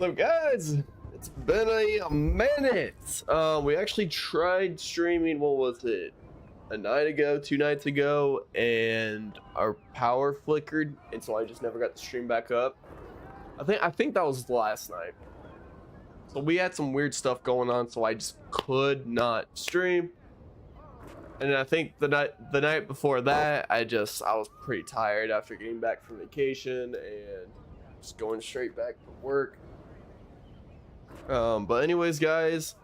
So guys, it's been a minute. We actually tried streaming, what was it? A night ago, 2 nights ago, and our power flickered, and so I just never got the stream back up. I think that was last night. So we had some weird stuff going on, so I just could not stream. And I think the night before that, I was pretty tired after getting back from vacation and just going straight back to work. But anyways, guys,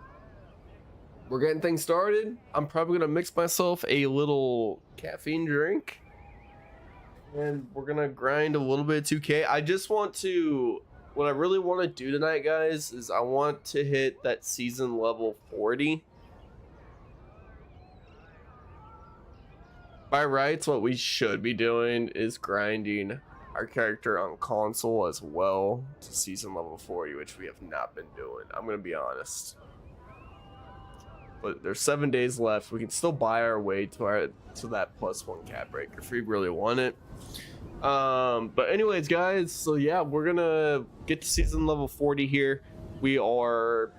we're getting things started. I'm probably gonna mix myself a little caffeine drink, and we're gonna grind a little bit of 2K. What I really want to do tonight, guys, is I want to hit that season level 40. By rights, what we should be doing is grinding our character on console as well to season level 40, which we have not been doing. I'm gonna be honest. But there's 7 days left. We can still buy our way to that +1 cap break if we really want it. But anyways, guys, so yeah, we're gonna get to season level 40 here. We are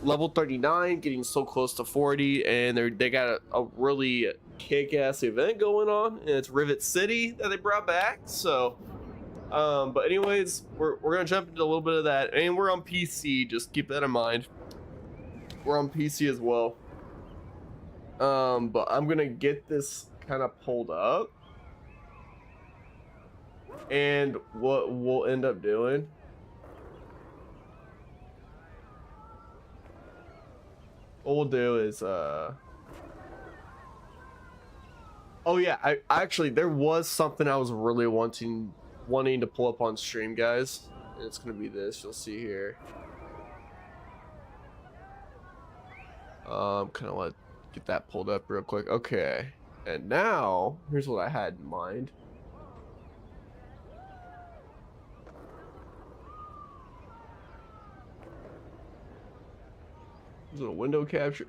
level 39, getting so close to 40, and they got a really kick-ass event going on, and it's Rivet City that they brought back. So but anyways, we're gonna jump into a little bit of that, and we're on PC, just keep that in mind. We're on PC as well. But I'm gonna get this kind of pulled up, and what we'll end up doing, what we'll do is oh yeah, I actually, there was something I was really wanting to pull up on stream, guys, and it's gonna be this. You'll see here. Kind of want to get that pulled up real quick. Okay, and now here's what I had in mind. Is it a window capture?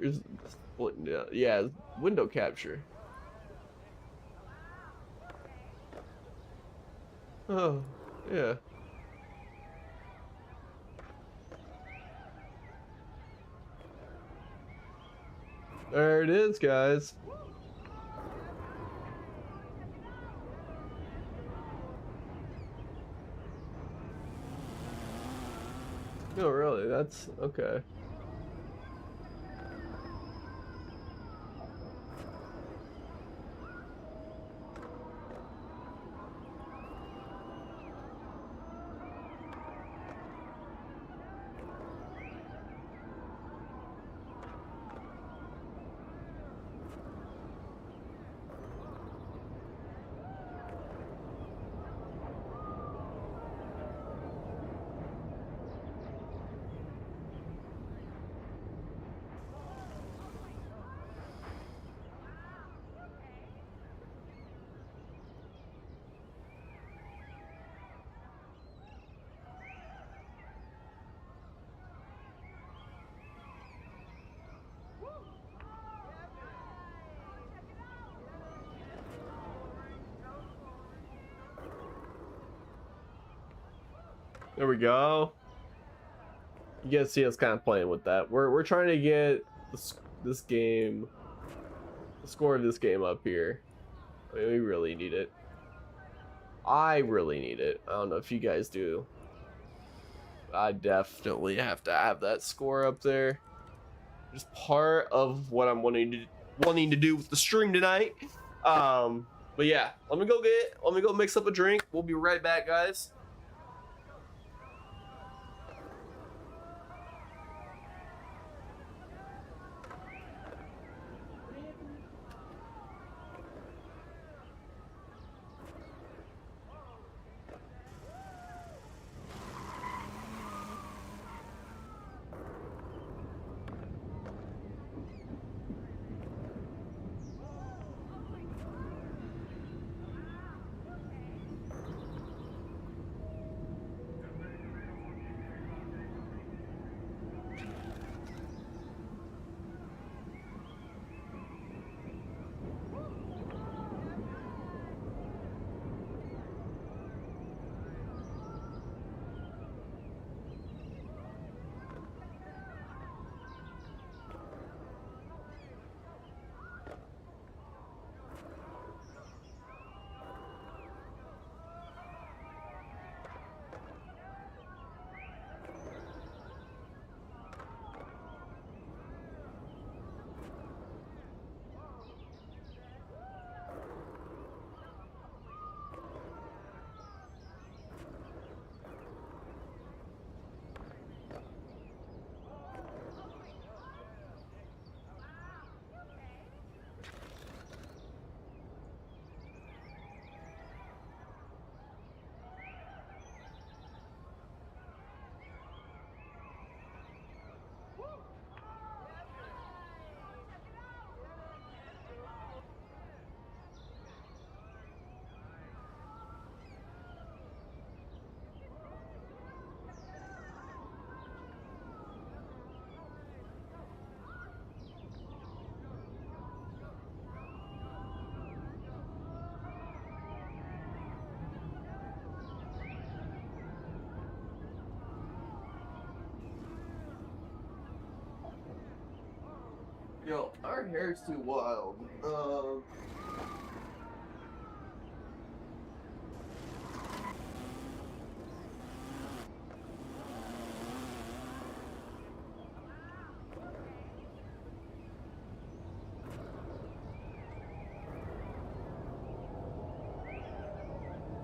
Yeah, window capture. Oh, yeah. There it is, guys. No, really, that's okay. There we go. You guys see us kind of playing with that. We're trying to get this game, the score of this game up here. I mean, we really need it. I really need it. I don't know if you guys do. I definitely have to have that score up there. Just part of what I'm wanting to do with the stream tonight. But yeah, let me go mix up a drink. We'll be right back, guys. Yo, our hair's too wild.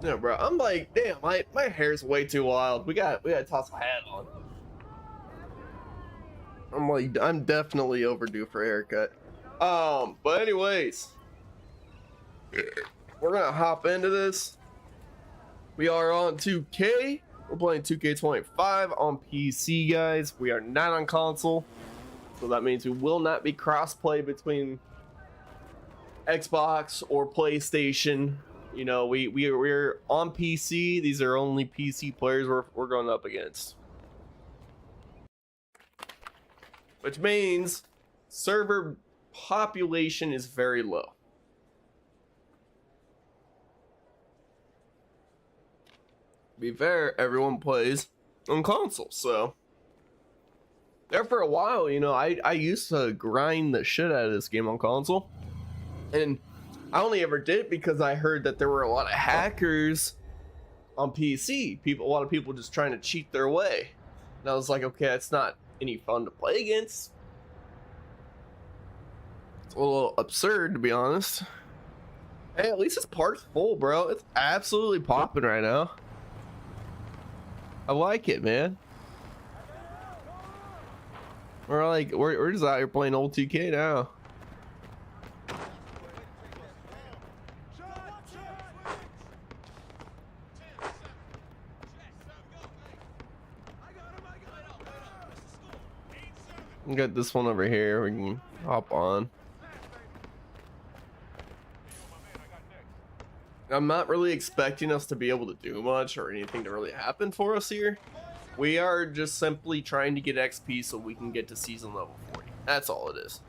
Yeah, bro. I'm like, damn, my hair's way too wild. We gotta toss my hat on. I'm like, I'm definitely overdue for a haircut. But anyways, we're gonna hop into this. We are on 2K. We're playing 2K25 on PC, guys. We are not on console, so that means we will not be cross-play between Xbox or PlayStation. You know, we're on PC. These are only PC players we're going up against, which means server population is very low. To be fair, everyone plays on console, so there for a while, you know, I used to grind the shit out of this game on console, and I only ever did it because I heard that there were a lot of hackers on PC. A lot of people just trying to cheat their way. And I was like, okay, it's not any fun to play against. It's a little absurd, to be honest. Hey, at least this park's full, bro. It's absolutely popping right now. I like it, man. We're just out here playing old 2K now. We got this one over here. We can hop on. I'm not really expecting us to be able to do much or anything to really happen for us here. We are just simply trying to get XP so we can get to season level 40. That's all it is.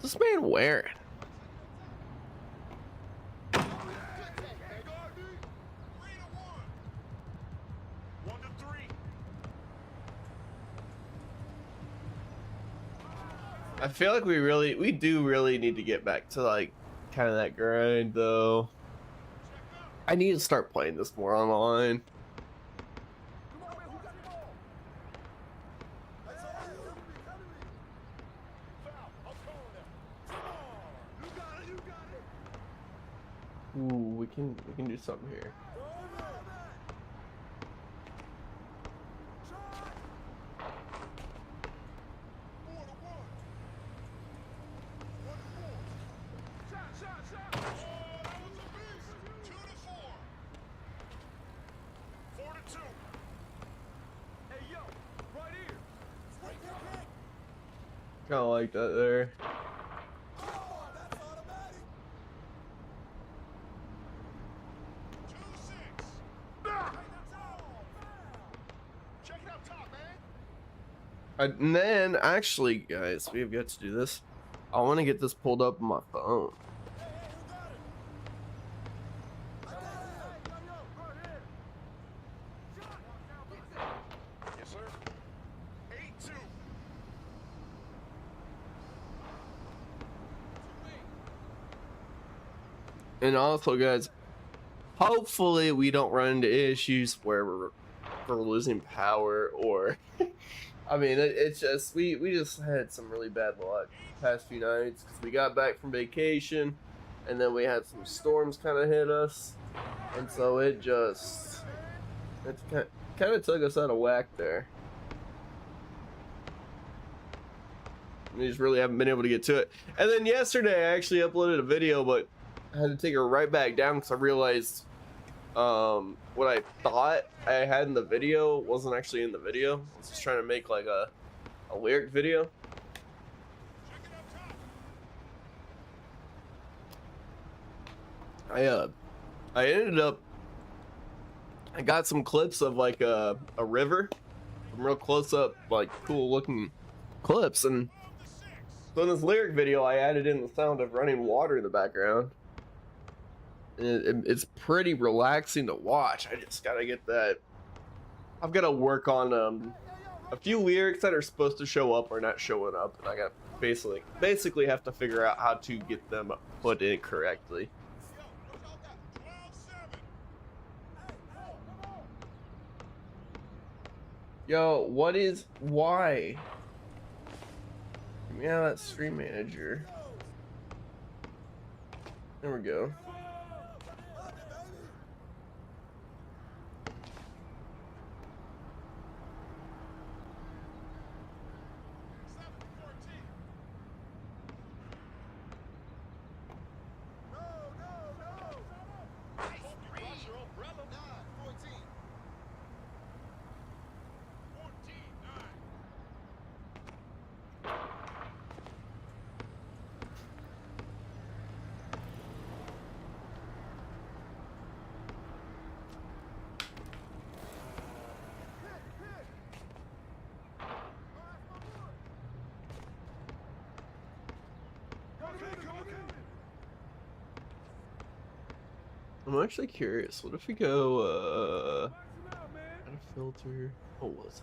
What's this man wearing? I feel like we do really need to get back to like kind of that grind though. I need to start playing this more online. Ooh, we can do something here. Kind of like that there. And then, actually, guys, we have got to do this. I want to get this pulled up on my phone. Yes, sir. 8-2. And also, guys, hopefully we don't run into issues where we're losing power or I mean, it's just we just had some really bad luck the past few nights because we got back from vacation and then we had some storms kind of hit us, and so it kind of took us out of whack there. We just really haven't been able to get to it. And then yesterday I actually uploaded a video, but I had to take it right back down because I realized what I thought I had in the video wasn't actually in the video. I was just trying to make like a lyric video. I ended up, I got some clips of like a river, some real close up, like cool looking clips. And so in this lyric video, I added in the sound of running water in the background. And it's pretty relaxing to watch. I just gotta get that. I've got to work on a few lyrics that are supposed to show up are not showing up, and I got basically have to figure out how to get them put in correctly. Yo, why? Yeah, that stream manager. There we go. I'm actually curious. What if we go, add a filter? What was it?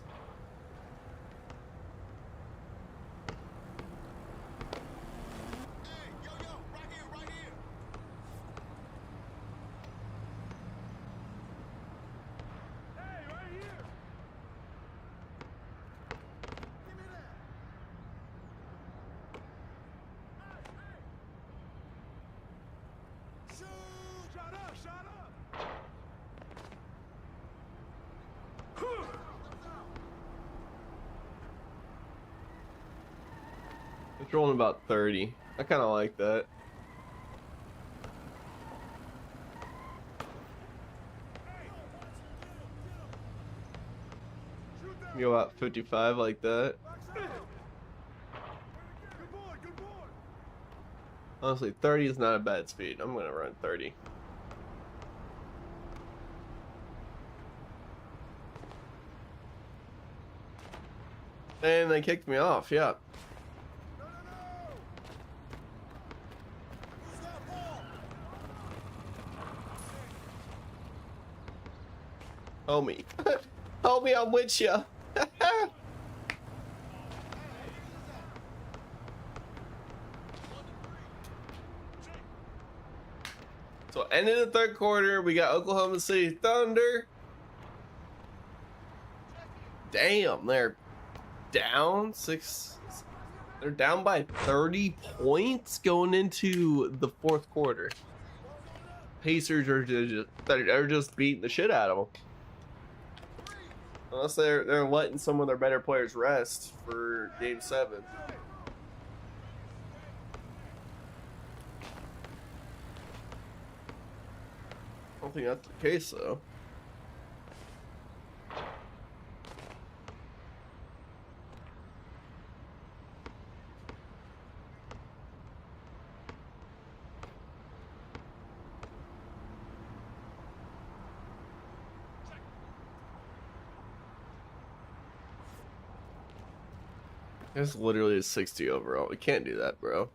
Hey, yo, right here, right here. Hey, right here. Give me that. Hey. Shoot! Shut up, shut up. It's rolling about 30. I kind of like that. Go about 55 like that. Good boy, good boy. Honestly, 30 is not a bad speed. I'm gonna run 30. And they kicked me off, yeah. No. Who's got ball? Homie. Homie, I'm with ya. So, end of the third quarter, we got Oklahoma City Thunder. Damn, they're down 6. They're down by 30 points going into the fourth quarter. Pacers are just beating the shit out of them. Unless they're letting some of their better players rest for Game 7. I don't think that's the case though. It's literally a 60 overall. We can't do that, bro.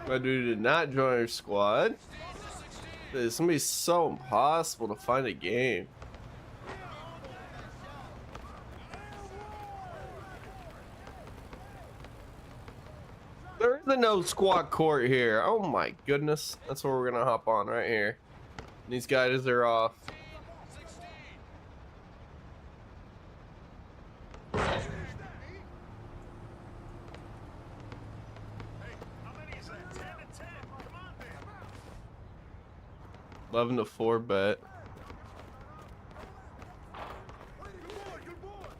My dude did not join our squad. It's gonna be so impossible to find a game. There is no squad court here. Oh my goodness. That's where we're gonna hop on right here. These guys are off. 11-4 bet.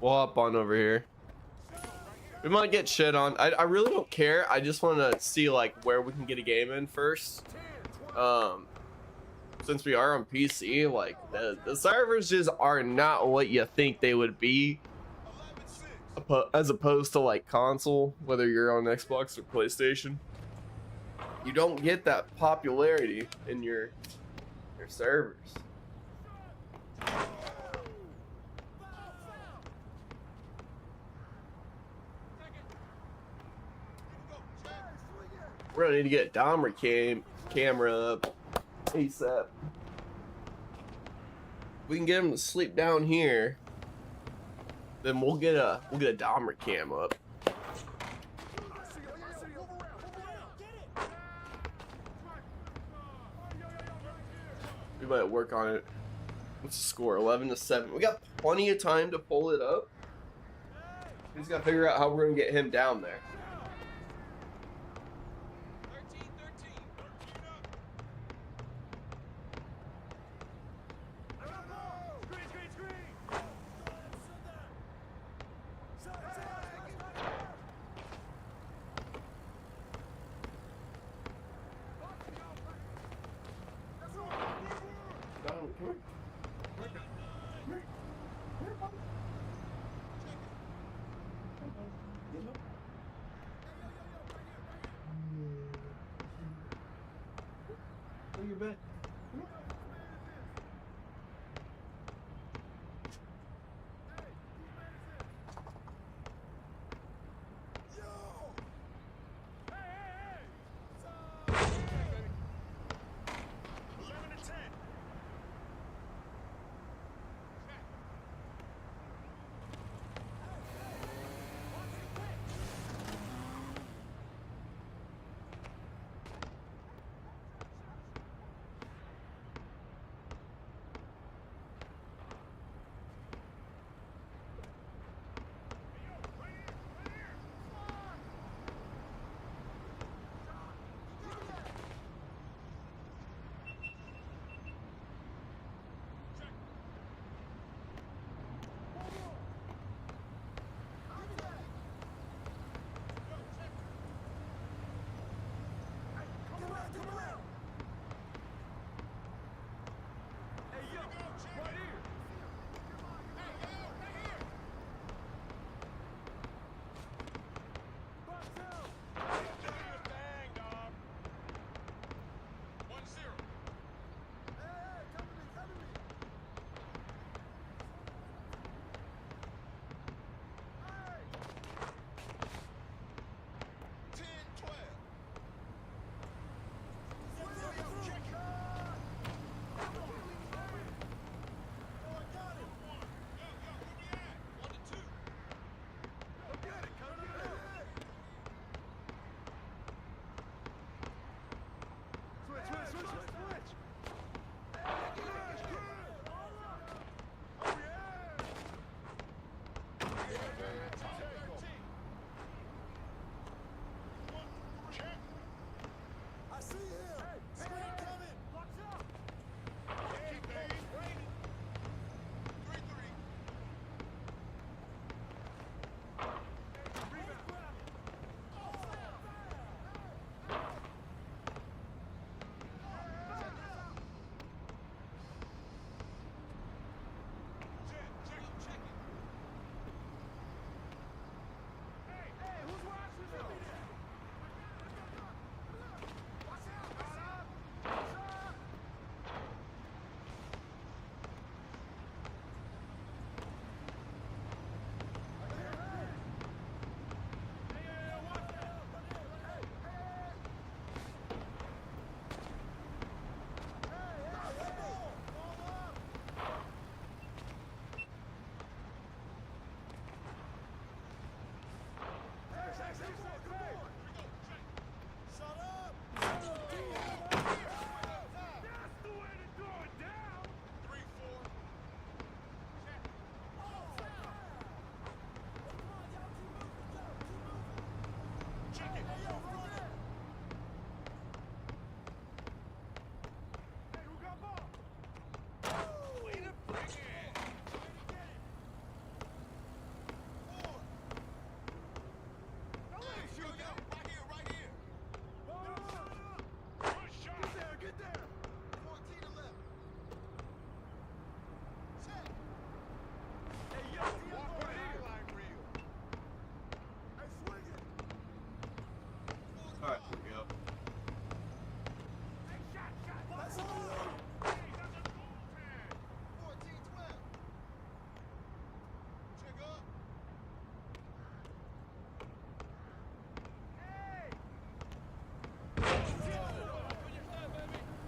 We'll hop on over here. We might get shit on. I really don't care. I just want to see like where we can get a game in first. Since we are on PC, like the servers just are not what you think they would be, as opposed to like console, whether you're on Xbox or PlayStation. You don't get that popularity in your servers. We're gonna need to get Dahmer camera up ASAP. We can get him to sleep down here, then we'll get a Dahmer cam up. We might work on it. What's the score? 11-7. We got plenty of time to pull it up. We just gotta figure out how we're gonna get him down there. 13-13. Your bed.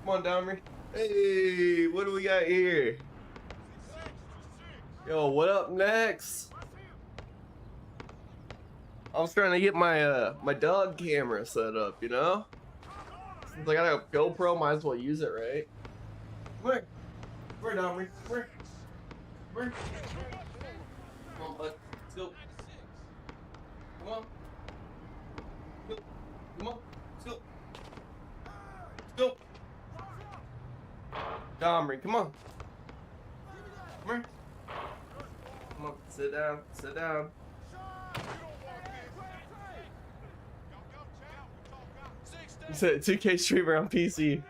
Come on, Domry. Hey, what do we got here? Yo, what up next? I was trying to get my my dog camera set up, you know? Since I got a GoPro, might as well use it, right? Come here. Come here, Domry. Come here. Come here. Come on, bud. Let's go. Come on. Come on. Let's go. Let's go. Domry, come on. Come here. Come on. Sit down. Sit down. You said 2K streamer on PC.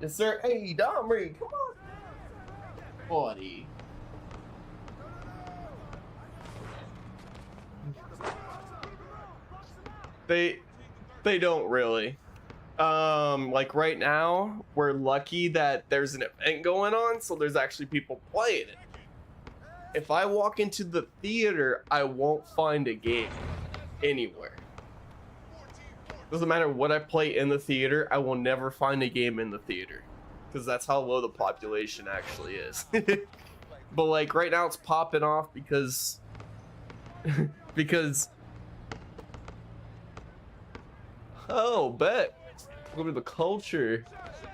Yes, sir. Hey, Domry, come on. Buddy. They don't really. Like right now, we're lucky that there's an event going on, so there's actually people playing it. If I walk into the theater, I won't find a game anywhere. Doesn't matter what I play in the theater, I will never find a game in the theater. Because that's how low the population actually is. But like right now it's popping off because oh, bet. Look at the culture.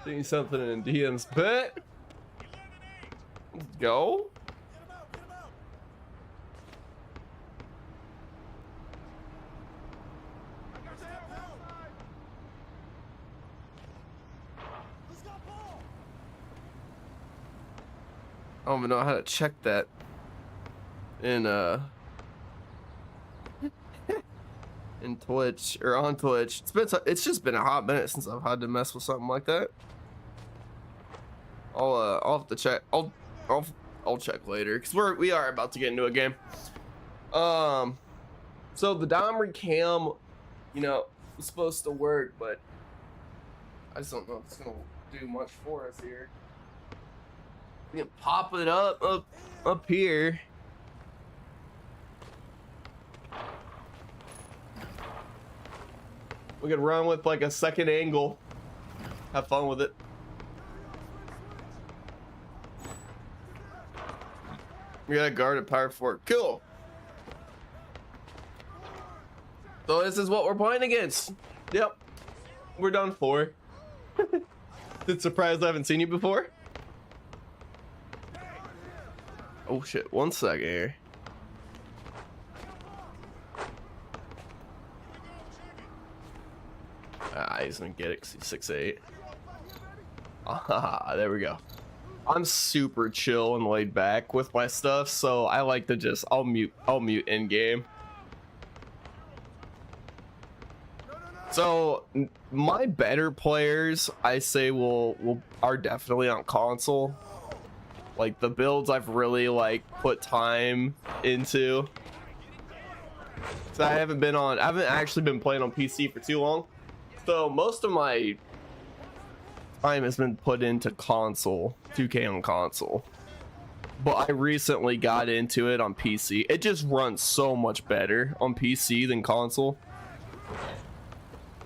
Seeing something in DM's, bet. Let's go. I don't even know how to check that in in Twitch or on Twitch. It's just been a hot minute since I've had to mess with something like that. I'll have to check. I'll check later because we are about to get into a game. So the Domry cam, you know, was supposed to work, but I just don't know if it's gonna do much for us here. We can pop it up here. We could run with like a second angle. Have fun with it. We got a guarded power forward. Cool. So this is what we're playing against. Yep. We're done for. It's surprised I haven't seen you before. Oh shit, one second here. He's gonna get it because he's 6'8". Ah, there we go. I'm super chill and laid back with my stuff, so I like to just I'll mute in game. So my better players, I say, are definitely on console. Like the builds I've really like put time into. So I haven't actually been playing on PC for too long. So most of my time has been put into console, 2K on console. But I recently got into it on PC. It just runs so much better on PC than console.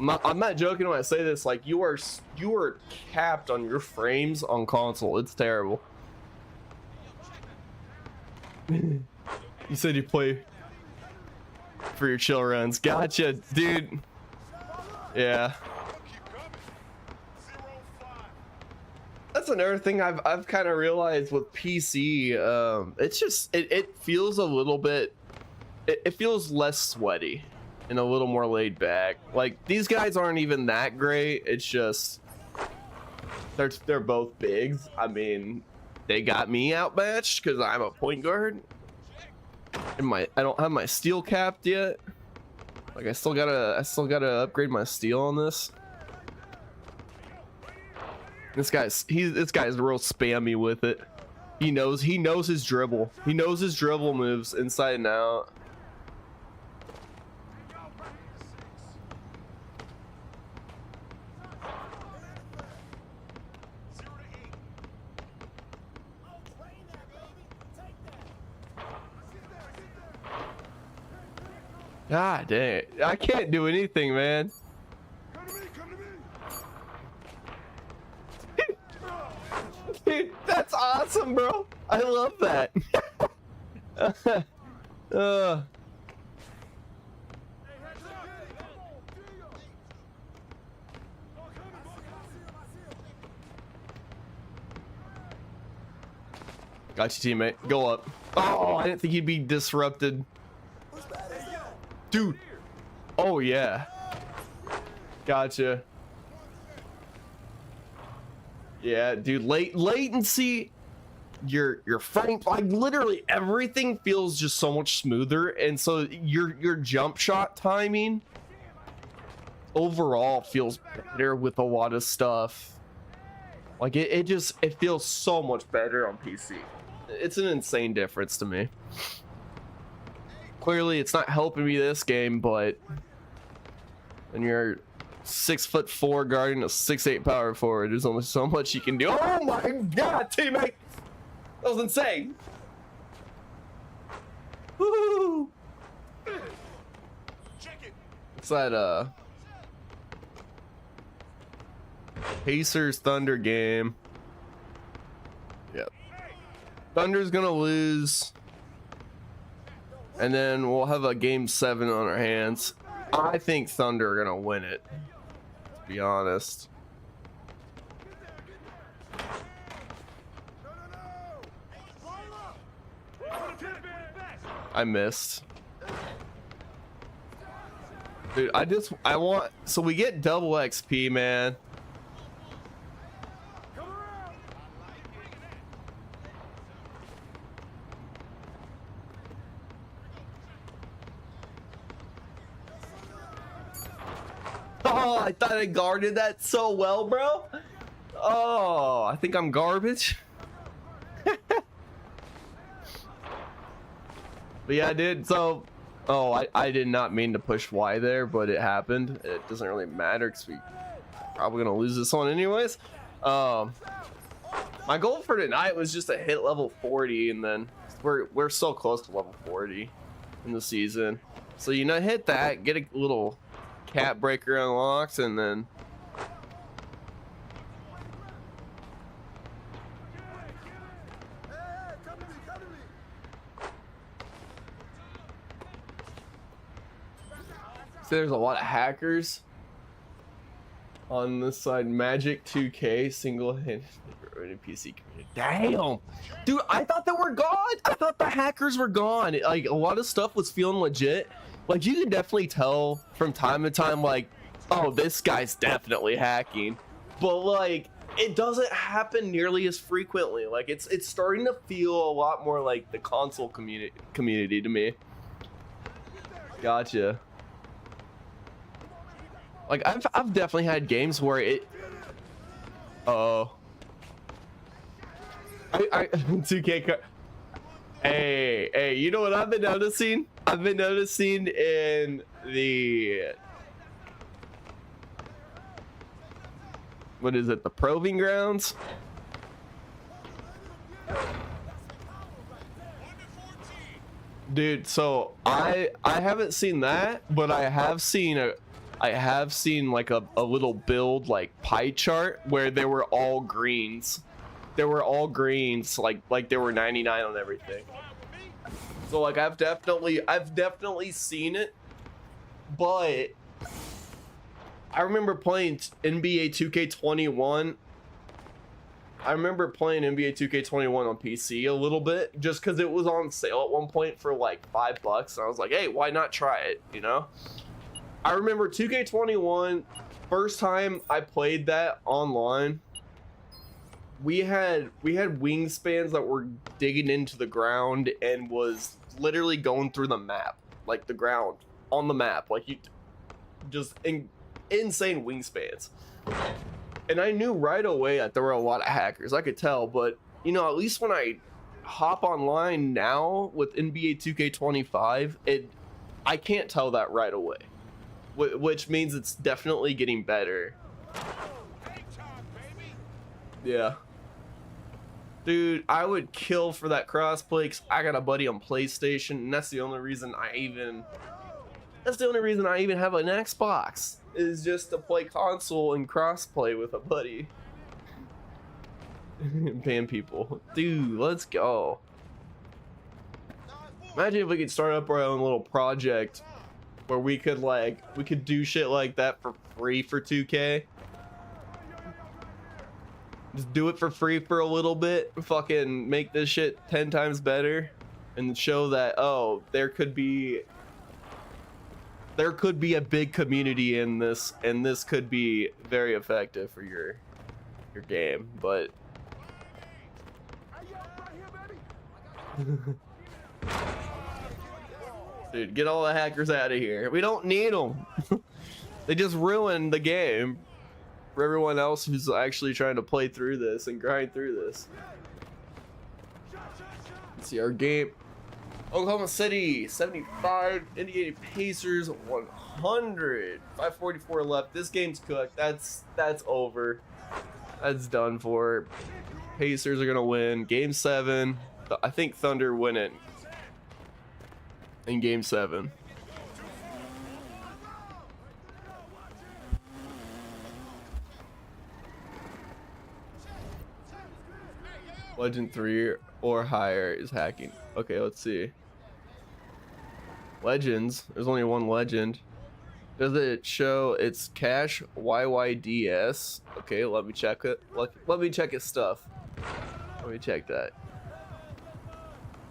I'm not joking when I say this. Like you are capped on your frames on console. It's terrible. You said you play for your chill runs. Gotcha, dude. Yeah. That's another thing I've kind of realized with PC. It's just it feels a little bit. It feels less sweaty and a little more laid back. Like these guys aren't even that great. It's just they're both bigs. I mean, they got me outmatched because I'm a point guard. And I don't have my steel capped yet. Like I still gotta upgrade my steel on this. This guy's real spammy with it. He knows his dribble. He knows his dribble moves inside and out. God dang it. I can't do anything, man. That's awesome, bro. I love that. Got you, teammate. Go up. Oh, I didn't think he'd be disrupted. Dude. Oh, yeah. Gotcha. Yeah, dude. Latency. Your frame, like literally everything feels just so much smoother, and so your jump shot timing overall feels better with a lot of stuff. Like it feels so much better on PC. It's an insane difference to me. Clearly it's not helping me this game, but when you're 6'4" guarding a 6'8" power forward, there's only so much you can do. Oh my god, teammate, that was insane. Woo! It's that Pacers Thunder game. Yep. Thunder's gonna lose, and then we'll have a game 7 on our hands. I think Thunder are gonna win it, to be honest. I missed. Dude, I want, so we get double XP, man. Oh, I thought I guarded that so well, bro. Oh, I think I'm garbage. But yeah, I did. So, oh, I did not mean to push Y there, but it happened. It doesn't really matter because we probably gonna lose this one anyways. My goal for tonight was just to hit level 40, and then we're so close to level 40 in the season. So you know, hit that, get a little cap breaker unlocked, and then there's a lot of hackers on this side. Magic 2K single-handed PC community. Damn, dude, I thought they were gone. I thought the hackers were gone. Like a lot of stuff was feeling legit. Like you can definitely tell from time to time, like, oh, this guy's definitely hacking, but like it doesn't happen nearly as frequently. Like it's starting to feel a lot more like the console community to me. Gotcha. Like I've definitely had games where it. Oh. I 2K. Hey, you know what I've been noticing? I've been noticing in the, what is it, the proving grounds? Dude, so I haven't seen that, but I have seen like a little build like pie chart where they were all greens. They were all greens, like they were 99 on everything. So like I've definitely seen it, but I remember playing NBA 2K21. I remember playing NBA 2K21 on PC a little bit just because it was on sale at one point for like $5, and I was like, hey, why not try it? You know? I remember 2K21, first time I played that online, we had wingspans that were digging into the ground and was literally going through the map, like the ground on the map, like you just insane wingspans. And I knew right away that there were a lot of hackers. I could tell, but you know, at least when I hop online now with NBA 2K25, I can't tell that right away, which means it's definitely getting better. Yeah. Dude, I would kill for that crossplay because I got a buddy on PlayStation, and that's the only reason I even have an Xbox, is just to play console and crossplay with a buddy. Ban people. Dude, let's go. Imagine if we could start up our own little project where we could do shit like that for free for 2K. Just do it for free for a little bit. Fucking make this shit 10 times better and show that, oh, there could be a big community in this, and this could be very effective for your game. But dude, get all the hackers out of here. We don't need them. They just ruined the game for everyone else who's actually trying to play through this and grind through this. Let's see our game. Oklahoma City 75, Indiana Pacers 100. 5:44 left. This game's cooked. That's over. That's done for. Pacers are gonna win game 7. I think Thunder win it in game 7. Legend 3 or higher is hacking. Okay, let's see. Legends. There's only one legend. Does it show it's cash YYDS? Okay, let me check it. Let me check his stuff. Let me check that.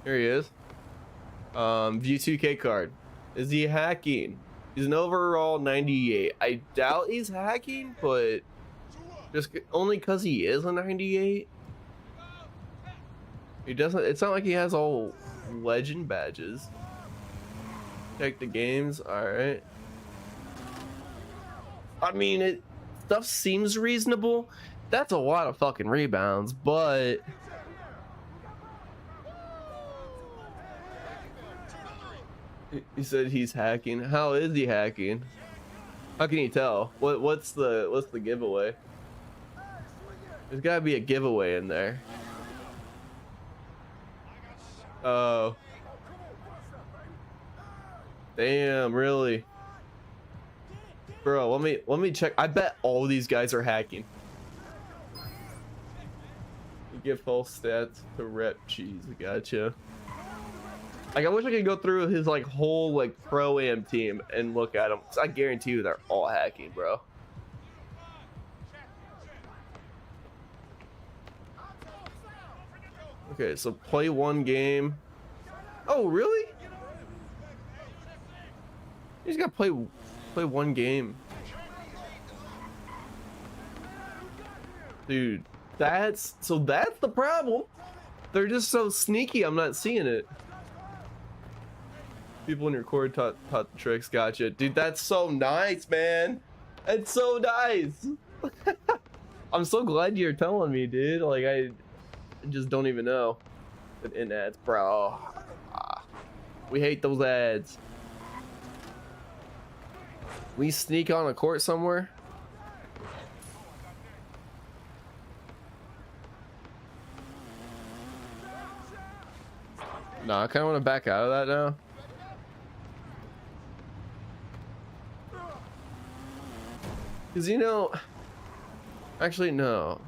Here he is. View 2K card. Is he hacking? He's an overall 98. I doubt he's hacking, but just only because he is a 98. He doesn't. It's not like he has all legend badges. Check the games. All right. I mean, stuff seems reasonable. That's a lot of fucking rebounds, but he said he's hacking. How is he hacking? How can you tell? What's the giveaway? There's gotta be a giveaway in there. Oh. Damn, really? Bro, let me check. I bet all these guys are hacking. You give false stats to rep cheese. Gotcha. Like, I wish I could go through his like whole like pro am team and look at them. 'Cause I guarantee you they're all hacking, bro. Okay, so play one game. Oh, really? You just gotta play one game. Dude, that's the problem. They're just so sneaky, I'm not seeing it. People in your core taught the tricks, gotcha. Dude, that's so nice, man. It's so nice. I'm so glad you're telling me, dude. Like, I just don't even know. In ads, bro. We hate those ads. We sneak on a court somewhere. No, I kind of want to back out of that now. Because, you know, actually, no.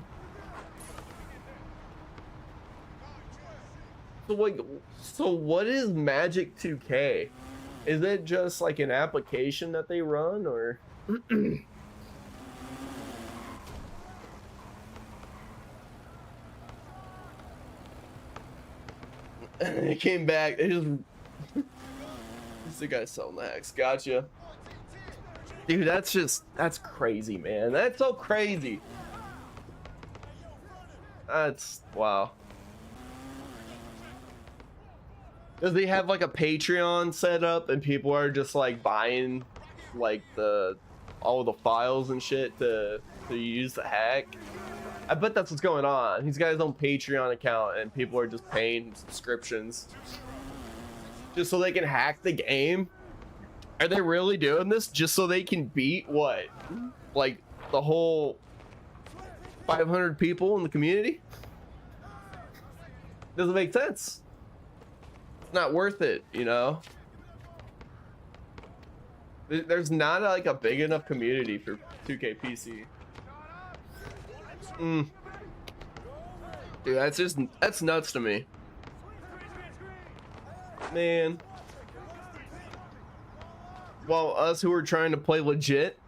So, like, so what is Magic 2K? Is it just like an application that they run, or? It came back. They just. This is the guy selling the hacks. Gotcha. Dude, that's crazy, man. That's so crazy. That's wow. Does he have like a Patreon set up and people are just like buying like all the files and shit to use the hack? I bet that's what's going on. He's got his own Patreon account and people are just paying subscriptions just so they can hack the game. Are they really doing this just so they can beat what? Like the whole 500 people in the community? Doesn't make sense. Not worth it, you know. There's not like a big enough community for 2K PC. Dude, that's nuts to me. Man. While us who are trying to play legit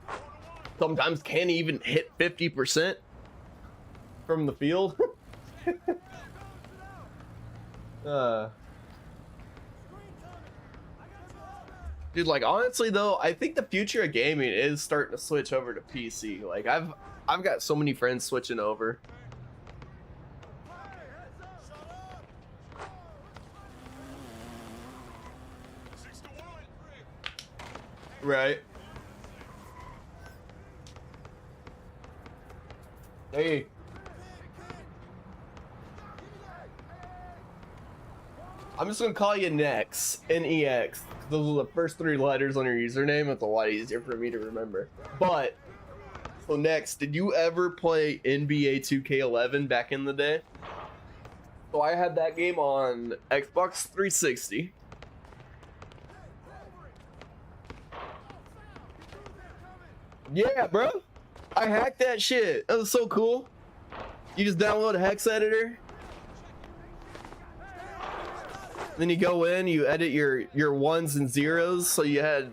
sometimes can't even hit 50% from the field. Dude, like honestly though, I think the future of gaming is starting to switch over to PC. Like I've got so many friends switching over. Right. Hey. I'm just gonna call you Nex, N-E-X. Those are the first 3 letters on your username. It's a lot easier for me to remember. But, so Nex, did you ever play NBA 2K11 back in the day? So I had that game on Xbox 360. Yeah, bro. I hacked that shit. That was so cool. You just download a hex editor. Then you go in, you edit your ones and zeros, so you had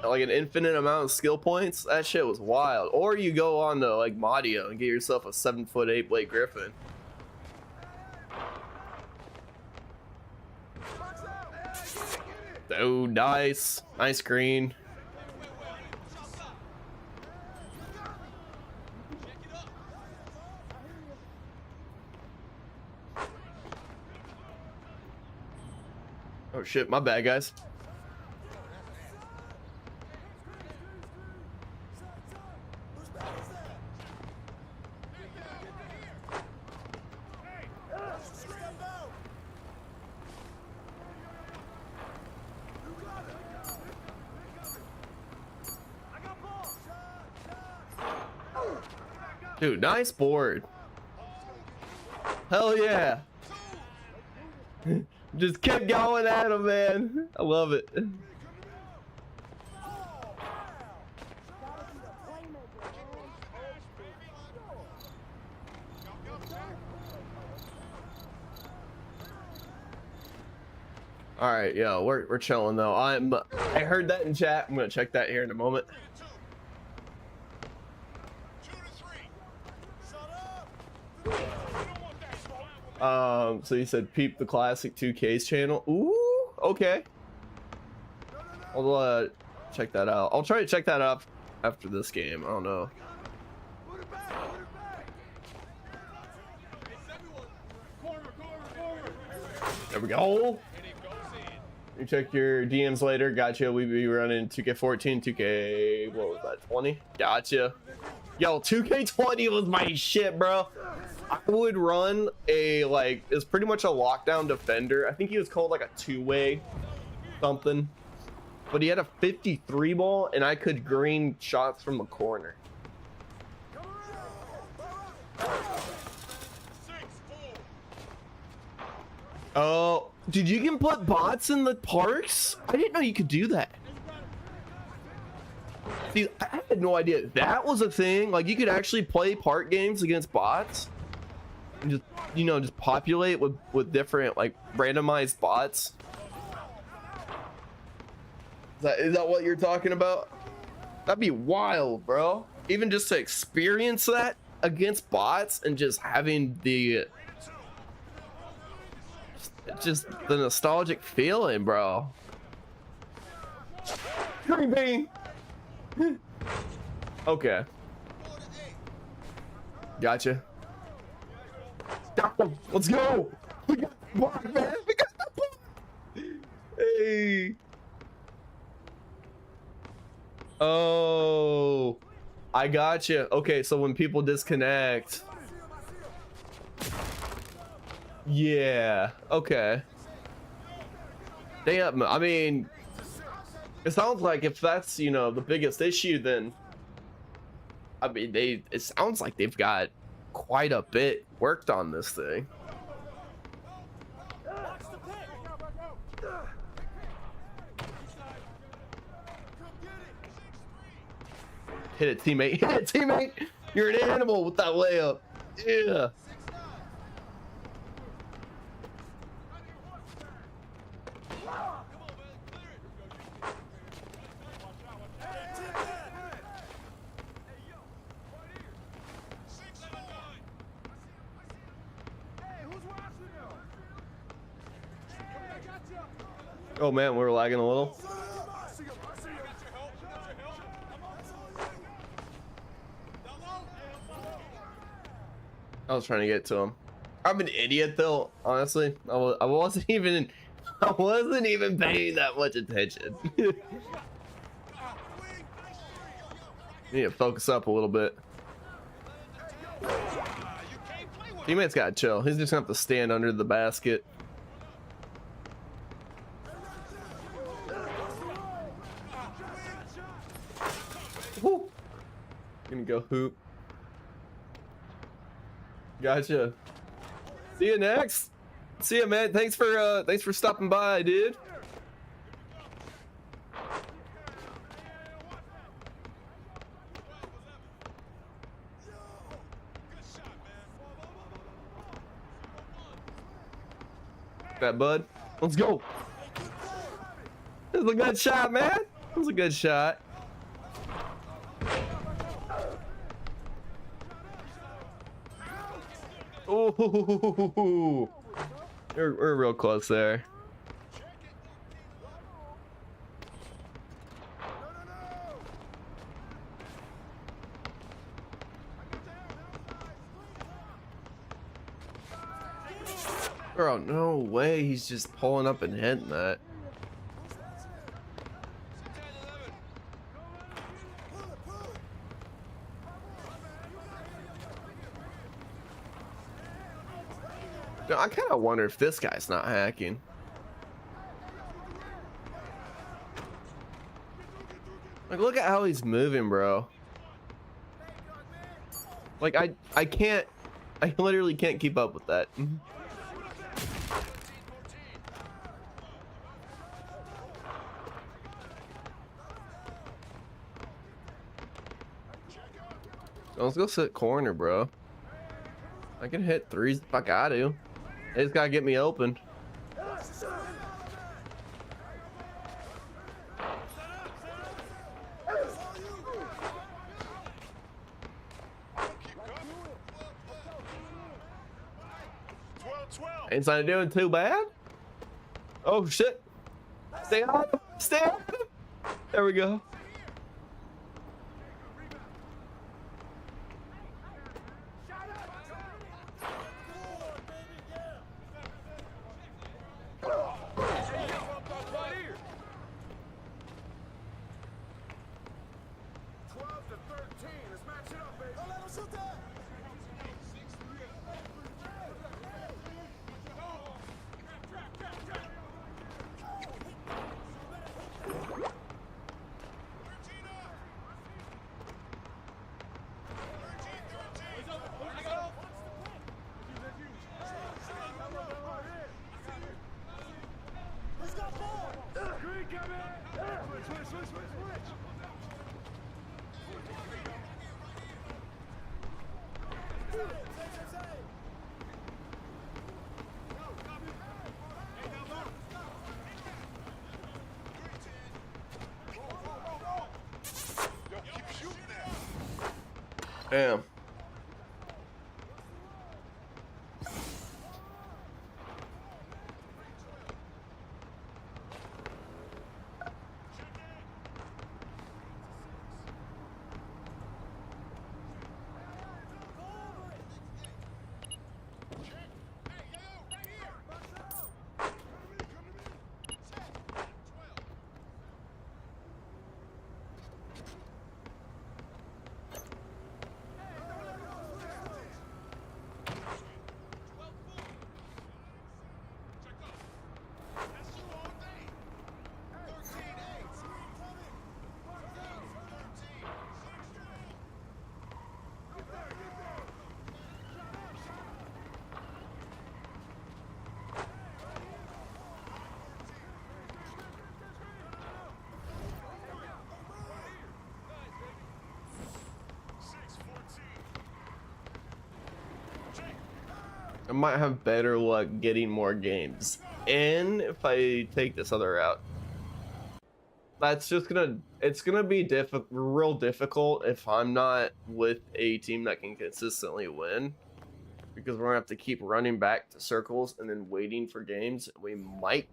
like an infinite amount of skill points. That shit was wild. Or you go on to like Modio and get yourself a 7'8" Blake Griffin. Oh, nice. Nice green. Oh shit, my bad, guys. Dude, nice board. Hell yeah. Just kept going at him, man. I love it. All right, yo, we're chilling though. I heard that in chat. I'm gonna check that here in a moment. So you said peep the classic 2K's channel. Ooh, okay. I'll check that out. I'll try to check that out after this game. I don't know. There we go. You check your DMs later. Gotcha. We be running 2K14, 2K. What was that? 20. Gotcha. Yo, 2K20 was my shit, bro. I would run a like it's pretty much a lockdown defender. I think he was called like a 2-way something, but he had a 53 ball and I could green shots from the corner. Oh, dude, you can put bots in the parks? I didn't know you could do that. See, I had no idea that was a thing. Like you could actually play park games against bots. And just, you know, just populate with different like randomized bots. Is that what you're talking about? That'd be wild, bro. Even just to experience that against bots and just having the nostalgic feeling, bro. Green bean. Okay. Gotcha. Stop them. Let's go. We got the block, man. We got the block. Hey. Oh, I gotcha. Okay, so when people disconnect. Yeah. Okay. Damn. I mean, it sounds like if that's, you know, the biggest issue, then I mean, it sounds like they've got quite a bit worked on this thing. Hit it, teammate. Hit it, teammate. You're an animal with that layup. Yeah. Oh man, we're lagging a little. I was trying to get to him. I'm an idiot though, honestly. I wasn't even paying that much attention. Need to focus up a little bit. Teammate's gotta chill. He's just gonna have to stand under the basket. Woo. Gonna go hoop. Gotcha. See you next. See you, man. Thanks for stopping by, dude. That bud. Let's go. This is a good shot, man. This was a good shot. Oh, we're real close there. Bro, no way he's just pulling up and hitting that. I kind of wonder if this guy's not hacking. Like, look at how he's moving, bro. Like, I literally can't keep up with that. Let's go sit corner, bro. I can hit threes if I got to. They just gotta get me open. Ain't not doing too bad. Oh shit! Stay on. Stay on. There we go. Damn. I might have better luck getting more games in if I take this other route. That's just it's gonna be real difficult if I'm not with a team that can consistently win, because we're gonna have to keep running back to circles and then waiting for games. We might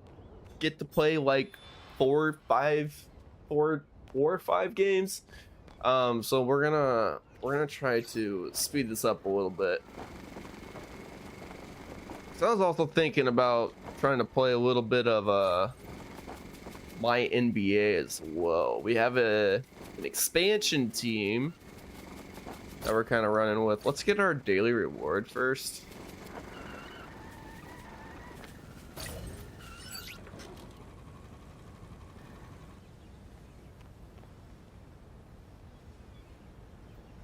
get to play like 4 or 5 games. So we're gonna try to speed this up a little bit. So I was also thinking about trying to play a little bit of my NBA as well. We have an expansion team that we're kind of running with. Let's get our daily reward first.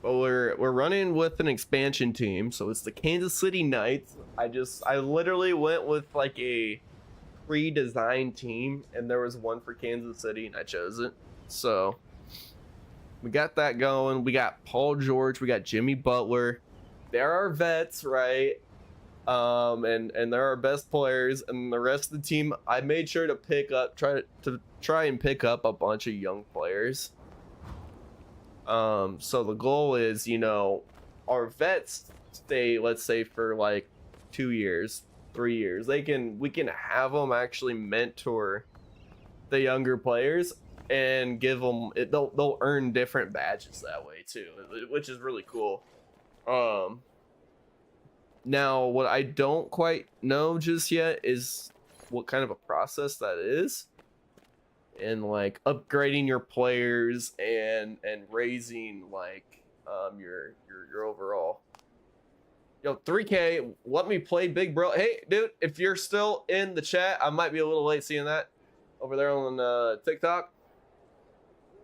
But we're running with an expansion team, so it's the Kansas City Knights. I literally went with like a pre-designed team, and there was one for Kansas City, and I chose it. So we got that going. We got Paul George, we got Jimmy Butler. There are vets, right? And they're our best players, and the rest of the team, I made sure to try and pick up a bunch of young players. So the goal is, you know, our vets stay, let's say, for like 2 years, 3 years. We can have them actually mentor the younger players and give them they'll earn different badges that way too, which is really cool. Now what I don't quite know just yet is what kind of a process that is, and like upgrading your players and raising like your overall. Yo, 3K, let me play big bro. Hey dude, if you're still in the chat, I might be a little late seeing that over there on TikTok.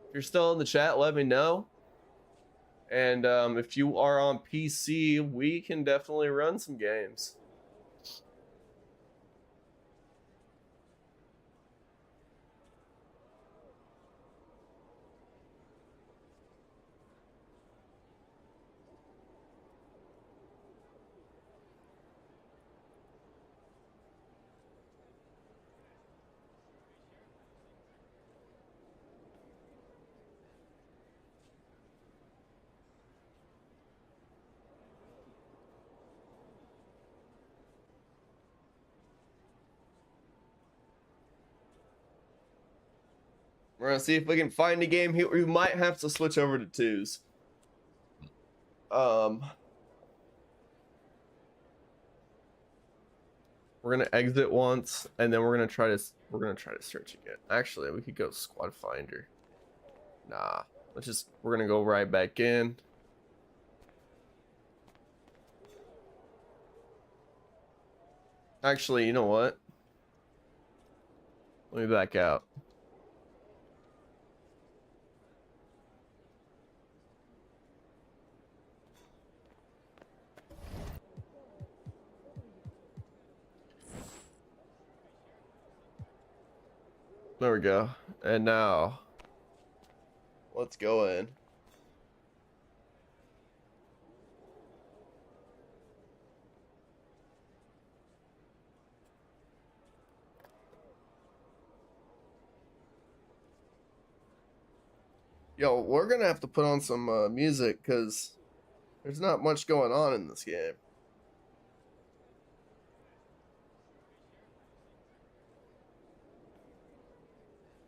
If you're still in the chat, let me know. And if you are on PC, we can definitely run some games. We're gonna see if we can find a game here. We might have to switch over to twos. We're gonna exit once, and then we're gonna try to search again. Actually, we could go squad finder. Nah, we're gonna go right back in. Actually, you know what? Let me back out. There we go. And now, let's go in. Yo, we're gonna have to put on some music because there's not much going on in this game.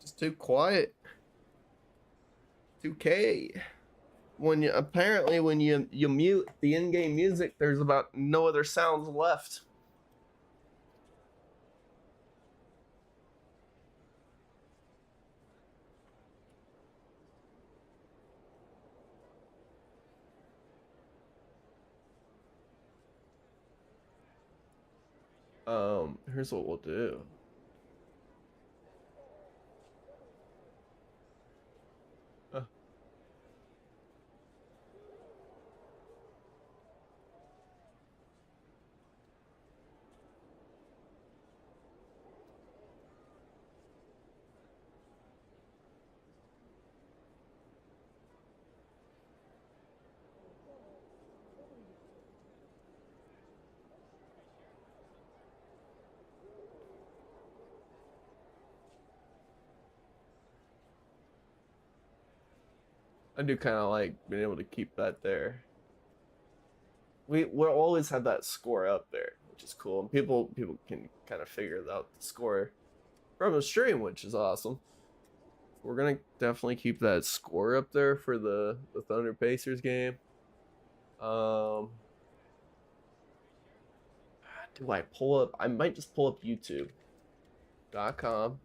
Just too quiet. 2K. When you mute the in-game music, there's about no other sounds left. Here's what we'll do. I do kind of like being able to keep that there. We'll always have that score up there, which is cool, and people can kind of figure out the score from a stream, which is awesome. We're gonna definitely keep that score up there for the Thunder Pacers game. Do I pull up? I might just pull up YouTube.com.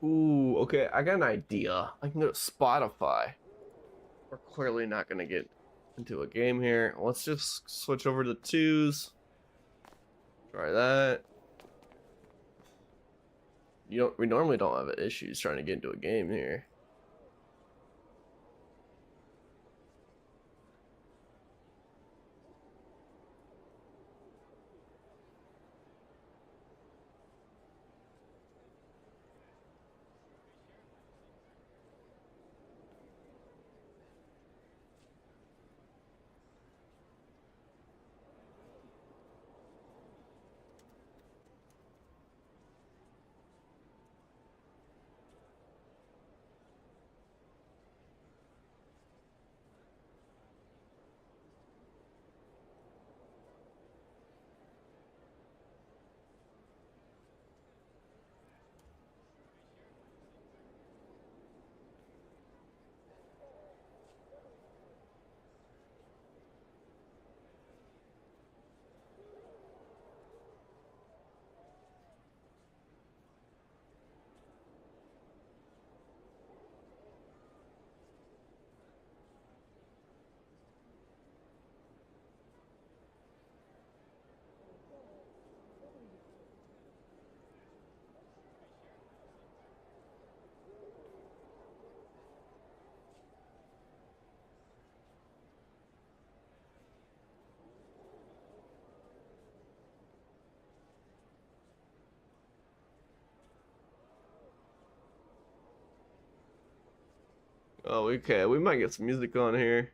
Ooh, okay, I got an idea. I can go to Spotify. We're clearly not gonna get into a game here. Let's just switch over to twos. Try that. We normally don't have issues trying to get into a game here. Oh, okay. We might get some music on here.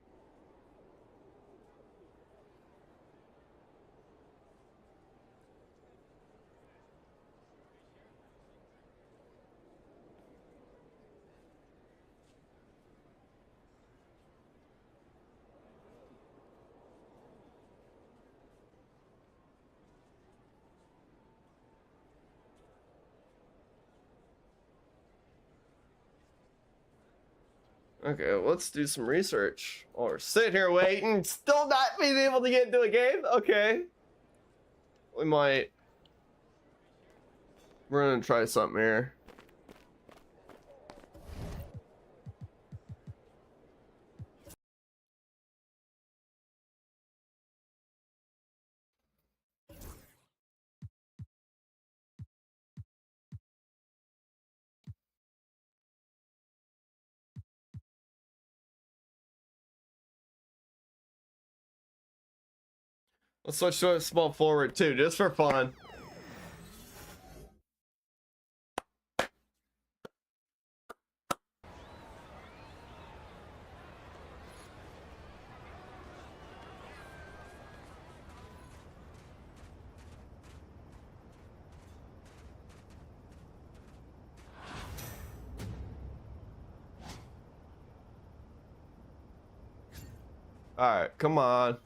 Okay, let's do some research. Or sit here waiting, still not being able to get into a game? Okay. We might We're gonna try something here. Let's switch to a small forward too, just for fun. All right, come on.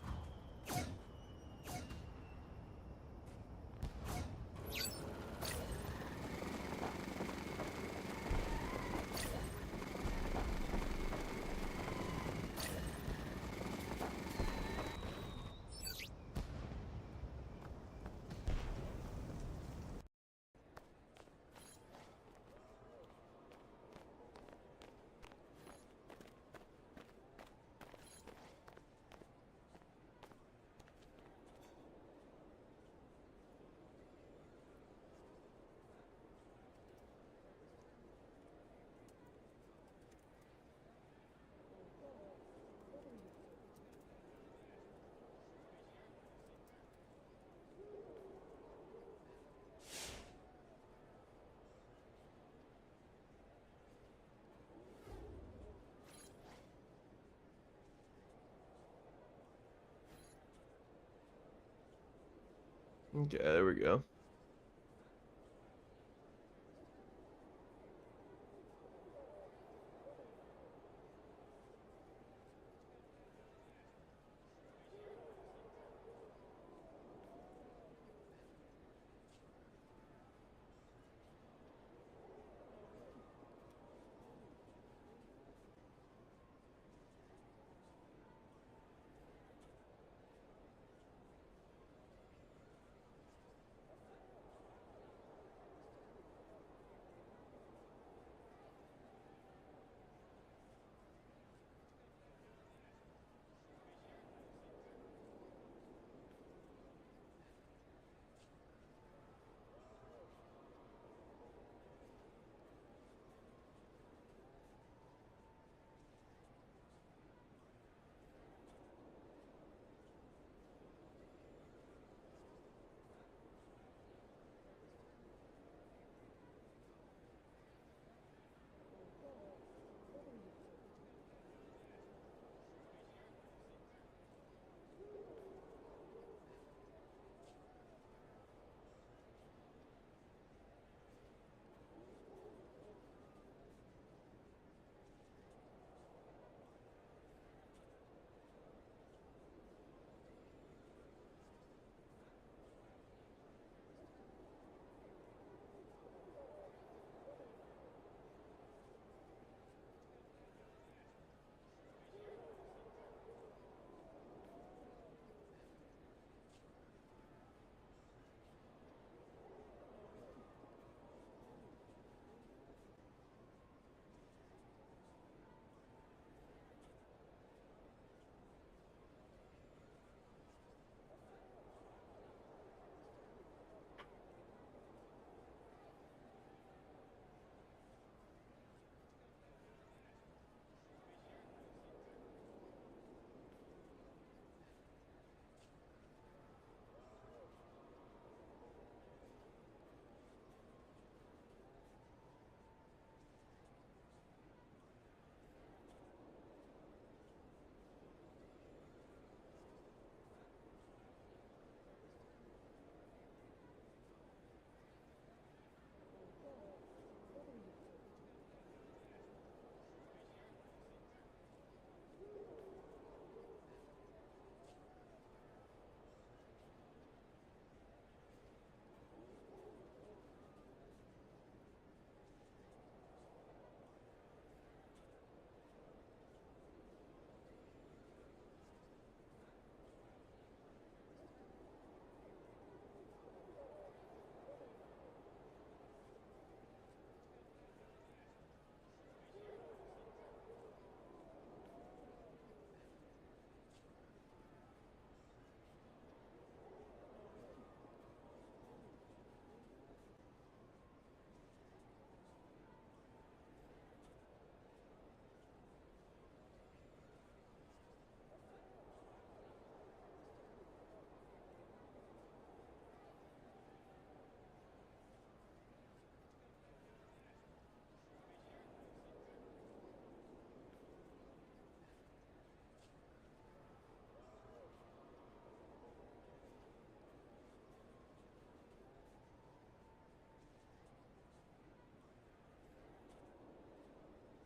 Okay, there we go.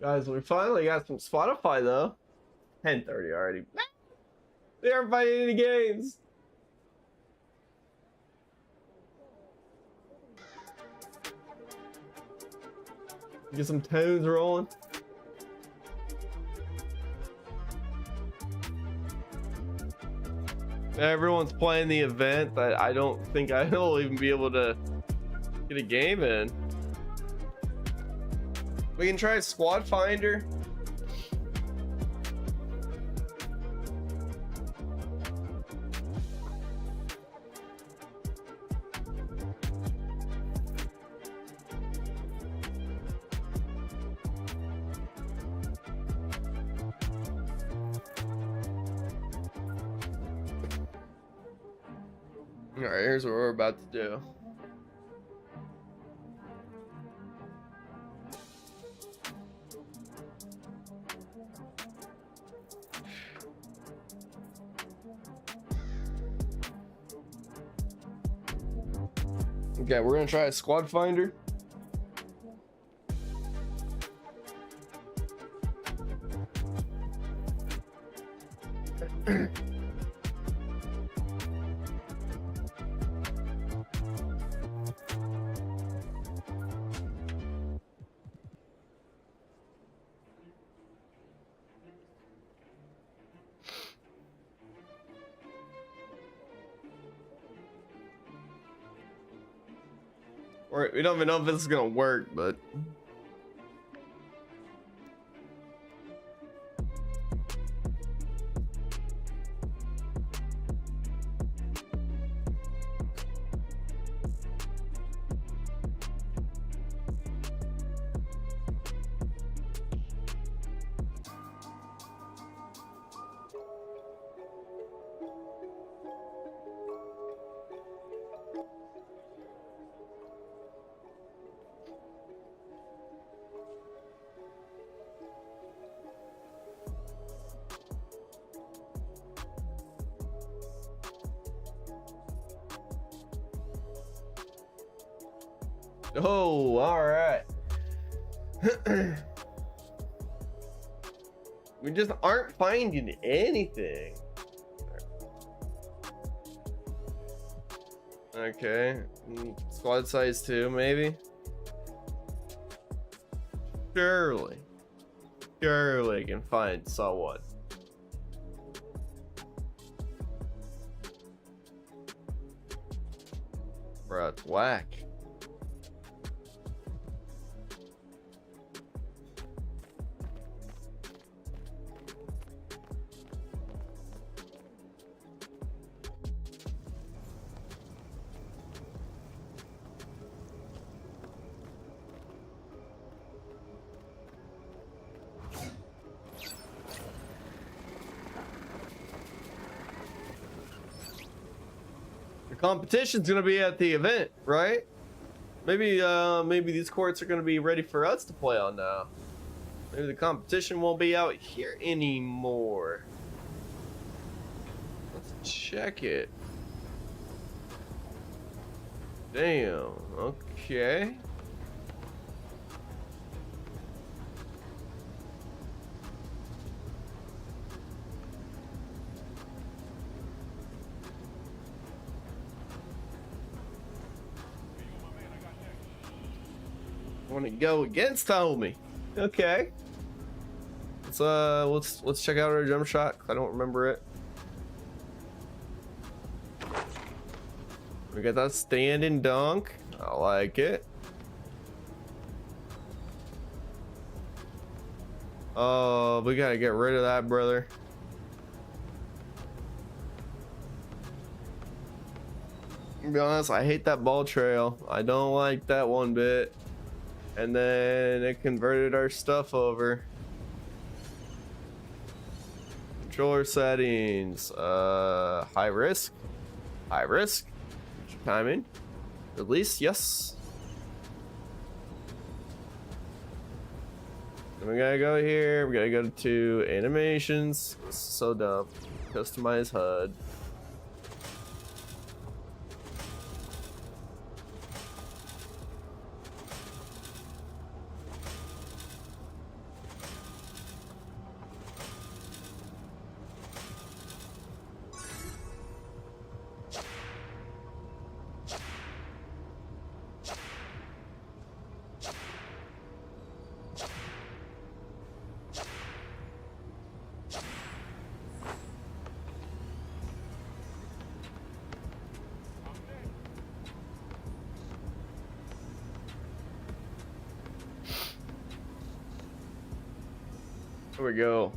Guys, we finally got some Spotify though. 10:30 already. They aren't fighting any games. Get some tones rolling. Everyone's playing the event that I don't think I will even be able to get a game in. We can try Squad Finder. All right, here's what we're about to do. Okay, we're gonna try a Squad Finder. We don't even know if this is gonna work, but oh, all right. We just aren't finding anything. Okay, squad size 2, maybe. Surely I can find someone. Bro, it's whack. Competition's gonna be at the event, right? Maybe these courts are gonna be ready for us to play on now. Maybe the competition won't be out here anymore. Let's check it. Damn, okay. Want to go against homie? Okay. Let's check out our jump shot. I don't remember it. We got that standing dunk. I like it. Oh, we gotta get rid of that, brother. To be honest, I hate that ball trail. I don't like that one bit. And then it converted our stuff over. Controller settings. High risk. Timing. Release, yes. Then we gotta go here. We gotta go to animations. This is so dumb. Customize HUD. There we go.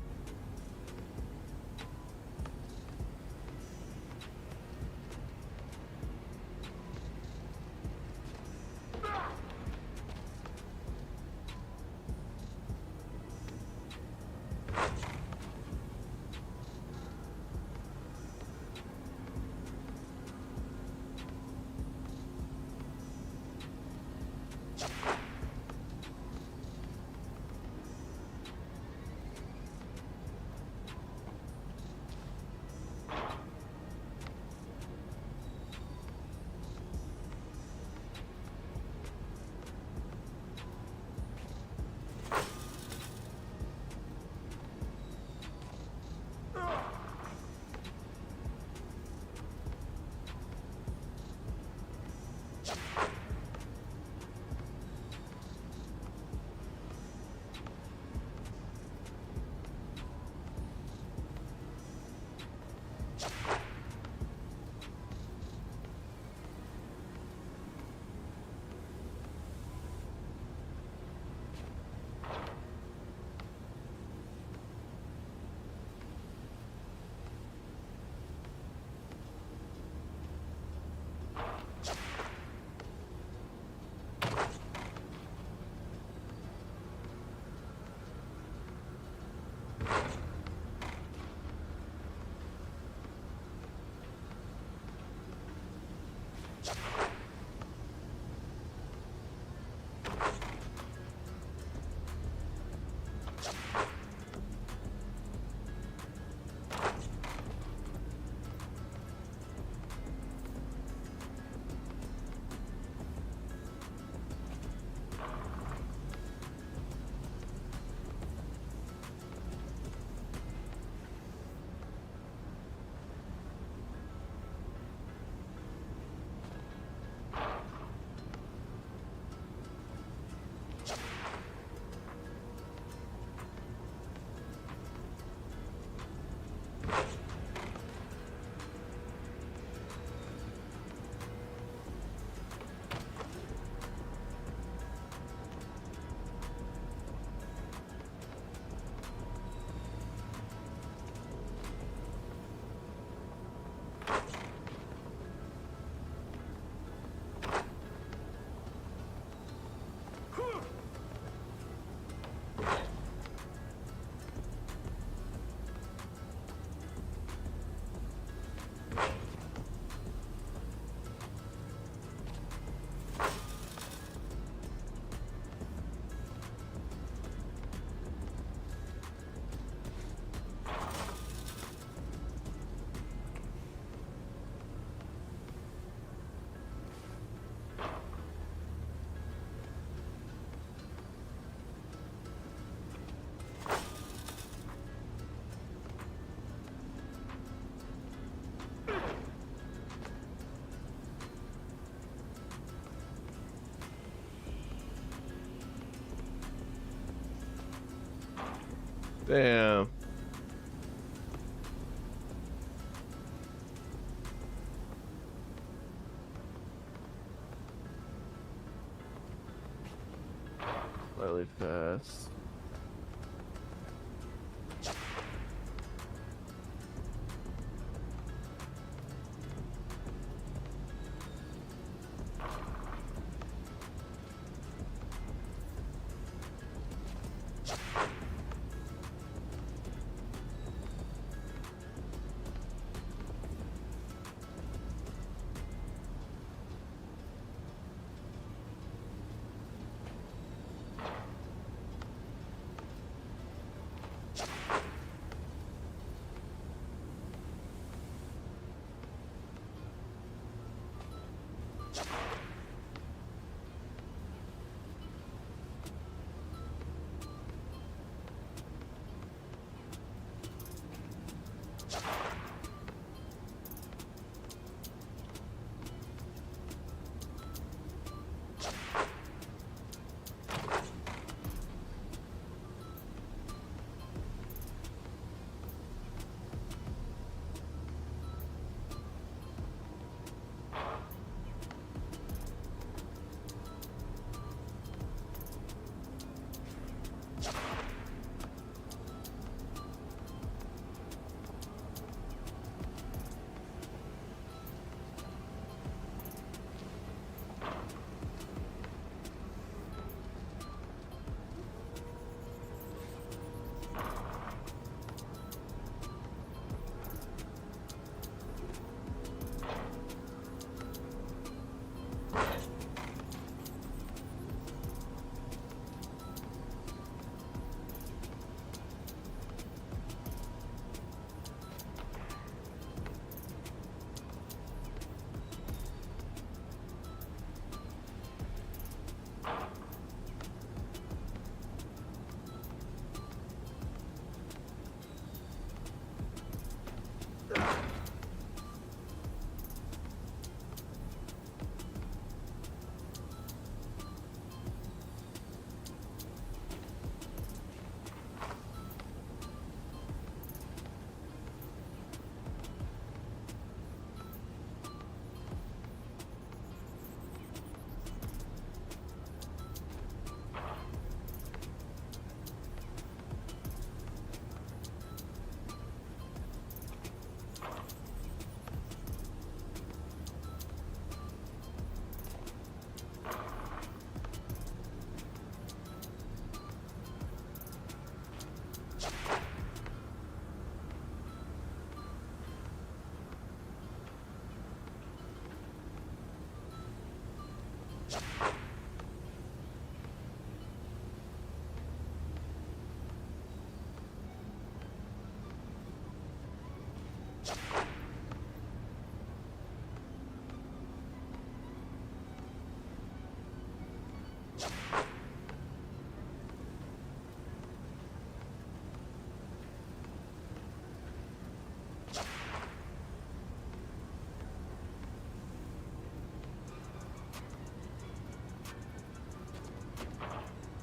Damn. Slightly fast.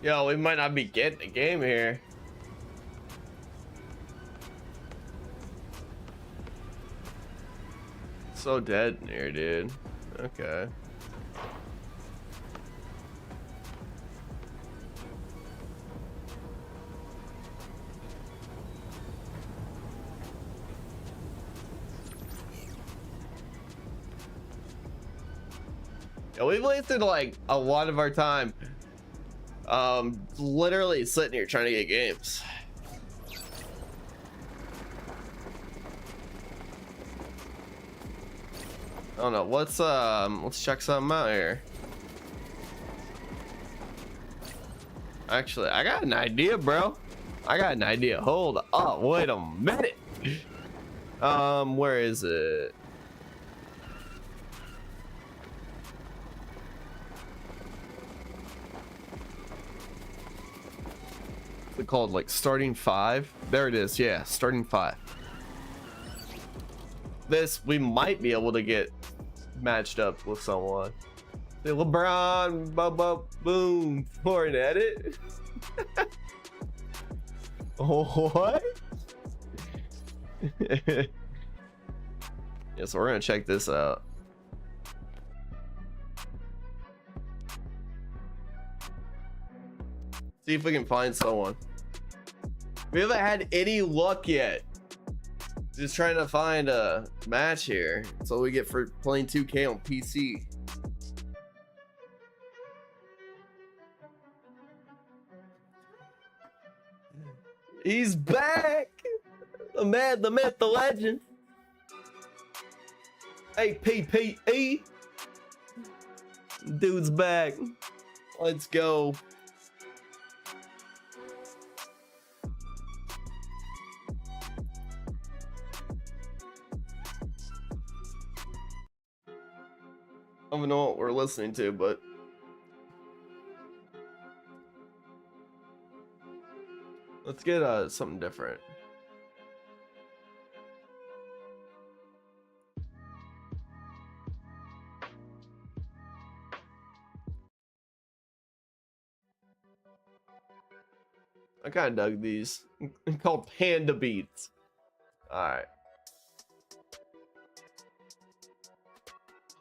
Yo, we might not be getting a game here. So dead in here, dude. Okay. Yeah, we've wasted like a lot of our time literally sitting here trying to get games. I don't know. Let's check something out here. Actually, I got an idea, bro. I got an idea. Hold up. Wait a minute. Where is it? What's it called? Like starting 5? There it is. Yeah, starting 5. This we might be able to get matched up with someone. Say LeBron, boom, for an edit. What? Yeah, so we're gonna check this out. See if we can find someone. We haven't had any luck yet. Just trying to find a match here. That's all we get for playing 2K on PC. He's back! The man, the myth, the legend. APPE. Dude's back. Let's go. I don't know what we're listening to, but let's get something different. I kind of dug these. Called Panda Beats. All right.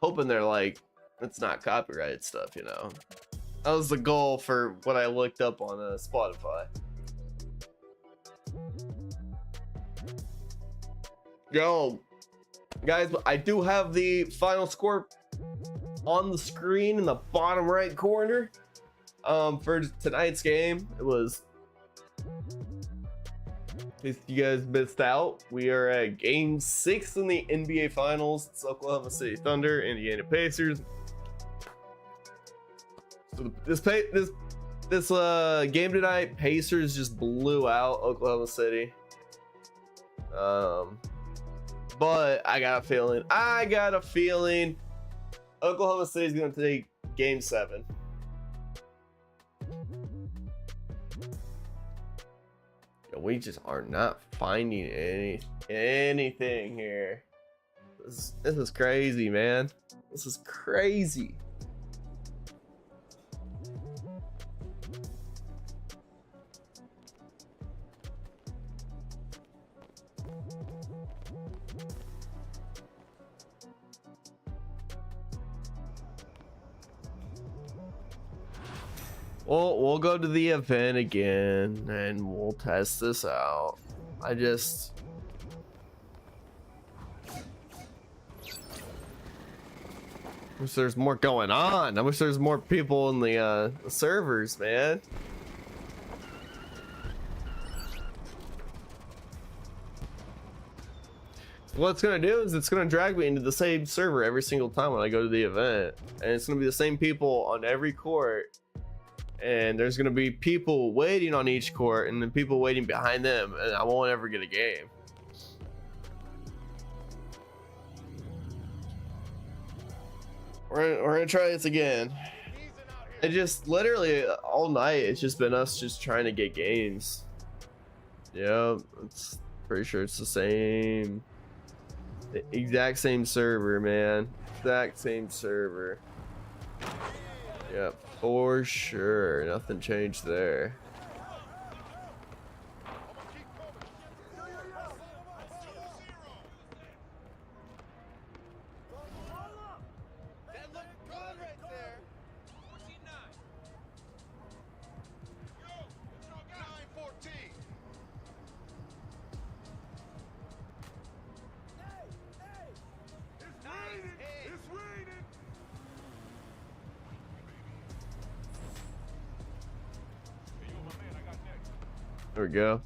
Hoping they're like, it's not copyrighted stuff, you know. That was the goal for what I looked up on Spotify. Yo, guys, I do have the final score on the screen in the bottom right corner. For tonight's game, it was. If you guys missed out, we are at game 6 in the NBA Finals. It's Oklahoma City Thunder, Indiana Pacers. So this game tonight, Pacers just blew out Oklahoma City. But I got a feeling Oklahoma City is going to take game 7. We just are not finding anything here. This is crazy, man. This is crazy. Well, we'll go to the event again and we'll test this out. I wish there's more going on. I wish there's more people in the servers, man. What it's gonna do is it's gonna drag me into the same server every single time when I go to the event, and it's gonna be the same people on every court. And there's gonna be people waiting on each court and then people waiting behind them, and I won't ever get a game. We're gonna try this again. It just literally all night it's just been us just trying to get games. Yeah, it's pretty sure it's the exact same server, man. Exact same server. Yep, for sure. Nothing changed there. That looked good right there. 9-14. It's raining. There we go.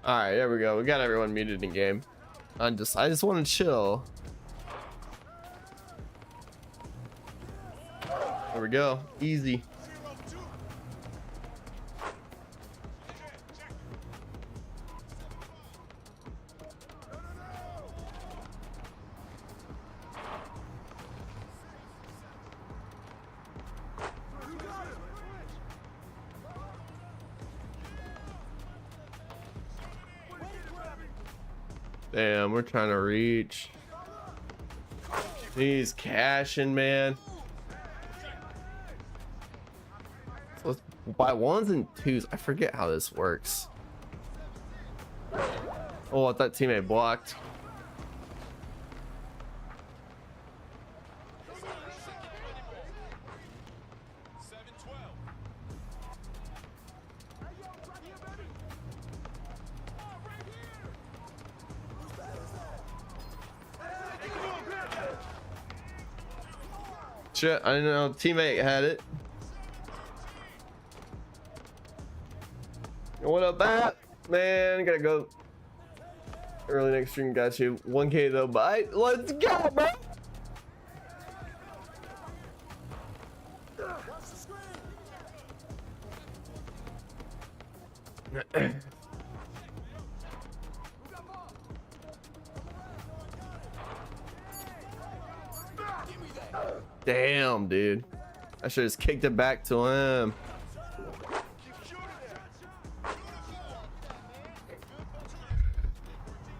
All right, there we go. We got everyone muted in game. I just want to chill. There we go. Easy. Damn, we're trying to reach. He's cashing, man. So let's buy ones and twos. I forget how this works. Oh, I thought teammate blocked. Shit, I didn't know teammate had it. What up, Bat? Man, gotta go early next stream. Got you 1K though. Bye. Let's go, bro. Damn, dude. I should have just kicked it back to him.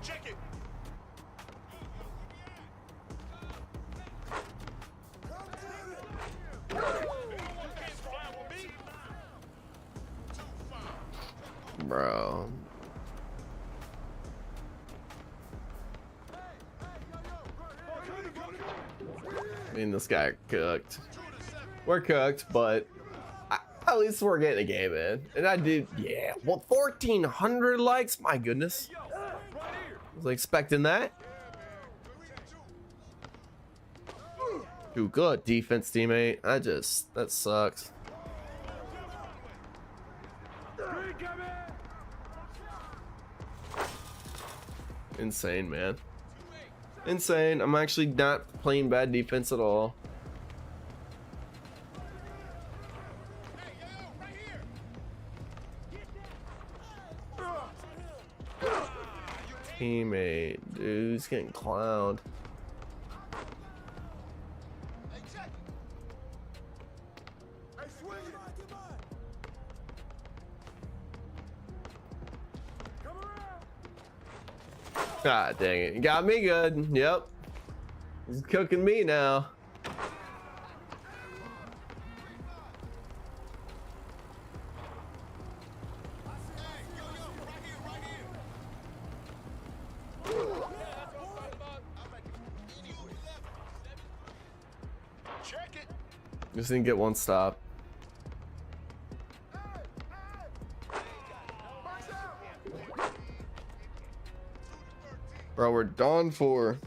Check it. Bro. I mean, this guy cooked. We're cooked, but at least we're getting a game in. And I did, yeah. Well, 1,400 likes. My goodness. Was expecting that. Do good defense, teammate. That sucks. Insane, man. Insane. I'm actually not playing bad defense at all. Teammate, dude, he's getting clowned. God dang it. You got me good. Yep. He's cooking me now. Just didn't get one stop. Bro, we're done for.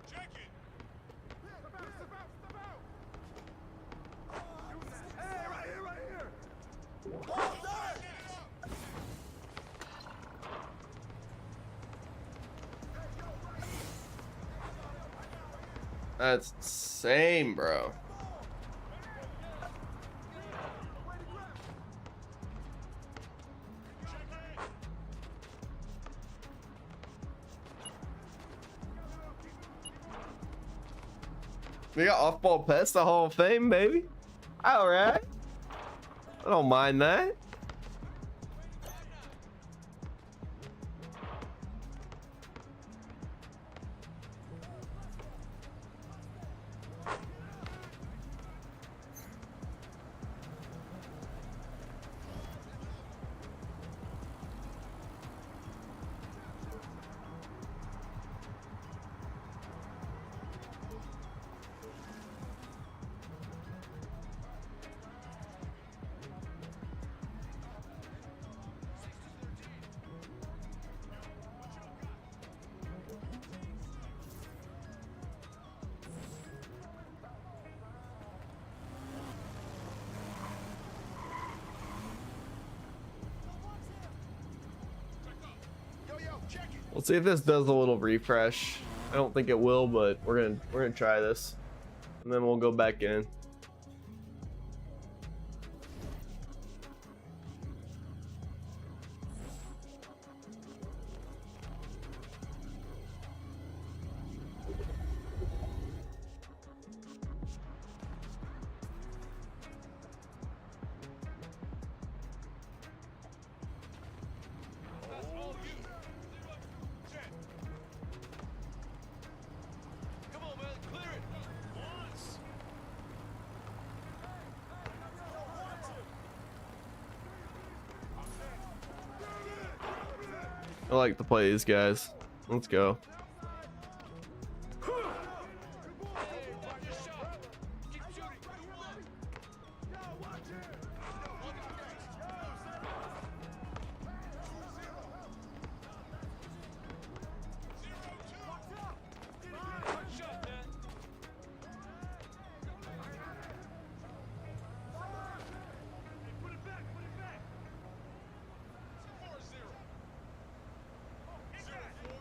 Check it. Hey, right here, right here. Ball there. That's insane, bro. We got off-ball pets, the Hall of Fame, baby. All right. I don't mind that. Yo, yo, check it. We'll see if this does a little refresh. I don't think it will, but we're gonna try this, and then we'll go back in. That's all you. Check. Come on, man, clear it. Once. I like to play these guys. Let's go. Hey, watch your shot. Keep shooting. Do one. Yo, watch it. One up next. Good shot, man. Hey, put it back, put it back. 4-0. 0-4.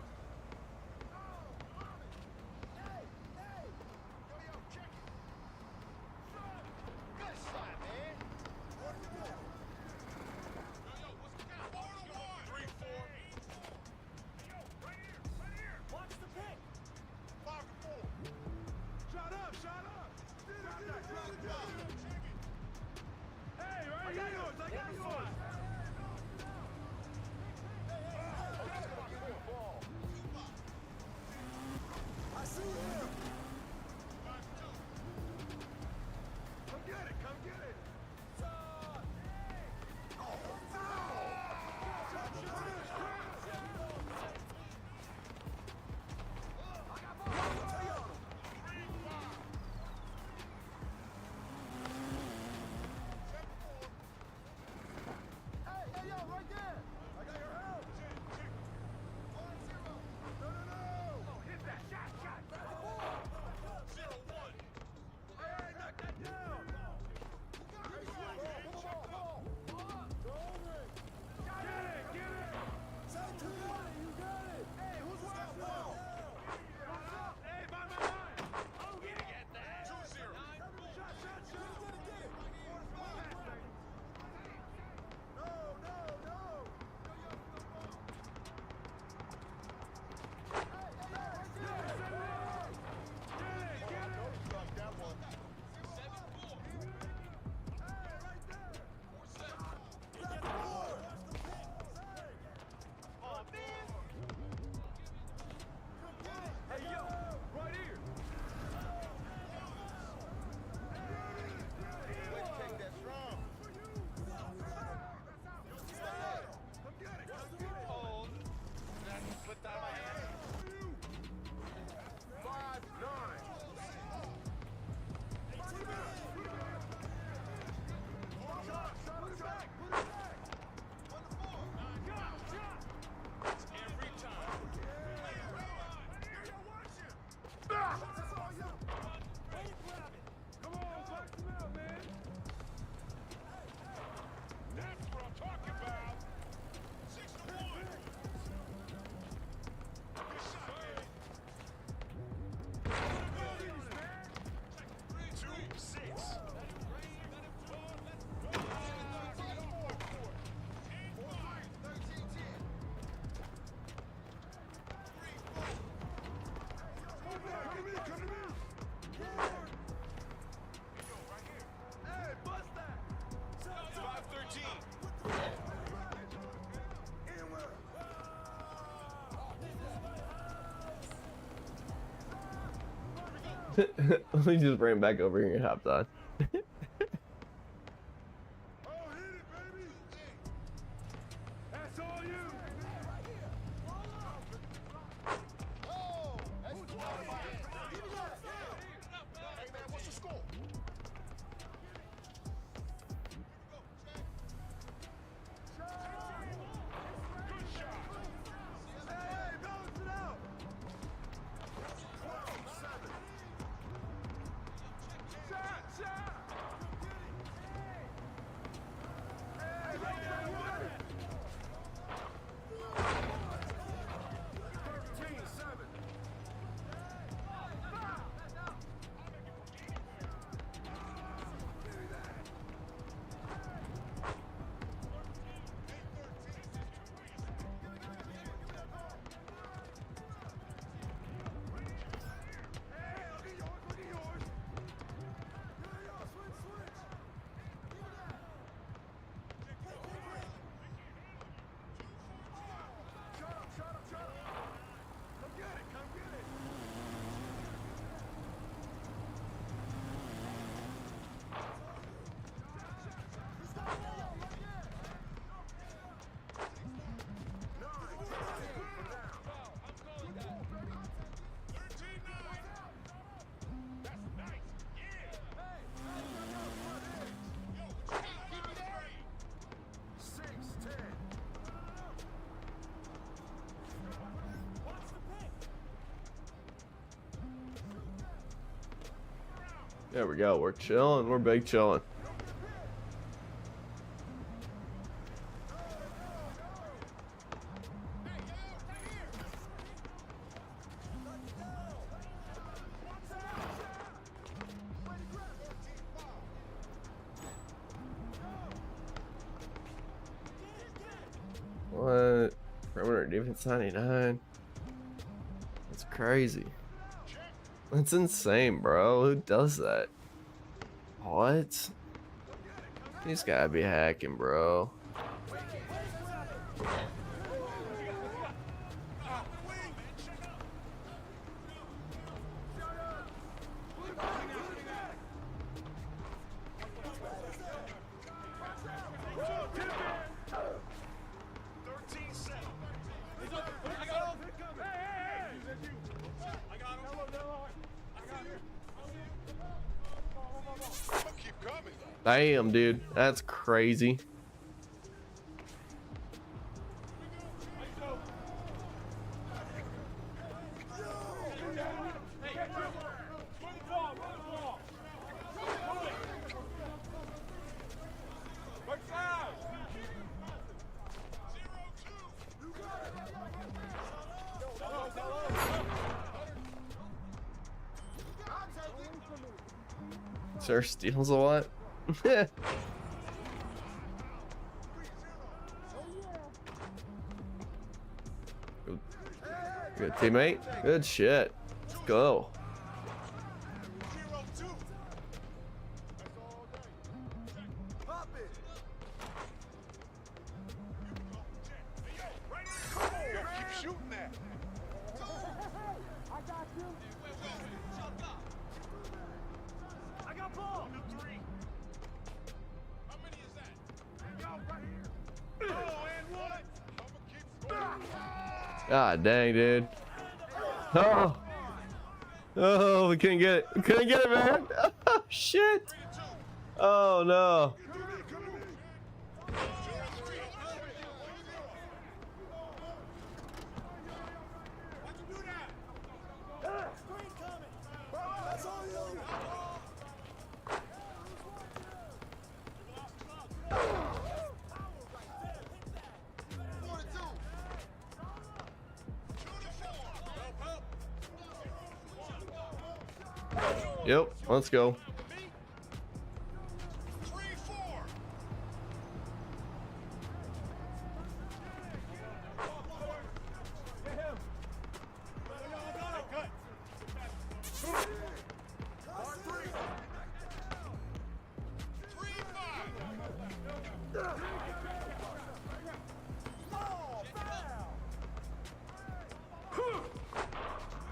Let me just bring it back over here and hop on. Oh, hit it, baby. That's all you. Oh, that's hey, man, what's the score? Good shot. Hey, balance it out. 12-7. Shot, shot. Hey, go, 13-7. Hey, look at yours, look at yours. Switch, switch. Shut up, shut up, shut up. Come get it, come get it. There we go. We're chilling. We're big chilling. What? Perimeter defense 99. That's crazy. That's insane, bro. Who does that? What? He's gotta be hacking, bro. Damn, dude. That's crazy. Sir steals a lot. Good teammate. Good shit. Let's go. Keep shooting that. I got ball. Three. How many is that? Yo, right here. Oh, and one. God dang, dude. Oh. Oh, we couldn't get it. We couldn't get it, man. Oh, shit. Oh, no. Yep, let's go.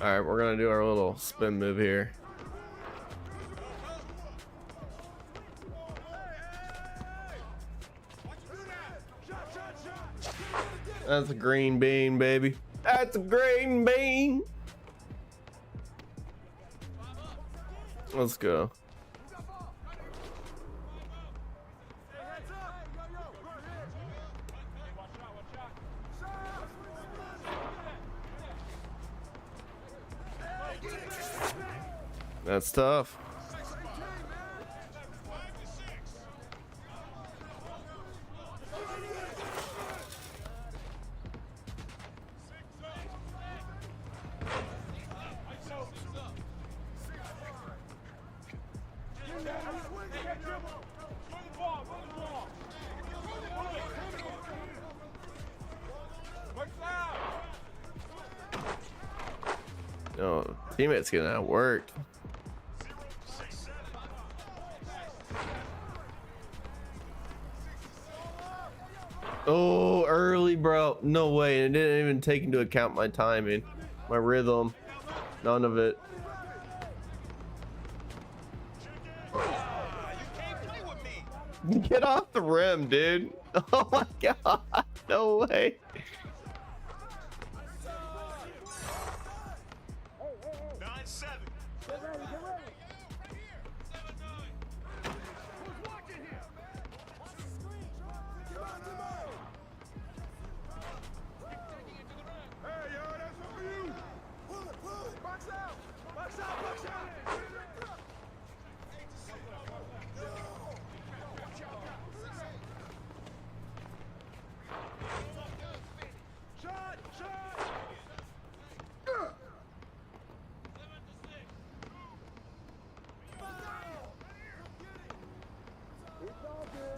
All right, we're gonna do our little spin move here. That's a green bean, baby. That's a green bean. Let's go. That's tough. No, teammate's getting outworked. Oh, early, bro. No way. It didn't even take into account my timing, my rhythm. None of it. Get off the rim, dude. Oh my god. No way.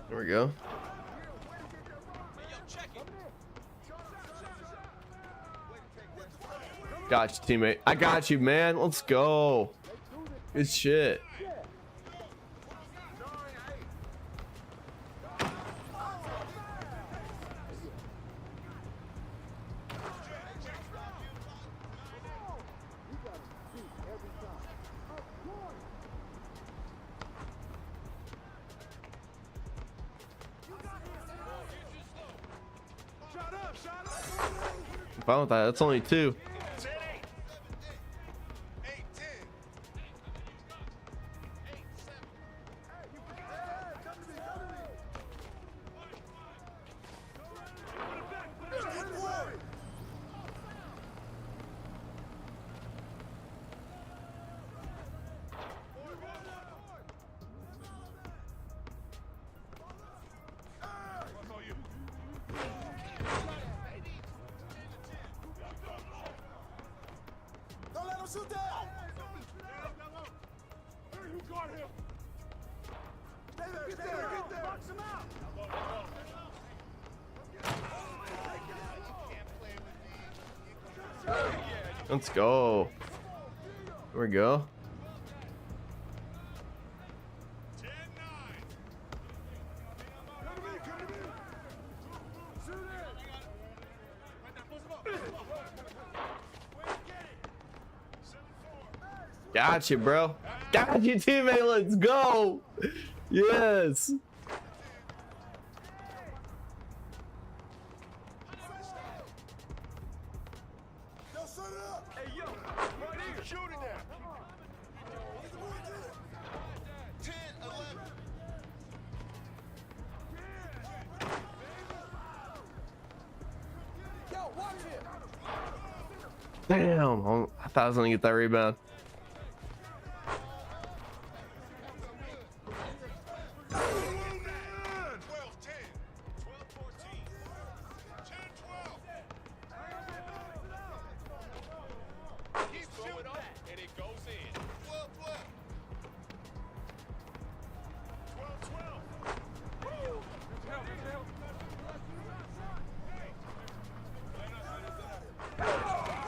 There we go. Got you, teammate. I got you, man. Let's go. Good shit. I'm fine with that. That's only two. Shoot that! You got him! Stay there, get there! Box him out! Let's go. There we go. Got you, bro. Got you, teammate. Let's go. Yes. Hey, yo, right here, shoot it now. 10, 11. Yo, watch it. Damn. I thought I was going to get that rebound.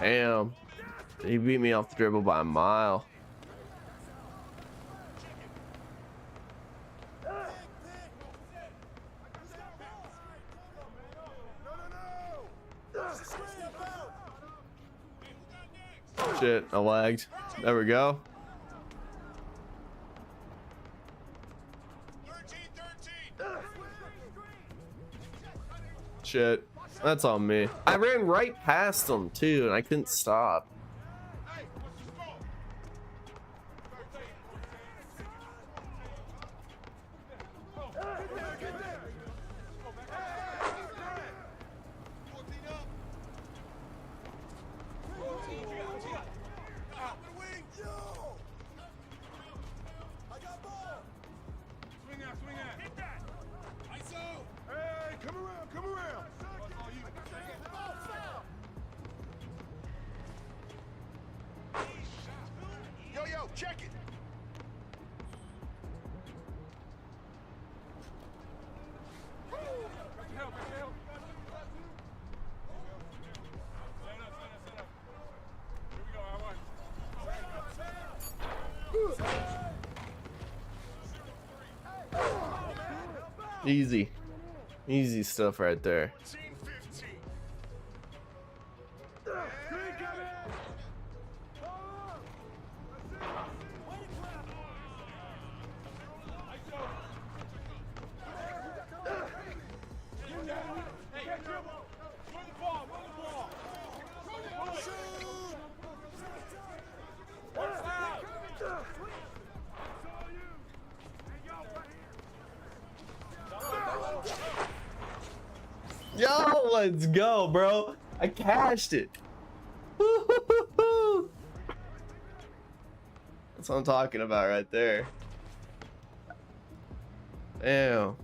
Damn. He beat me off the dribble by a mile. Shit, I lagged. There we go. 13. Shit. That's on me. I ran right past him too, and I couldn't stop. Hey, what's the score? 14 up. Out with the wing. Yo! I got ball. Swing out. Hit that. ISO. Hey, come around. What's all you? Yo, check it. Help. Set up. Here we go, I Easy stuff right there. 15. Yo, let's go, bro. I cashed it. Woo-hoo-hoo-hoo. That's what I'm talking about right there. Damn.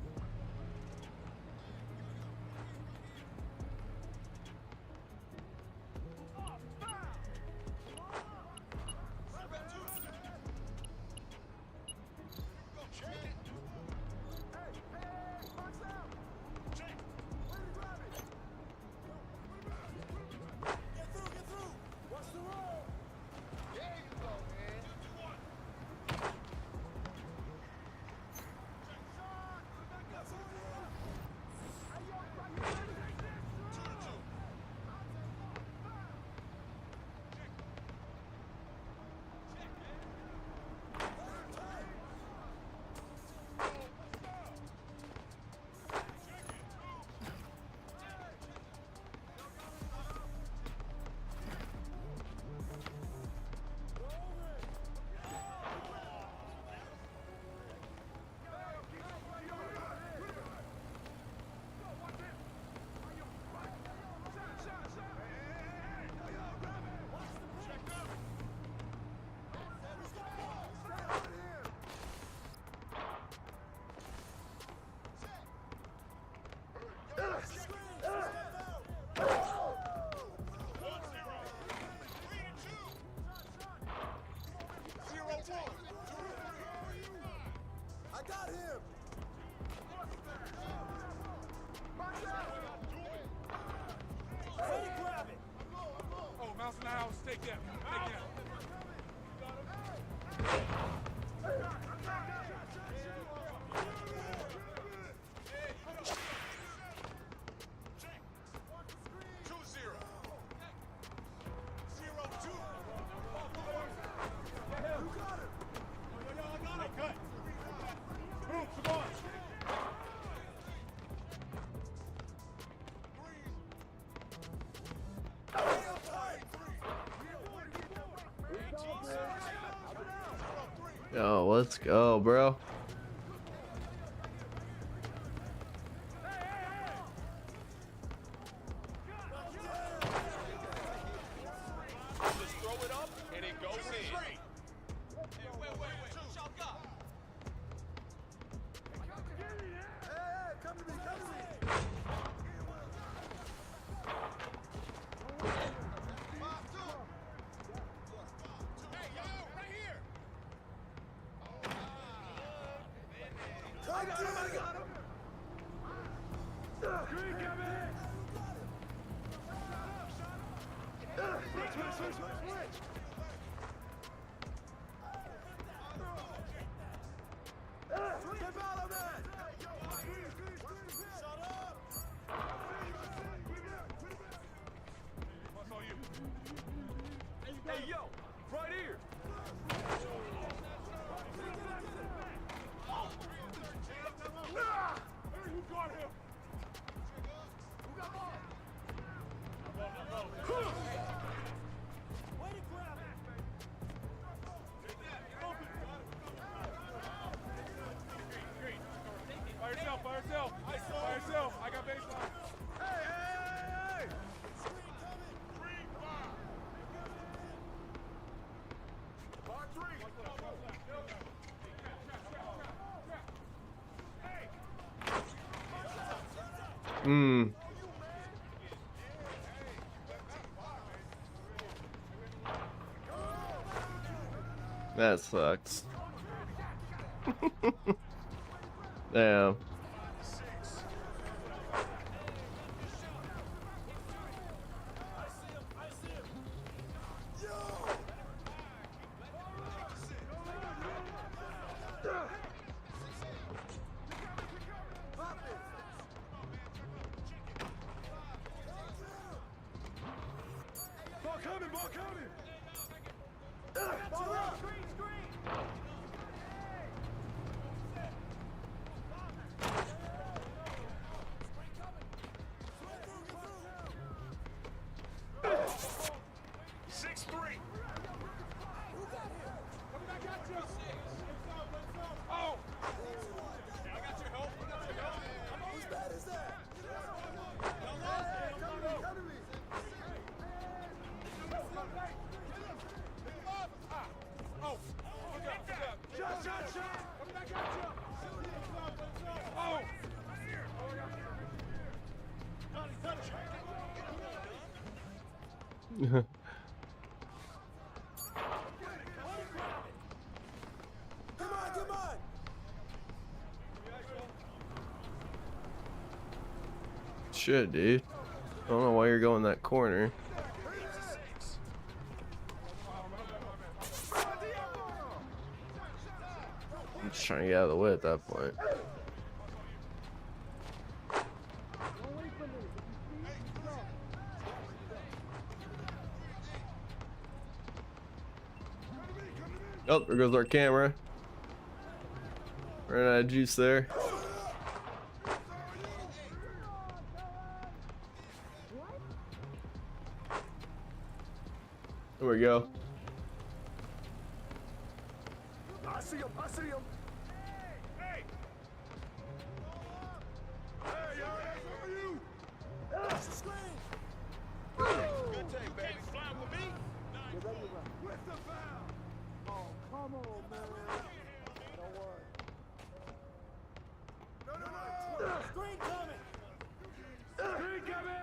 I got him! Oh, mouse in the house, take that. Yo, let's go, bro. Just throw it up and it goes in. Wait. Shotgun. Hey, come to me. Hey, yo, right here. I got him. Green, come in. Switch. Shut up. What's on you? Hey, yo, right here. Who got him? Who got ball? By yourself, by yourself. By yourself. I got baseline. Hey, hey, hey, hey! Three, five. Bar three. That sucks. Damn. Ball coming, ball coming. Ball up. Come on. Shit, dude. I don't know why you're going that corner. I'm just trying to get out of the way at that point. Oh, there goes our camera. Ran out of juice there. There we go. I see him. Hey! Hey, y'all, that's on you! That's the screen! Good take, baby. Fly with me. With the foul! Oh, come on, man. Don't worry. No. Screen coming! Screen coming!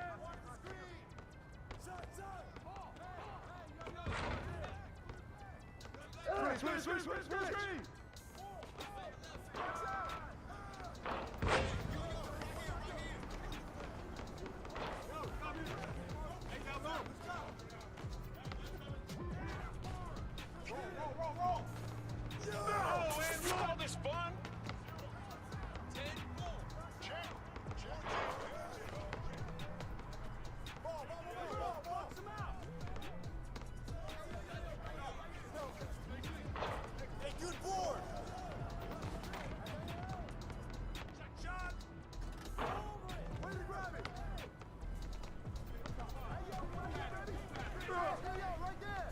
Swing! Roll. Oh, and roll this fun. Hey, good board. Shot. Way to grab it. Hey, yo, right there.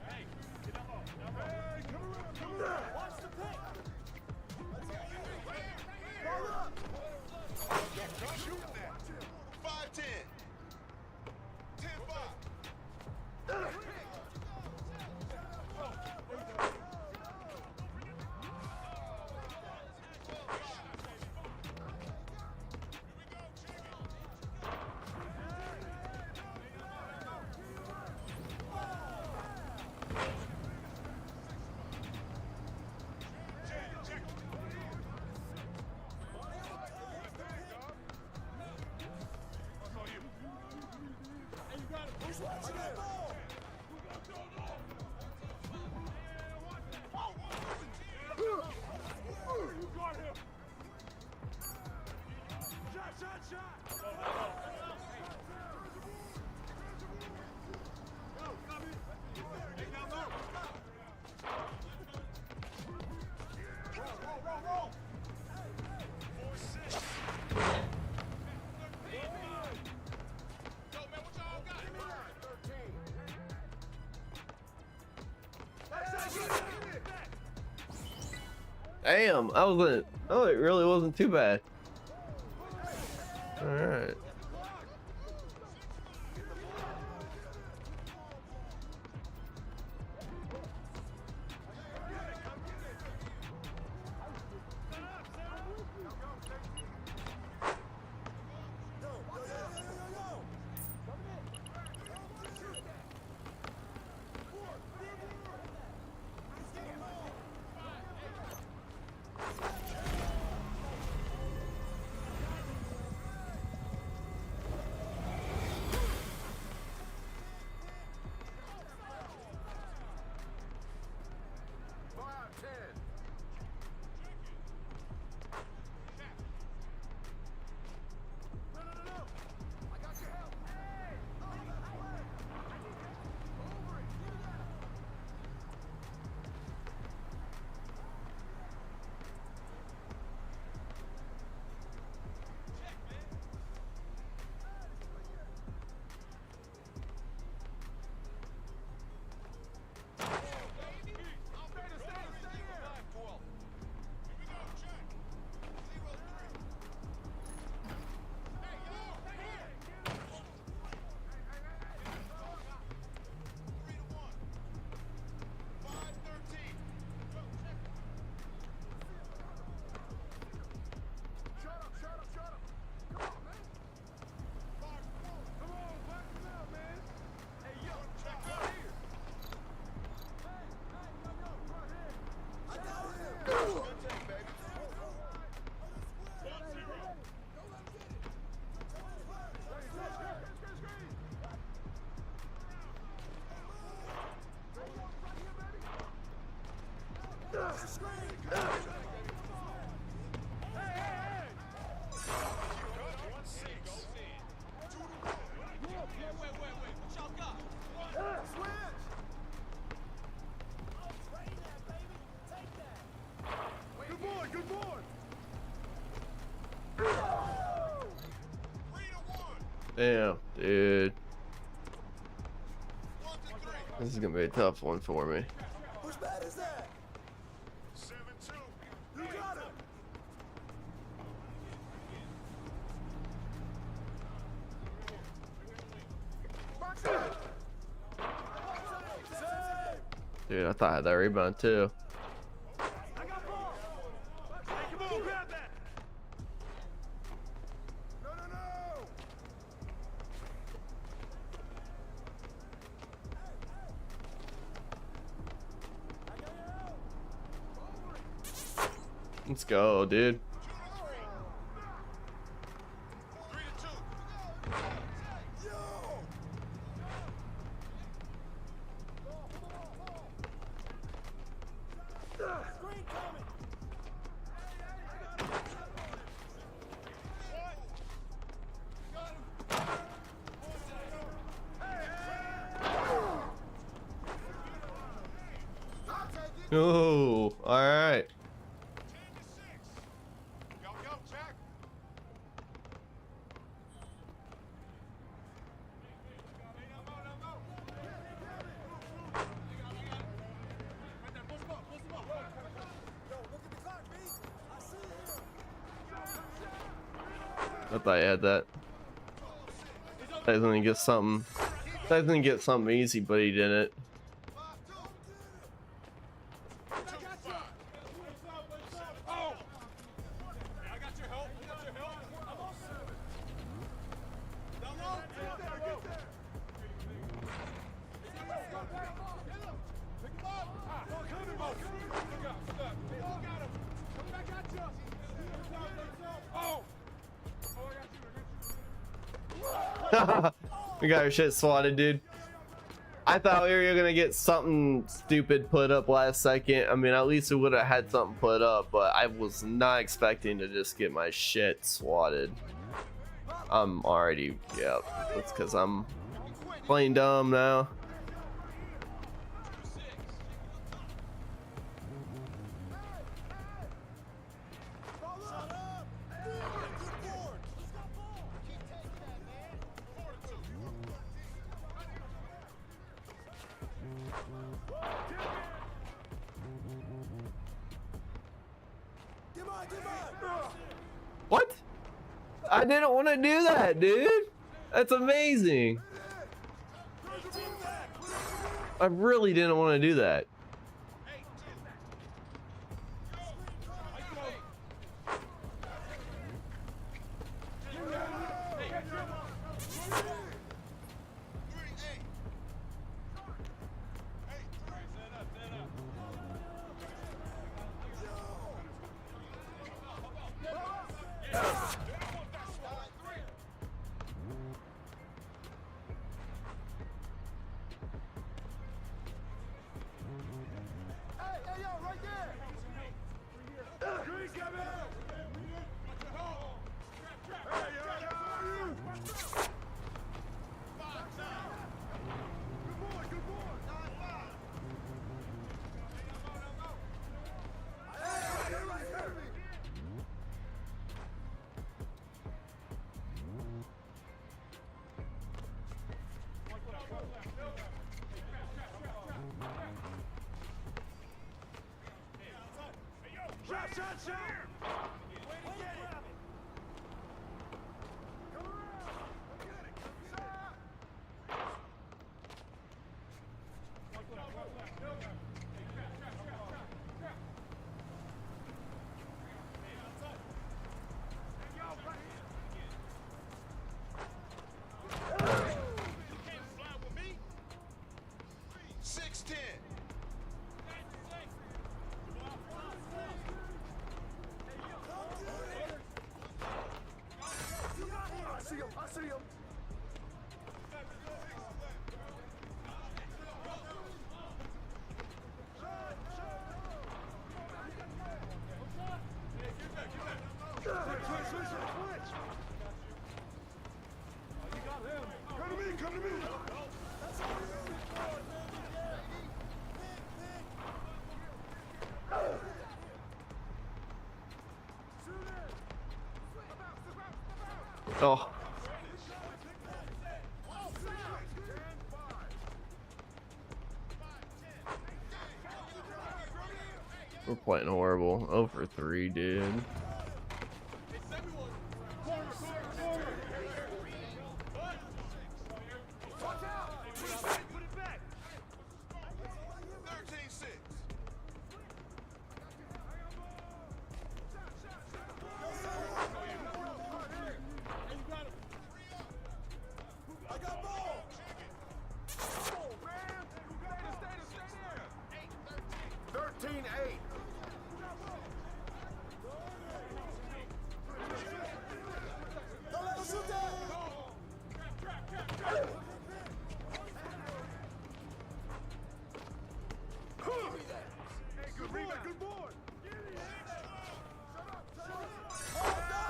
Hey, come around. Watch the pick. Ball up. Shoot that. 5-10. 10-5. Damn, I wasn't. Oh, it really wasn't too bad. All right. Damn, dude. This is gonna be a tough one for me. Whose bat is that? 7-2. You got him. Dude, I thought I had that rebound too. I got ball. Hey, come on, grab that. No, no, no. Let's go, dude. 3-2. Yo. Screen coming. Oh, all right. 10-6. Yo, Jack. I thought you had that. I was gonna get something. I was gonna get something easy, but he didn't. We got our shit swatted, dude. I thought we were gonna get something stupid put up last second. I mean, at least we would have had something put up, but I was not expecting to just get my shit swatted. I'm already, yeah, that's because I'm playing dumb now. What? I didn't want to do that, dude. That's amazing. I really didn't want to do that. Oh. We're playing horrible. 0 for 3, dude.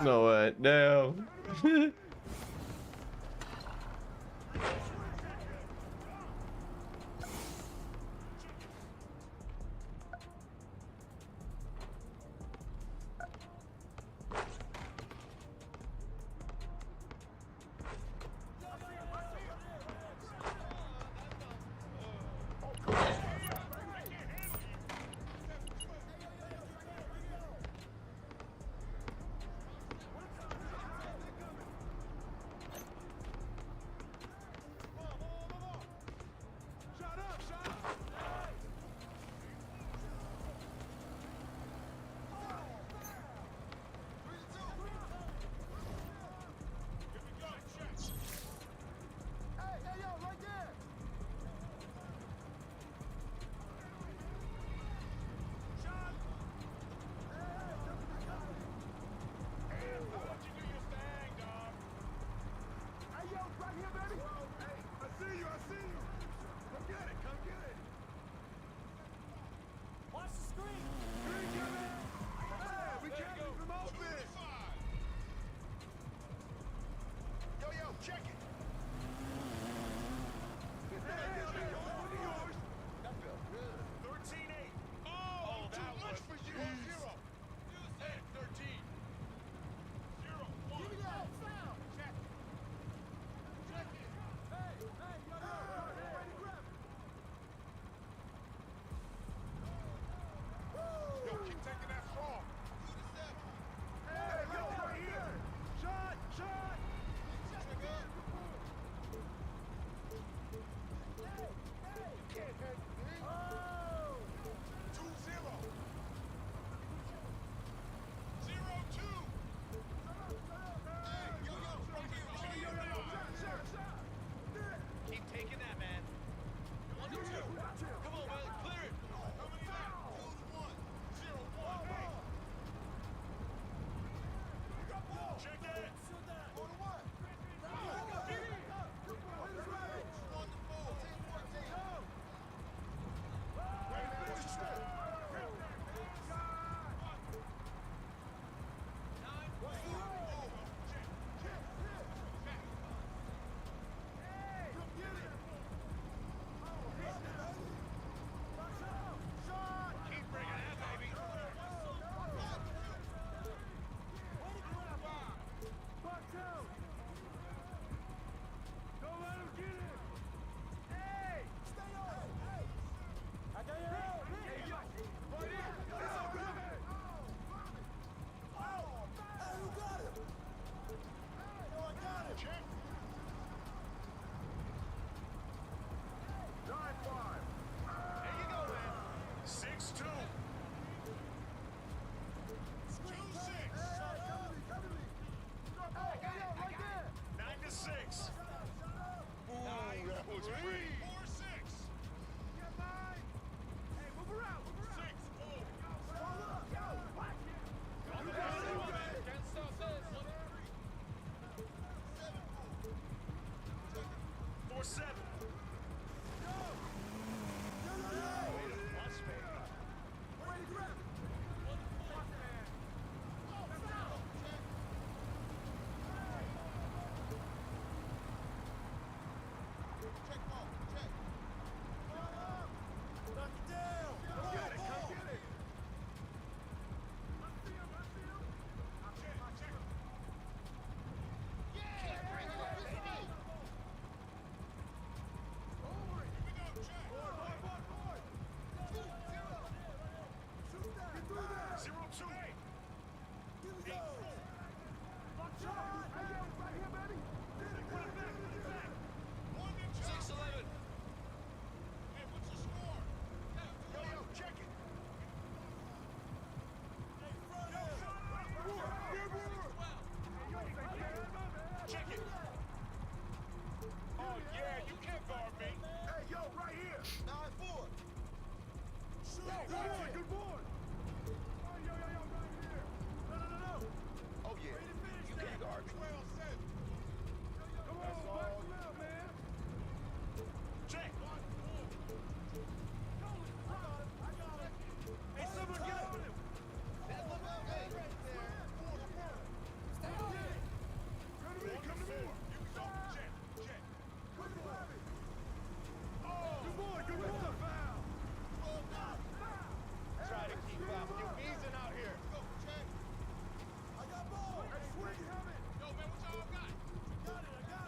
No way, no.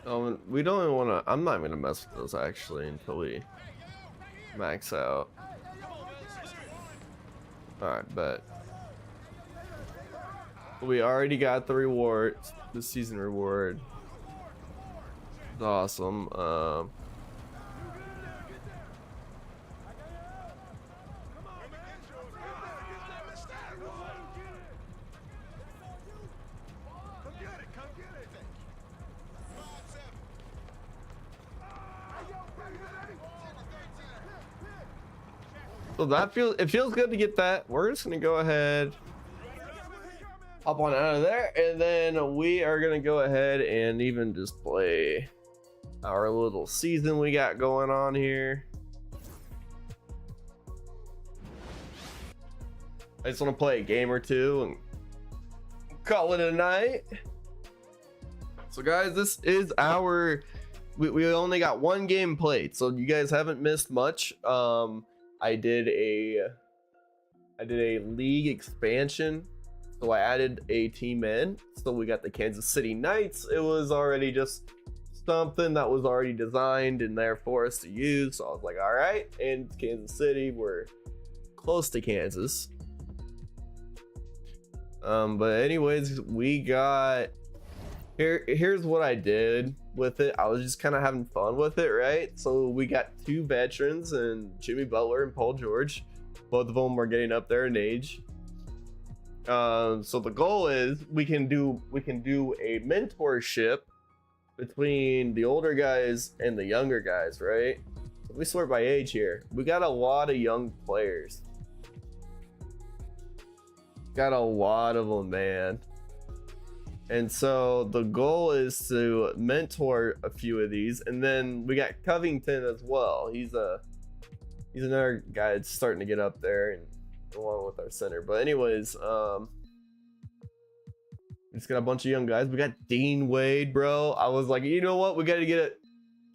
We don't even want to. I'm not gonna mess with those actually until we max out. All right, bet. We already got the reward, the season reward. It's awesome. So that feels good to get that. We're just gonna go ahead, hop on out of there, and then we are gonna go ahead and even just play our little season we got going on here. I just want to play a game or two and call it a night. So guys, this is our we only got one game played, so you guys haven't missed much. I did a league expansion, so I added a team in. So we got the Kansas City Knights. It was already just something that was already designed and there for us to use. So I was like, all right, and Kansas City, we're close to Kansas. But anyways, we got here's what I did with it. I was just kind of having fun with it, right? So we got two veterans, and Jimmy Butler and Paul George. Both of them are getting up there in age. So the goal is we can do a mentorship between the older guys and the younger guys, right? So we sort by age here. We got a lot of young players. Got a lot of them, man. And so the goal is to mentor a few of these, and then we got Covington as well. He's another guy that's starting to get up there, and along with our center. But anyways, we just got a bunch of young guys. We got Dean Wade, bro. I was like, you know what? We got to get a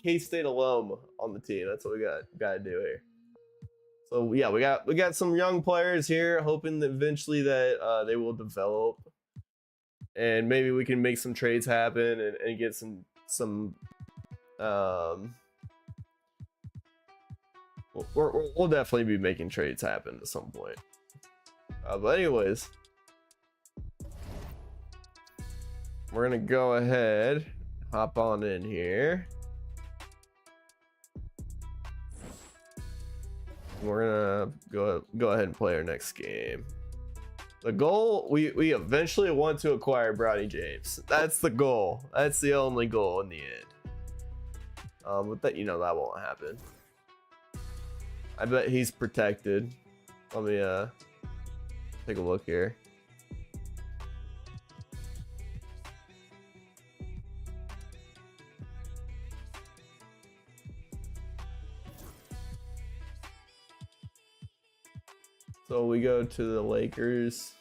K-State alum on the team. That's what we got to do here. So yeah, we got some young players here, hoping that eventually that they will develop, and maybe we can make some trades happen and get some we'll definitely be making trades happen at some point. But anyways, we're gonna go ahead, hop on in here. We're gonna go ahead and play our next game. The goal, we eventually want to acquire Brownie James. That's the goal. That's the only goal in the end. But that, that won't happen. I bet he's protected. Let me take a look here. So we go to the Lakers.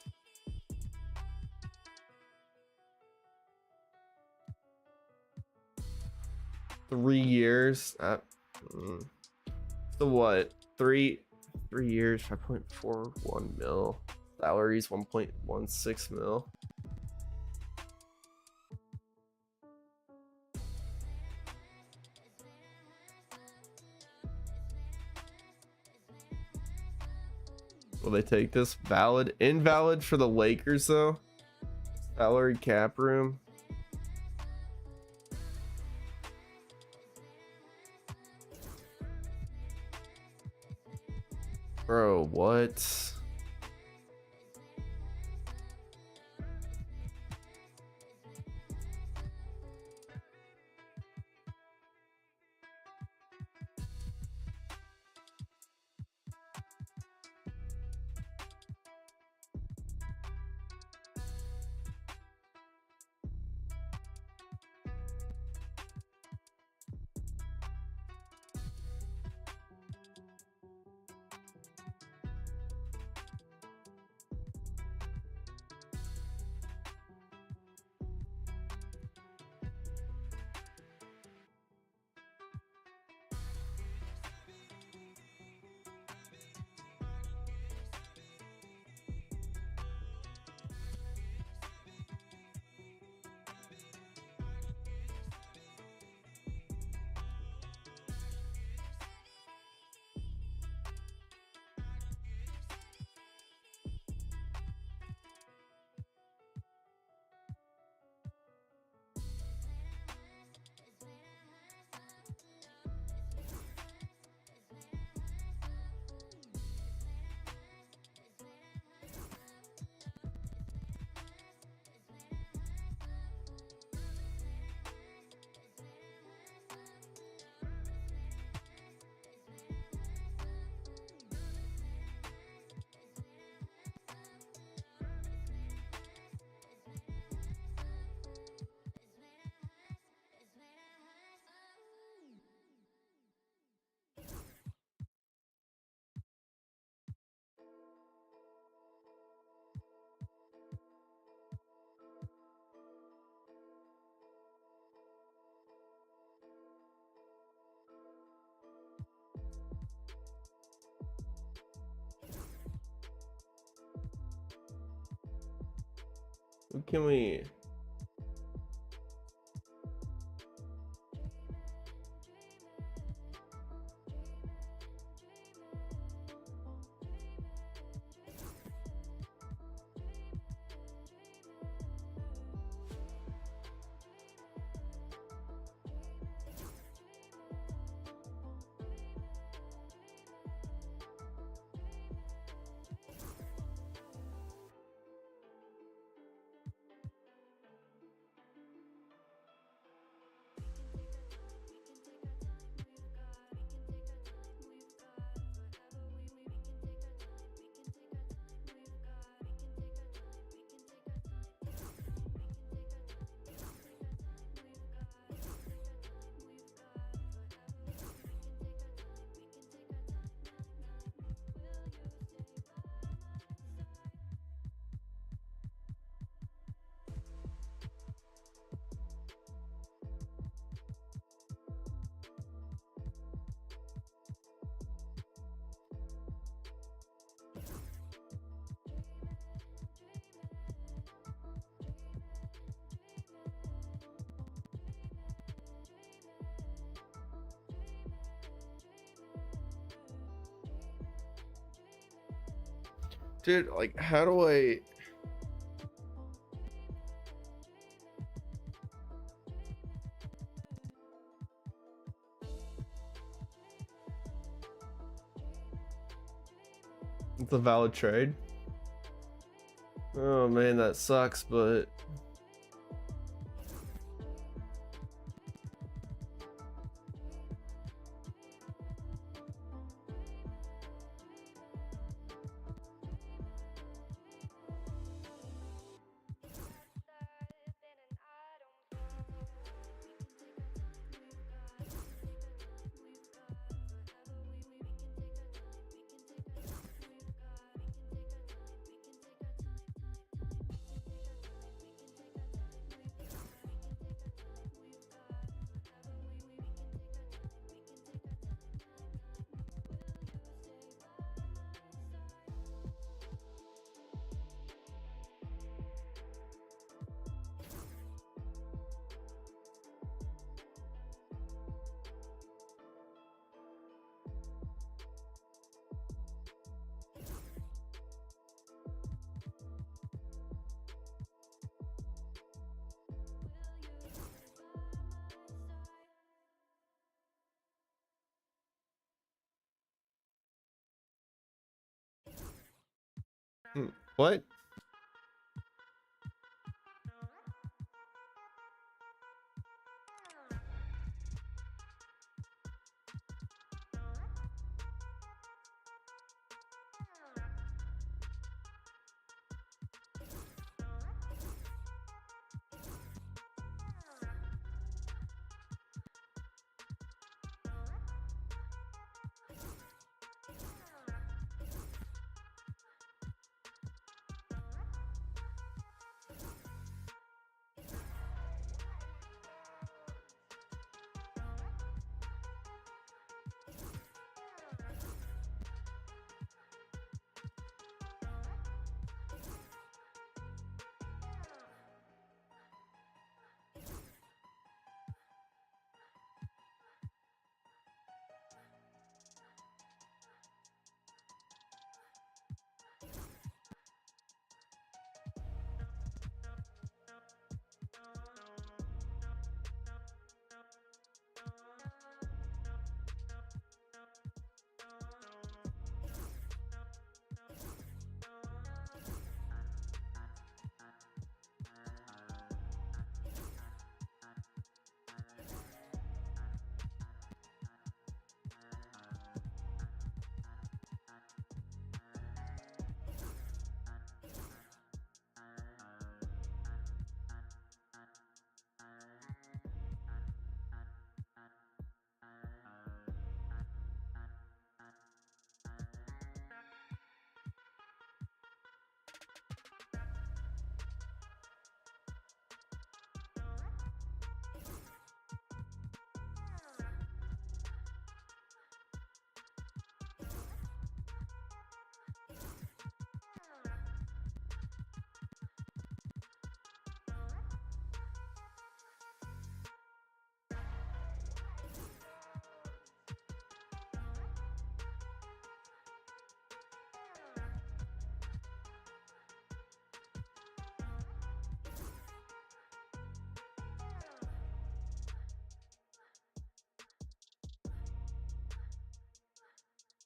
Three years. So what? Three years, 5.41 mil. Salaries 1.16 mil. Will they take this? Invalid for the Lakers though. Salary cap room. Bro, what? Who can we? Dude, like, how do I? It's a valid trade. Oh man, that sucks, but what?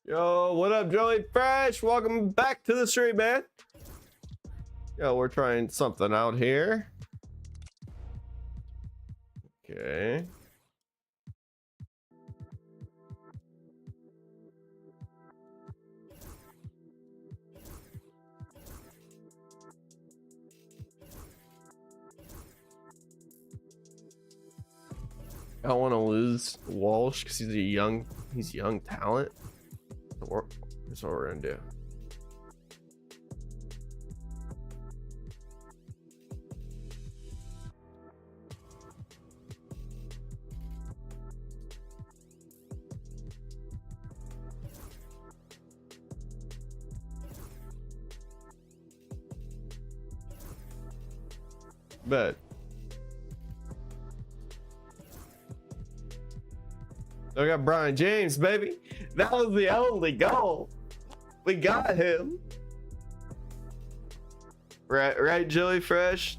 Yo, what up, Joey Fresh? Welcome back to the stream, man. Yo, we're trying something out here. Okay. I don't want to lose Walsh because he's young talent. That's what we're gonna do. Bet. I got Brian James, baby. That was the only goal. We got him. Right, Joey Fresh?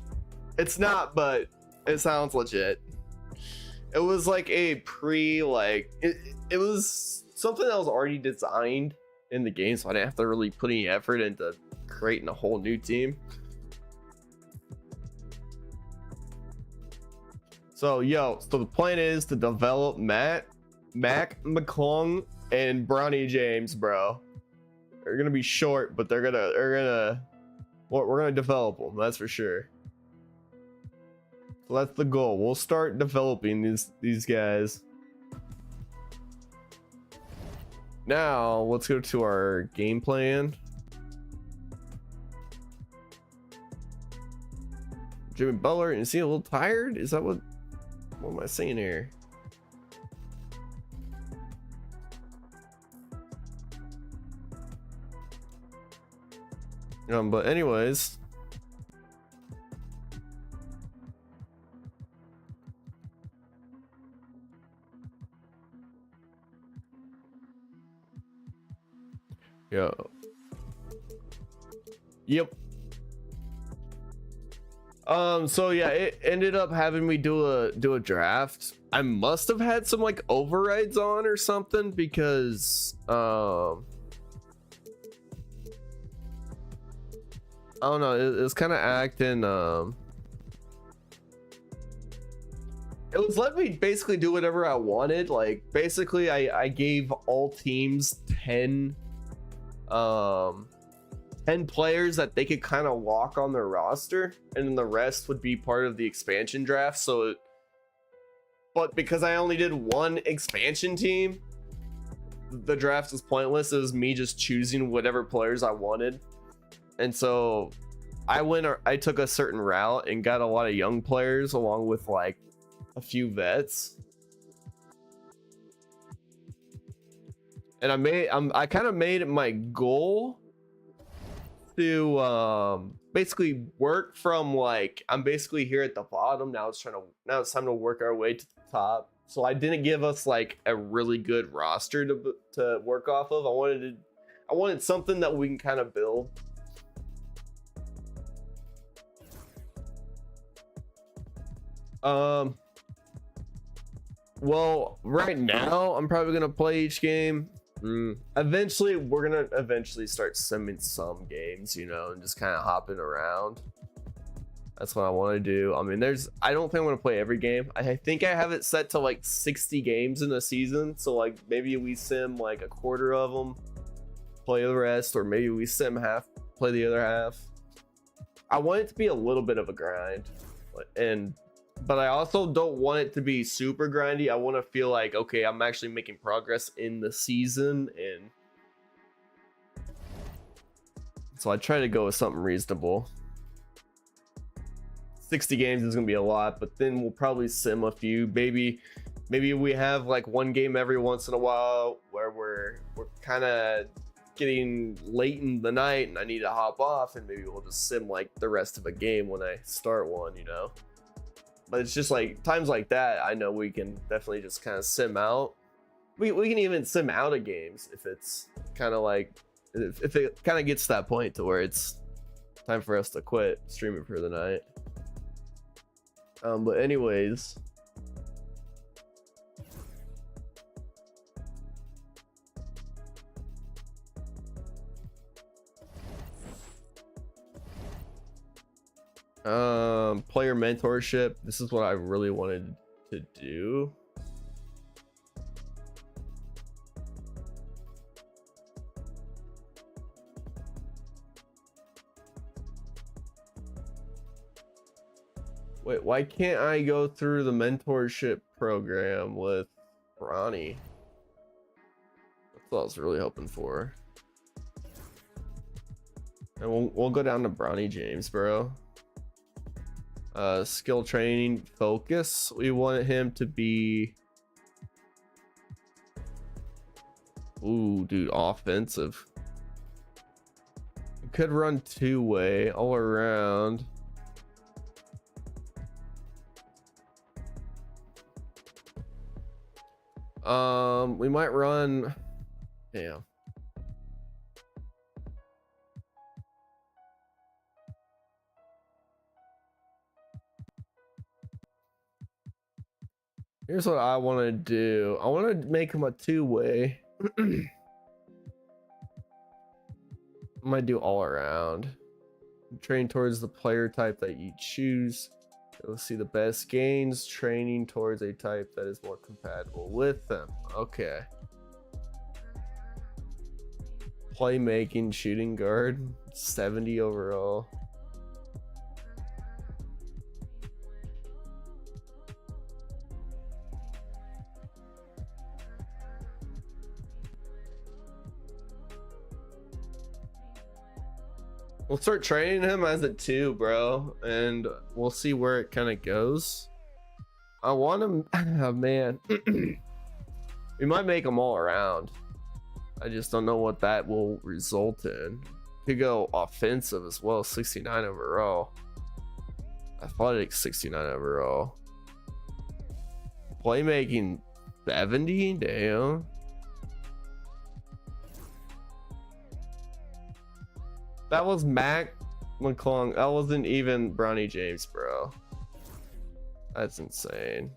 It's not, but it sounds legit. It was like a it was something that was already designed in the game, so I didn't have to really put any effort into creating a whole new team. So the plan is to develop Mac McClung and Bronny James, bro. They're gonna be short, but we're gonna develop them, that's for sure. So that's the goal. We'll start developing these guys. Now let's go to our game plan. Jimmy Butler, is he a little tired? Is that what am I saying here? But anyways, yep. So yeah, it ended up having me do a draft. I must have had some like overrides on or something because I don't know, it was kind of acting it was letting me basically do whatever I wanted. Like basically I gave all teams 10 players that they could kind of walk on their roster, and then the rest would be part of the expansion draft. But because I only did one expansion team, the draft was pointless. It was me just choosing whatever players I wanted. And so I took a certain route and got a lot of young players along with like a few vets. And I kind of made it my goal to basically work from like, I'm basically here at the bottom. Now it's time to work our way to the top. So I didn't give us like a really good roster to work off of. I wanted something that we can kind of build. Well, right now I'm probably gonna play each game. Eventually we're gonna start simming some games, you know, and just kind of hopping around. That's what I want to do. I mean, I don't think I'm gonna play every game. I think I have it set to like 60 games in a season, so like maybe we sim like a quarter of them, play the rest, or maybe we sim half, play the other half. I want it to be a little bit of a grind, but I also don't want it to be super grindy. I want to feel like, okay, I'm actually making progress in the season, and so I try to go with something reasonable. 60 games is gonna be a lot, but then we'll probably sim a few. Maybe we have like one game every once in a while where we're kind of getting late in the night and I need to hop off, and maybe we'll just sim like the rest of a game when I start one, you know. But it's just like times like that, I know we can definitely just kind of sim out. We can even sim out of games if it's kind of like, if it kind of gets to that point to where it's time for us to quit streaming for the night. But anyways, Player mentorship. This is what I really wanted to do. Wait, why can't I go through the mentorship program with Ronnie? That's what I was really hoping for. And we'll go down to Bronny James, bro. Skill training focus. We want him to be, ooh, dude, offensive. Could run two-way all around. We might run, damn. Here's what I want to do. I want to make him a two-way. I might do all around. Train towards the player type that you choose. You'll see the best gains. Training towards a type that is more compatible with them. Okay. Playmaking, shooting guard, 70 overall. We'll start training him as a 2, bro, and we'll see where it kind of goes. I want him, oh, man. We might make him all around. I just don't know what that will result in. Could go offensive as well, 69 overall. Athletic, 69 overall. Playmaking, 70, damn. That was Mac McClung. That wasn't even Bronny James, bro. That's insane.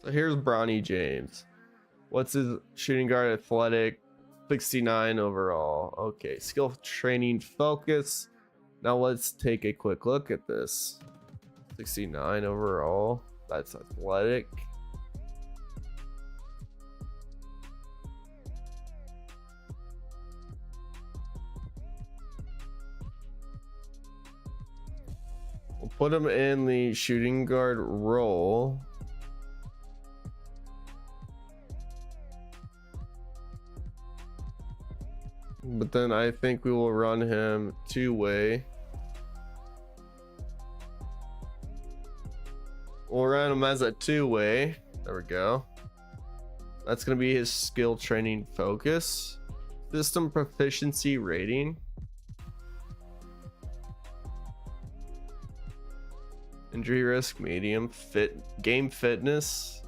So here's Bronny James. What's his shooting guard? Athletic, 69 overall. Okay, skill training focus. Now let's take a quick look at this. 69 overall. That's athletic. We'll put him in the shooting guard role. But then I think we will run him two-way. We'll run him as a two-way. There we go. That's going to be his skill training focus. System proficiency rating. Injury risk medium. Game fitness.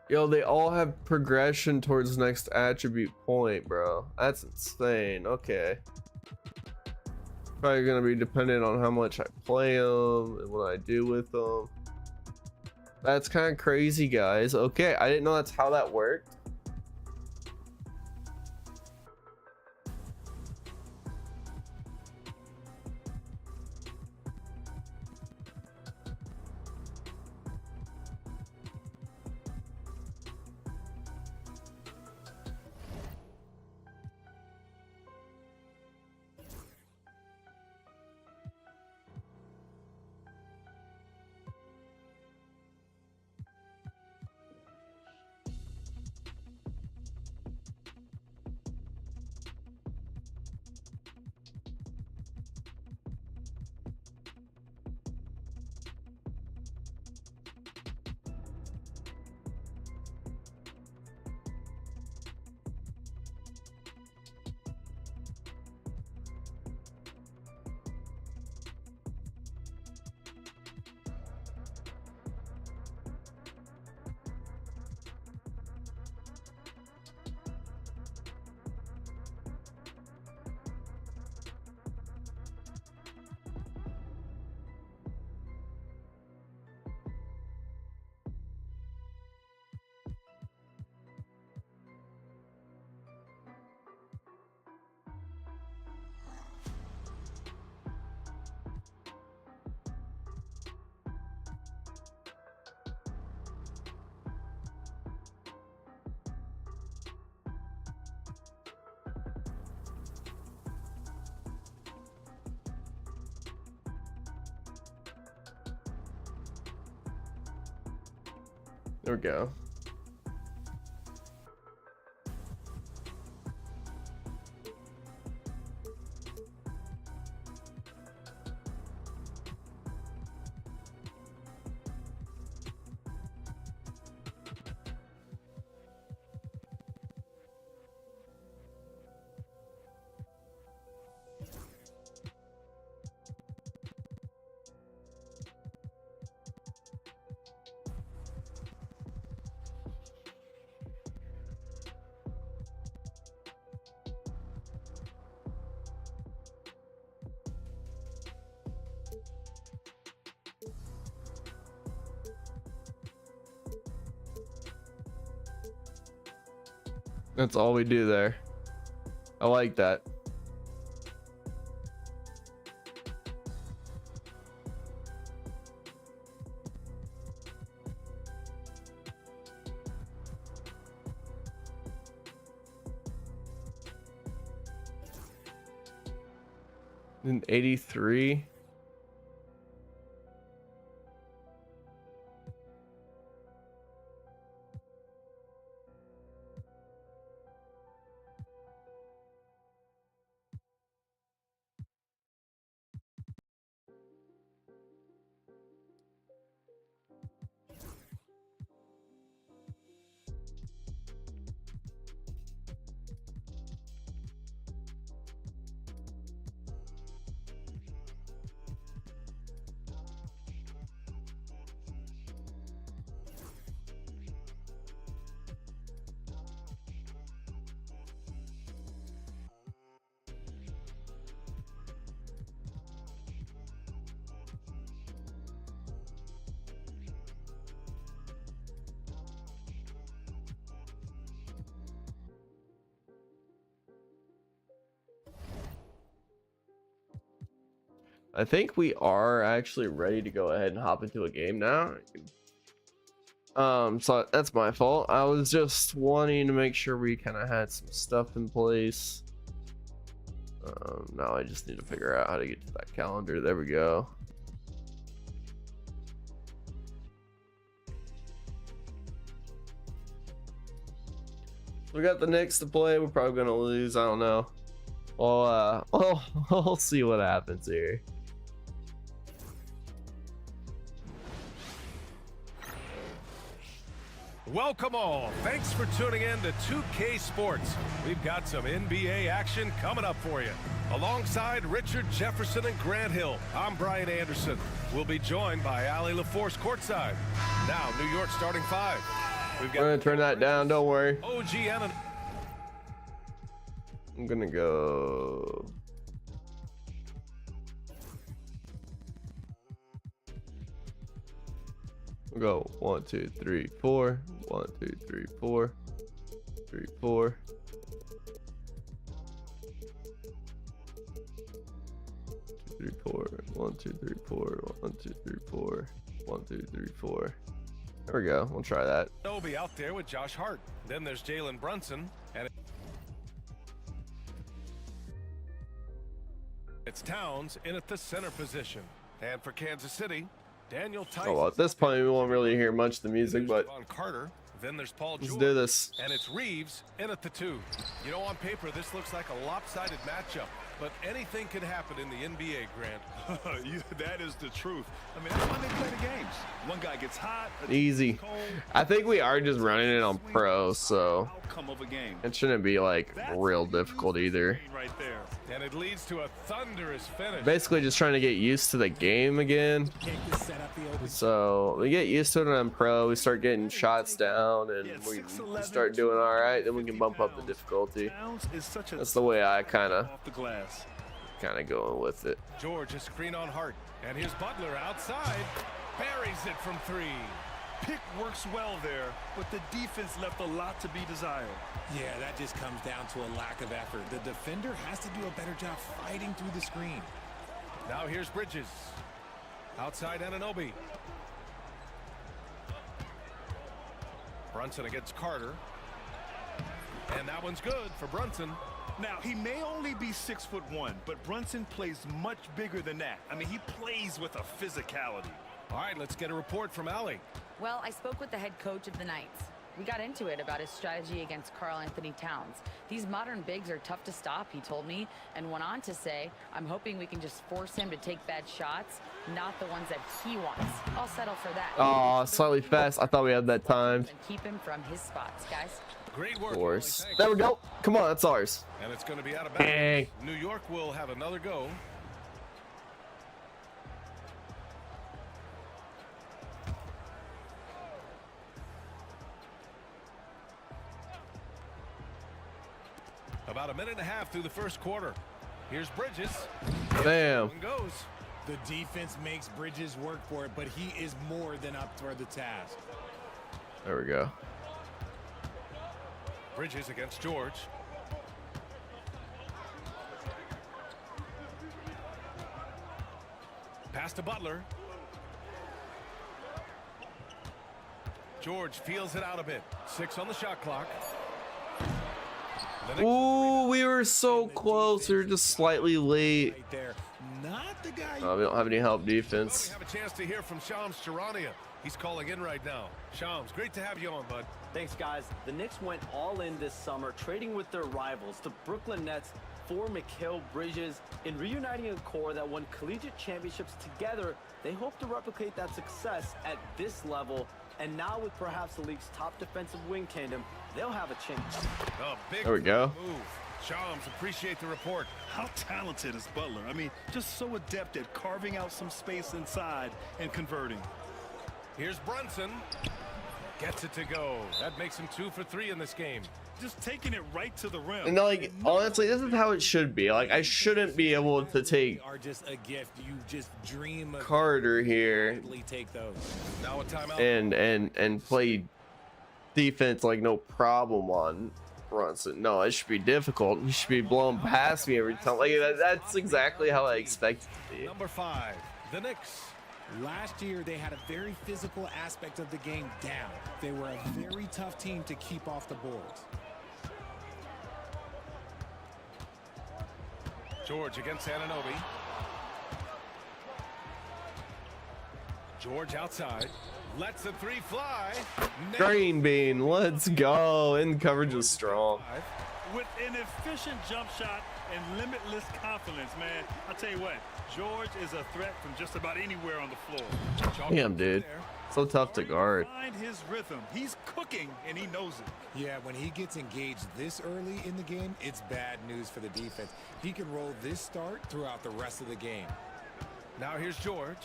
Yo, they all have progression towards next attribute point, bro. That's insane. Okay. Probably gonna be dependent on how much I play them and what I do with them. That's kind of crazy, guys. Okay, I didn't know that's how that worked. There we go. That's all we do there. I like that. In 83. I think we are actually ready to go ahead and hop into a game now. So that's my fault. I was just wanting to make sure we kind of had some stuff in place. Now I just need to figure out how to get to that calendar. There we go. We got the Knicks to play. We're probably gonna lose. I don't know. Well, we'll see what happens here. Welcome all. Thanks for tuning in to 2K Sports. We've got some NBA action coming up for you. Alongside Richard Jefferson and Grant Hill, I'm Brian Anderson. We'll be joined by Ali LaForce courtside. Now, New York starting five. We've got We're gonna turn that down. Don't worry. OG and I'm gonna go. We'll go 1, 2, 3, 4. 1, 2, 3, 4. 3, 4. 3, 4. 1, 2, 3, 4. 1, 2, 3, 4. 1, 2, 3, 4. There we go. We'll try that. Obi out there with Josh Hart. Then there's Jalen Brunson, and it's Towns in at the center position. And for Kansas City, Daniel Tyson. Oh, well, at this point, we won't really hear much of the music, but on Carter. Then there's Paul let's George, do this. and it's Reeves in at the 2. You know, on paper, this looks like a lopsided matchup, but anything could happen in the NBA, Grant. Yeah, that is the truth. I mean, that's why they play the games. One guy gets hot. Easy. Cold. I think we are just running it on pro, so Outcome of a game. it shouldn't be like real difficult either. Right there. And it leads to a thunderous finish. Basically just trying to get used to the game again. So we get used to it on pro, we start getting shots down, and we start doing all right, then we can bump up the difficulty. That's the way I kind of going with it. George, a screen on Hart, and here's Butler outside, buries it from 3. Pick works well there, but the defense left a lot to be desired. Yeah, that just comes down to a lack of effort. The defender has to do a better job fighting through the screen. Now here's Bridges. Outside Anunoby. Brunson against Carter. And that one's good for Brunson. Now, he may only be 6'1", but Brunson plays much bigger than that. I mean, he plays with a physicality. All right, let's get a report from Allie. Well, I spoke with the head coach of the Knights. We got into it about his strategy against Karl Anthony Towns. These modern bigs are tough to stop, he told me, and went on to say, I'm hoping we can just force him to take bad shots, not the ones that he wants. I'll settle for that. Oh, slightly fast. I thought we had that timed. And keep him from his spots, guys. Great work. Of course. Thanks. There we go. Come on, that's ours. And it's going to be out of Hey. bounds. New York will have another go. About a minute and a half through the first quarter. Here's Bridges. Damn. One goes. The defense makes Bridges work for it, but he is more than up for the task. There we go. Bridges against George. Pass to Butler. George feels it out a bit. 6 on the shot clock. Ooh, we were so close. We were just slightly late. Right there. Not the guy. We don't have any help We defense. have a chance to hear from Shams Charania. He's calling in right now. Shams, great to have you on, bud. Thanks, guys. The Knicks went all in this summer, trading with their rivals, the Brooklyn Nets, for Mikal Bridges. In reuniting a core that won collegiate championships together, they hope to replicate that success at this level. And now with perhaps the league's top defensive wing tandem, they'll have a chance. A big There we go. move. Shams, appreciate the report. How talented is Butler? I mean, just so adept at carving out some space inside and converting. Here's Brunson. Gets it to go. That makes him 2 for 3 in this game. Just taking it right to the rim. And like, honestly, this is how it should be. Like, I shouldn't be able to take Are just a gift. You just dream of. Carter here Take those. Now a timeout. and play defense like no problem on Brunson. No, it should be difficult. He should be blowing past me every time. Like that's exactly how I expect it to be. Number 5, the Knicks. Last year, they had a very physical aspect of the game down. They were a very tough team to keep off the boards. George against Anunoby. George outside. Lets the 3 fly. Green bean, let's go. And coverage is strong. With an efficient jump shot and limitless confidence, man. I'll tell you what, George is a threat from just about anywhere on the floor. Damn, dude. So tough to guard. Find his rhythm. He's cooking, and he knows it. Yeah, when he gets engaged this early in the game, it's bad news for the defense. He can roll this start throughout the rest of the game. Now here's George.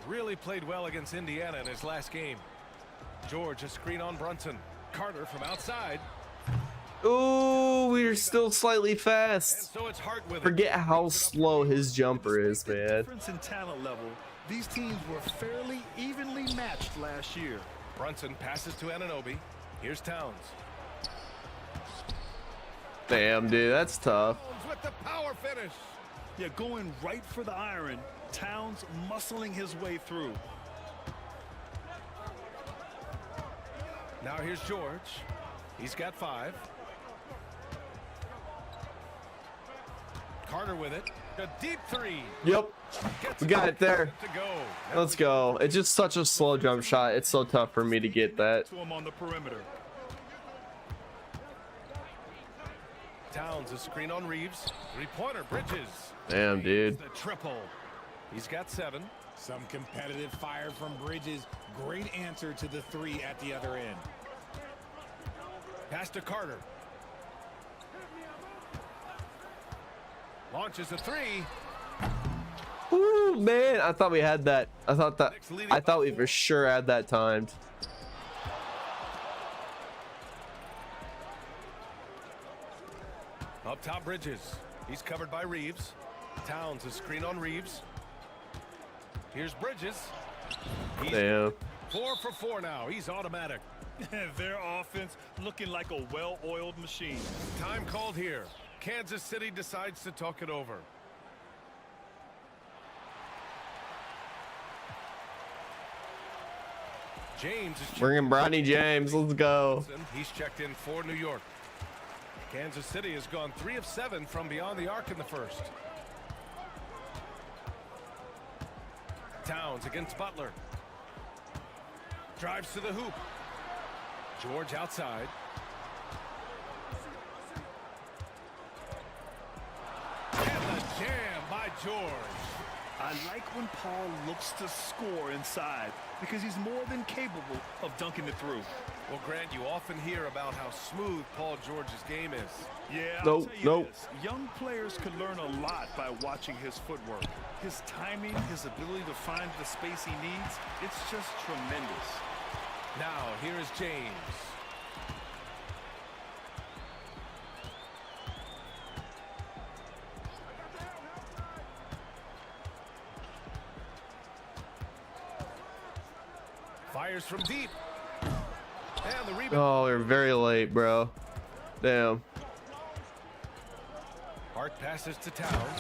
Really played well against Indiana in his last game. George, a screen on Brunson. Carter from outside. Ooh, we're still slightly And fast. so it's Hart with it. Forget how slow his jumper is, man. Difference in talent level, These teams were fairly evenly matched last year. Brunson passes to Anunoby. Here's Towns. Damn, dude, that's tough. Towns with the power finish. Yeah, going right for the iron. Towns muscling his way through. Now here's George. He's got 5. Carter with it. A deep 3. Yep, Gets we got it there. To go. Let's go. It's just such a slow jump shot. It's so tough for me to get that. To him on the perimeter. Towns, a screen on Reeves. 3-pointer, Bridges. Damn, dude. The triple. He's got 7. Some competitive fire from Bridges. Great answer to the 3 at the other end. Pass to Carter. Launches a 3. Ooh, man, I thought we had that. I thought we for sure had that timed. Up top, Bridges. He's covered by Reeves. Towns, a screen on Reeves. Here's Bridges. He's Damn. 4 for 4 now. He's automatic. Their offense looking like a well-oiled machine. Time called here. Kansas City decides to talk it over. James is Bringing Bronny James. Let's go. He's checked in for New York. Kansas City has gone 3 of 7 from beyond the arc in the first. Towns against Butler. Drives to the hoop. George outside. And the jam by George. I like when Paul looks to score inside because he's more than capable of dunking it through. Well, Grant, you often hear about how smooth Paul George's game is. Yeah, I'll Nope, tell you nope. this. Young players could learn a lot by watching his footwork. His timing, his ability to find the space he needs, it's just tremendous. Now, here is James. Fires from deep. And the rebound. Oh, we're very late, bro. Damn. Hart passes to Towns.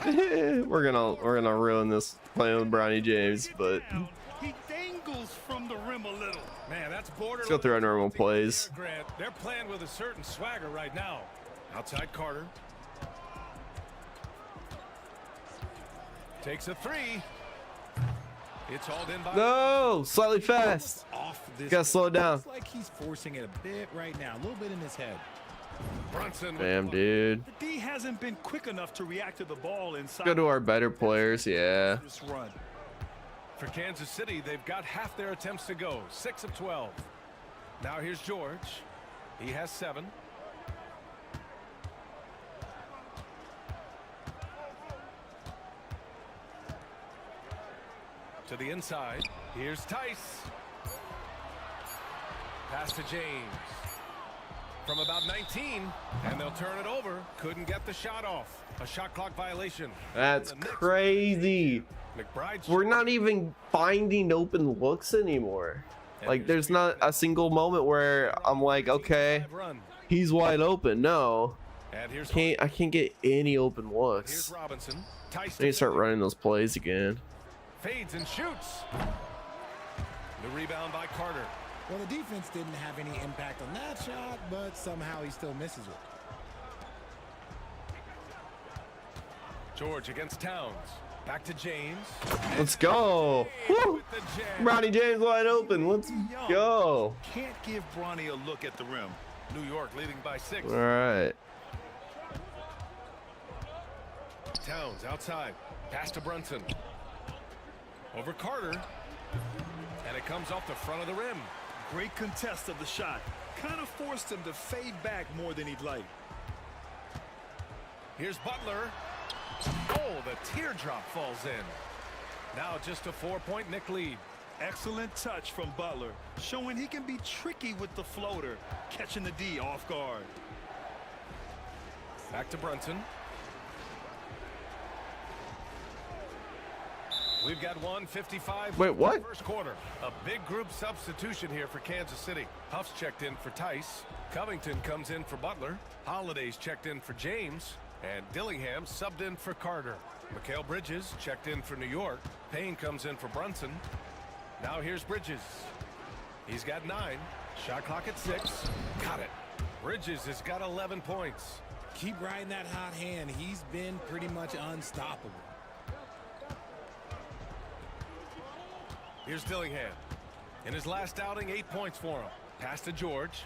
And it's we're gonna ruin this playing with Bronny James, but He dangles from the rim a little. man, that's borderline. let's go through our normal plays. Grant, they're playing with a certain swagger right now. Outside Carter. Takes a 3. It's hauled in by No, slightly fast. Off this Gotta slow it down. Looks like he's forcing it a bit right now. A little bit in his head. Brunson. Damn, dude. The D hasn't been quick enough to react to the ball inside. Go to our better players, yeah. This run. For Kansas City, they've got half their attempts to go. 6 of 12. Now here's George. He has 7. To the inside. Here's Tice. Pass to James. From about 19, and they'll turn it over. Couldn't get the shot off. A shot clock violation. That's And the Knicks- crazy. McBride's We're not even finding open looks anymore. Like, there's not a single moment where I'm like, okay, run. he's wide open. No, And here's I can't get any open Here's looks. Robinson. Tice I need to start running those plays again. fades and shoots. The rebound by Carter. Well, the defense didn't have any impact on that shot, but somehow he still misses it. George against Towns. Back to James. Let's go. Woo! With the jam. Bronny James wide open. Let's go. Can't give Bronny a look at the rim. New York leading by 6. All right. Towns outside. Pass to Brunson. Over Carter. And it comes off the front of the rim. Great contest of the shot. Kind of forced him to fade back more than he'd like. Here's Butler. Oh, the teardrop falls in. Now just a 4-point Knick lead. Excellent touch from Butler, showing he can be tricky with the floater, catching the D off guard. Back to Brunson. We've got 1:55. Wait, what? First quarter. A big group substitution here for Kansas City. Huff's checked in for Tice. Covington comes in for Butler. Holiday's checked in for James. And Dillingham subbed in for Carter. Mikal Bridges checked in for New York. Payne comes in for Brunson. Now here's Bridges. He's got 9. Shot clock at 6. Got it. Bridges has got 11 points. Keep riding that hot hand. He's been pretty much unstoppable. Here's Dillingham. In his last outing, 8 points for him. Pass to George.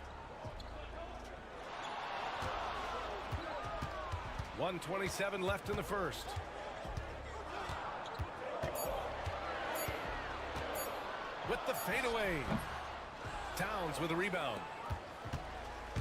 1:27 left in the first. With the fadeaway. Towns with a rebound.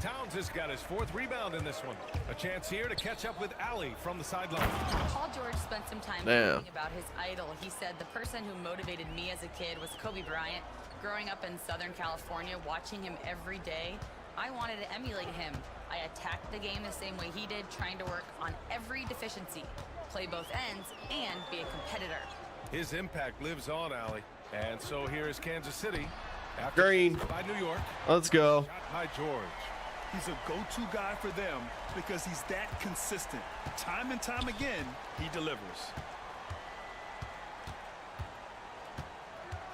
Towns has got his 4th rebound in this one. A chance here to catch up with Allie from the sideline. Paul George spent some time Damn. talking about his idol. He said, the person who motivated me as a kid was Kobe Bryant. Growing up in Southern California, watching him every day, I wanted to emulate him. I attacked the game the same way he did, trying to work on every deficiency, play both ends, and be a competitor. His impact lives on, Allie. And so here is Kansas City. Green. By New York. Let's go. Shot by George. He's a go-to guy for them because he's that consistent. Time and time again, he delivers.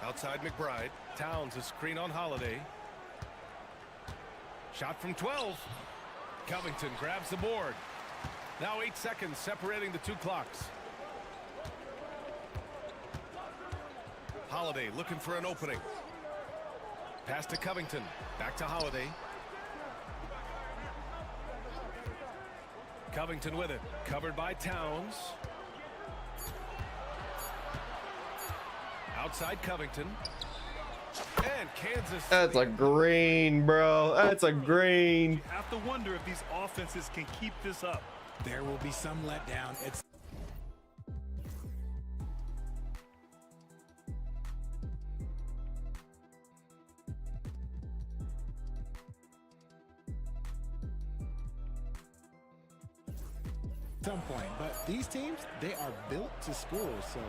Outside McBride. Towns a screen on Holiday. Shot from 12. Covington grabs the board. Now 8 seconds separating the 2 clocks. Holiday looking for an opening. Pass to Covington. Back to Holiday. Covington with it. Covered by Towns. Outside Covington. And Kansas. That's a green, bro. That's a green. You have to wonder if these offenses can keep this up. There will be some letdown. It's some point, but these teams, they are built to score, so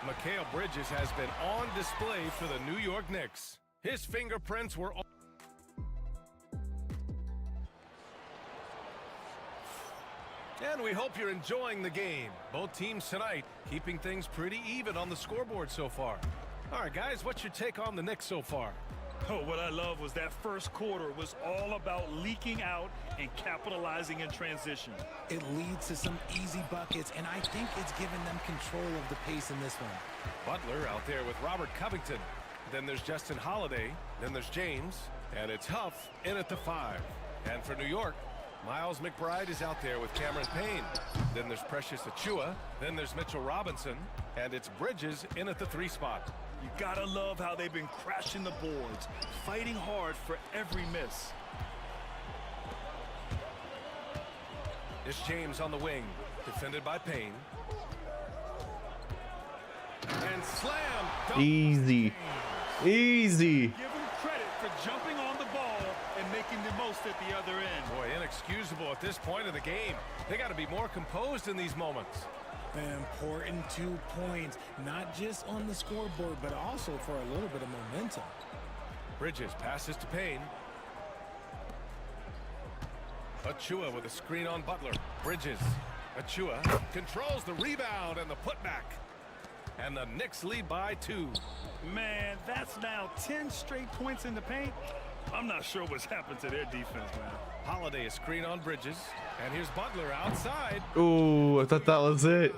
Mikal Bridges has been on display for the New York Knicks. His fingerprints were all. And we hope you're enjoying the game. Both teams tonight keeping things pretty even on the scoreboard so far. All right, guys, what's your take on the Knicks so far? Oh, what I love was that first quarter was all about leaking out and capitalizing in transition. it leads to some easy buckets, and I think it's given them control of the pace in this one. Butler out there with Robert Covington. Then there's Justin Holiday. Then there's James. And it's Huff in at the 5. And for New York, Miles McBride is out there with Cameron Payne. Then there's Precious Achua. Then there's Mitchell Robinson. And it's Bridges in at the 3 spot. You gotta love how they've been crashing the boards, fighting hard for every miss. It's James on the wing, defended by Payne. And slam. Dunk. Easy. Easy. Give them credit for jumping on the ball and making the most at the other end. Boy, inexcusable at this point of the game. They got to be more composed in these moments. An important 2 points, not just on the scoreboard, but also for a little bit of momentum. Bridges passes to Payne. Achua with a screen on Butler. Bridges. Achua controls the rebound and the putback. And the Knicks lead by 2. Man, that's now 10 straight points in the paint. I'm not sure what's happened to their defense, man. Holiday a screen on Bridges. And here's Butler outside. Ooh, I thought that was it.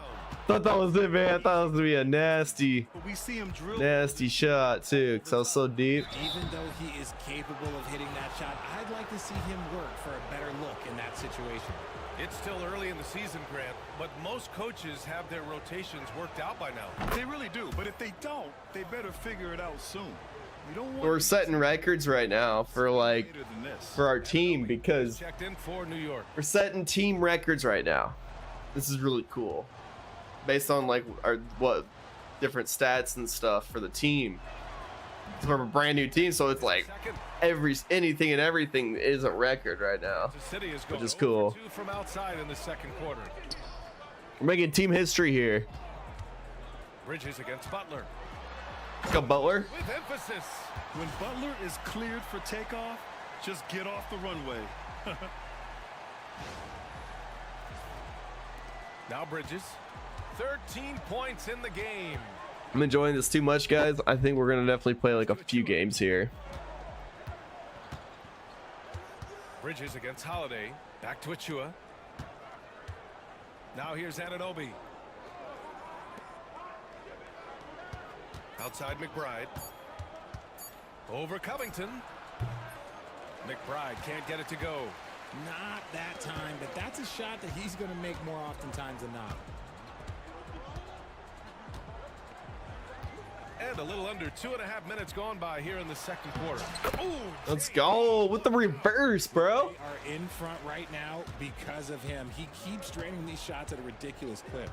Thought that was it, man. I thought it was gonna be a nasty But we see him drill. nasty shot too, because I was so deep. Even though he is capable of hitting that shot, I'd like to see him work for a better look in that situation. It's still early in the season, Grant, but most coaches have their rotations worked out by now. They really do. But if they don't, they better figure it out soon. We don't want We're to setting records right now for like later than this. for our team, because Checked in for New York. we're setting team records right now. This is really cool, based on like our what different stats and stuff for the team. It's from a brand new team, so it's like Second, anything and everything is a record right now. Kansas City is going is 0 cool. for 2 from outside in the second quarter. We're making team history here. Bridges against Butler. Let's go, Butler. With emphasis. When Butler is cleared for takeoff, just get off the runway. Now Bridges. 13 points in the game. I'm enjoying this too much, guys. I think we're gonna definitely play like a few games here. Bridges against Holiday. Back to Achua. Now here's Anunoby. Outside McBride. Over Covington. McBride can't get it to go. Not that time, but that's a shot that he's going to make more oftentimes than not. And a little under 2.5 minutes gone by here in the second quarter. Ooh, Let's go with the reverse, bro. They are in front right now because of him. He keeps draining these shots at a ridiculous clip.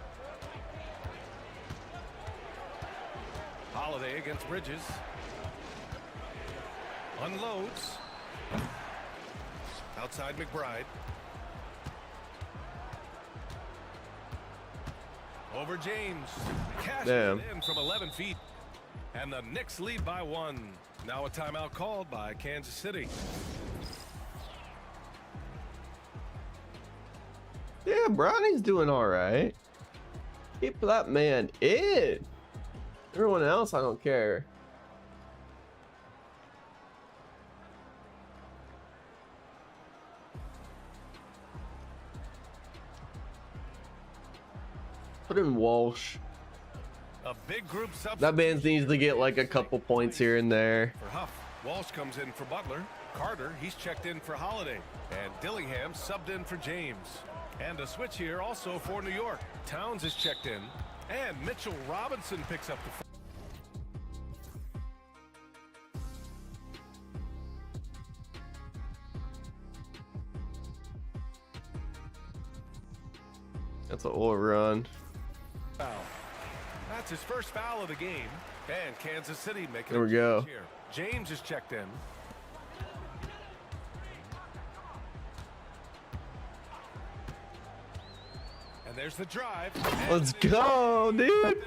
Holiday against Bridges. Unloads. Outside McBride. Over James. Cashed it in from 11 feet. And the Knicks lead by 1. Now a timeout called by Kansas City. Yeah, Bronny's doing all right. Keep that man in. Everyone else, I don't care. Put in Walsh. A big group substitute. That man needs to get like a couple points here and there. For Huff. Walsh comes in for Butler. Carter, he's checked in for Holiday. And Dillingham subbed in for James. And a switch here also for New York. Towns is checked in. And Mitchell Robinson picks up the... That's an overrun. Foul. That's his first foul of the game. And Kansas City making There we go. Here. James is checked in. And there's the drive. Let's go, dude.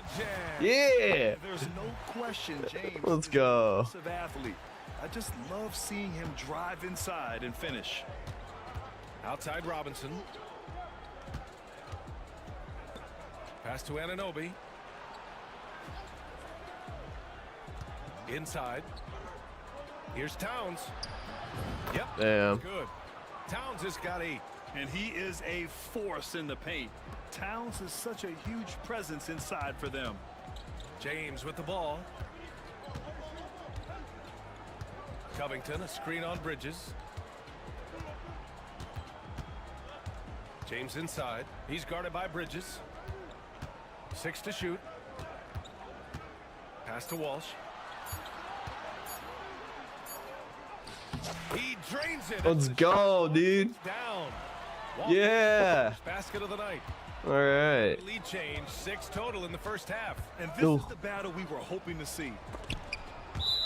Yeah. There's no question James Let's is go. an impressive athlete. I just love seeing him drive inside and finish. Outside Robinson. Pass to Anunoby. Inside. Here's Towns. Yep. Damn. Good. Towns has got 8. And he is a force in the paint. Towns is such a huge presence inside for them. James with the ball. Covington, a screen on Bridges. James inside. He's guarded by Bridges. 6 to shoot. Pass to Walsh. He drains it. Let's go, dude. Down. Walsh, Yeah. basket of the night. All right. Lead change, 6 total in the first half. And this is the battle we were hoping to see.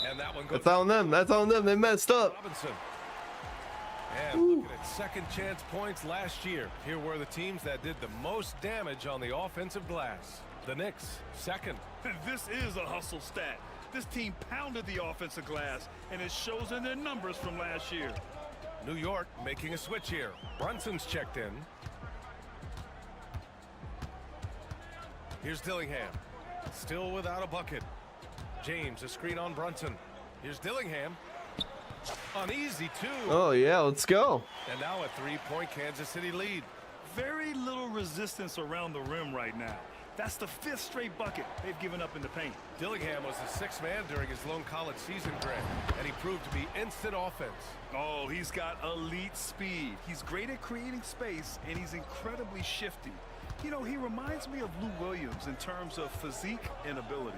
And that one goes. That's on them. That's on them. They messed up. Robinson. And looking at second chance points last year. Here were the teams that did the most damage on the offensive glass. The Knicks, second. This is a hustle stat. This team pounded the offensive glass, and it shows in their numbers from last year. New York making a switch here. Brunson's checked in. Here's Dillingham. Still without a bucket. James, a screen on Brunson. Here's Dillingham. Uneasy, too. Oh, yeah. Let's go. And now a 3-point Kansas City lead. Very little resistance around the rim right now. That's the 5th straight bucket they've given up in the paint. Dillingham was the 6th man during his lone college season, Greg, and he proved to be instant offense. Oh, he's got elite speed. He's great at creating space, and he's incredibly shifty. You know, he reminds me of Lou Williams in terms of physique and ability.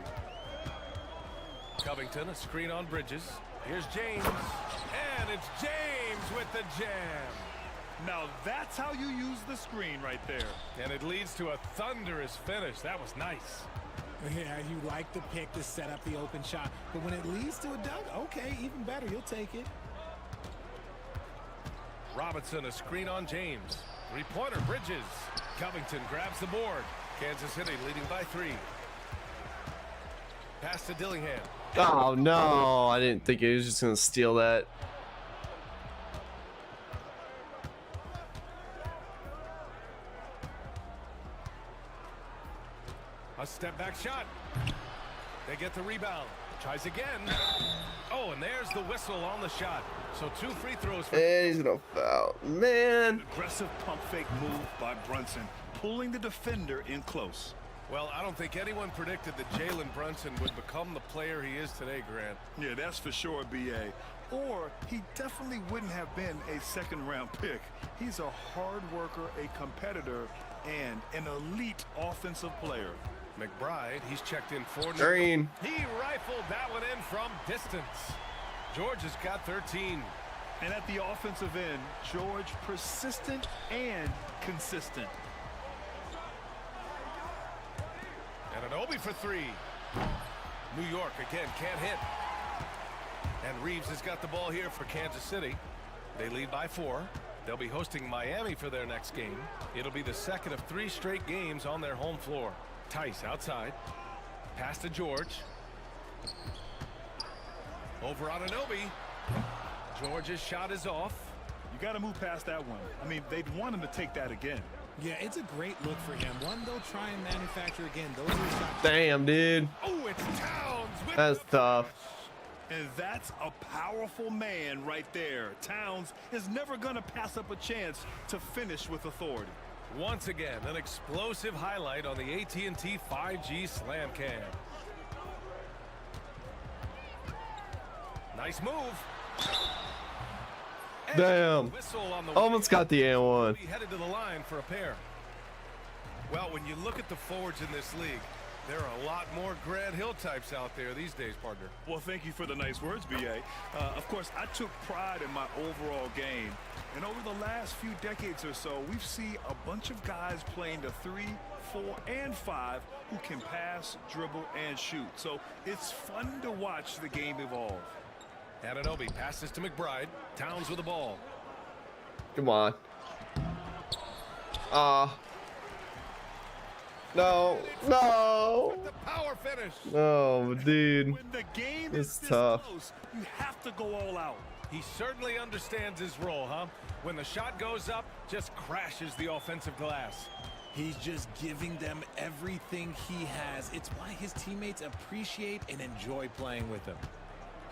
Covington, a screen on Bridges. Here's James. And it's James with the jam. Now that's how you use the screen right there. And it leads to a thunderous finish. That was nice. Yeah, you like the pick to set up the open shot, but when it leads to a dunk, okay, even better, you'll take it. Robinson, a screen on James. 3-pointer, Bridges. Covington grabs the board. Kansas City leading by 3. Pass to Dillingham. Oh no, I didn't think he was just gonna steal that. A step back shot. They get the rebound. Tries again. Oh, and there's the whistle on the shot. So 2 free throws. And he's gonna foul. Man. Aggressive pump fake move by Brunson, pulling the defender in close. Well, I don't think anyone predicted that Jalen Brunson would become the player he is today, Grant. Yeah, that's for sure, BA. Or he definitely wouldn't have been a second-round pick. He's a hard worker, a competitor, and an elite offensive player. McBride, he's checked in for Green. He rifled that one in from distance. George has got 13. And at the offensive end, George persistent and consistent. And an Obi for 3. New York again can't hit. And Reeves has got the ball here for Kansas City. They lead by 4. They'll be hosting Miami for their next game. It'll be the second of 3 straight games on their home floor. Tice outside. Pass to George. Over on Obi. George's shot is off. You got to move past that one. I mean, they'd want him to take that again. Yeah, it's a great look for him. One they'll try and manufacture again. Those are shots. Damn, dude. Oh, it's Towns with That's the tough. And that's a powerful man right there. Towns is never going to pass up a chance to finish with authority. Once again, an explosive highlight on the AT&T 5G Slam Cam. Nice move. And Damn. whistle on the Almost got the and one. Be headed to the line for a pair. Well, when you look at the forwards in this league, there are a lot more Grant Hill types out there these days, partner. Well, thank you for the nice words, BA. Of course, I took pride in my overall game. And over the last few decades or so, we've seen a bunch of guys playing the 3, 4, and 5 who can pass, dribble, and shoot. So it's fun to watch the game evolve. Anunoby passes to McBride. Towns with the ball. Come on. No. No. The power finish. Oh, dude. When the game It's is this tough. close, you have to go all out. He certainly understands his role, huh? When the shot goes up, just crashes the offensive glass. He's just giving them everything he has. It's why his teammates appreciate and enjoy playing with him.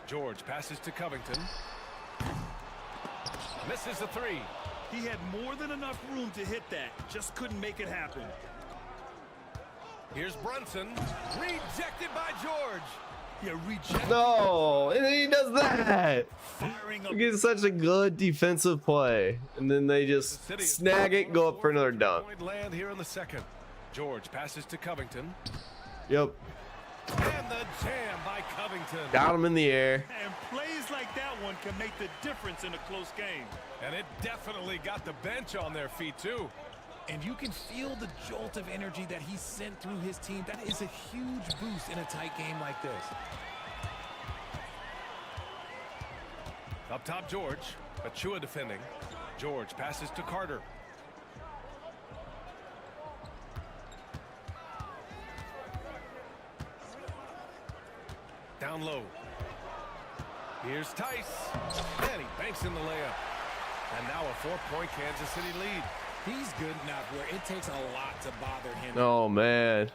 George passes to Covington. Misses the 3. He had more than enough room to hit that, just couldn't make it happen. Here's Brunson. Rejected by George. Yeah, reject. No. And he does that. Firing up. He gets such a good defensive play. And then they just snag it and go up for another dunk. Point land here in the second. George passes to Covington. Yep. And the jam by Covington. Got him in the air. And plays like that one can make the difference in a close game. And it definitely got the bench on their feet, too. And you can feel the jolt of energy that he sent through his team. That is a huge boost in a tight game like this. Up top, George. Achua defending. George passes to Carter. Down low. Here's Tice. And he banks in the layup. And now a 4-point Kansas City lead. He's good enough where it takes a lot to bother him. Oh, man.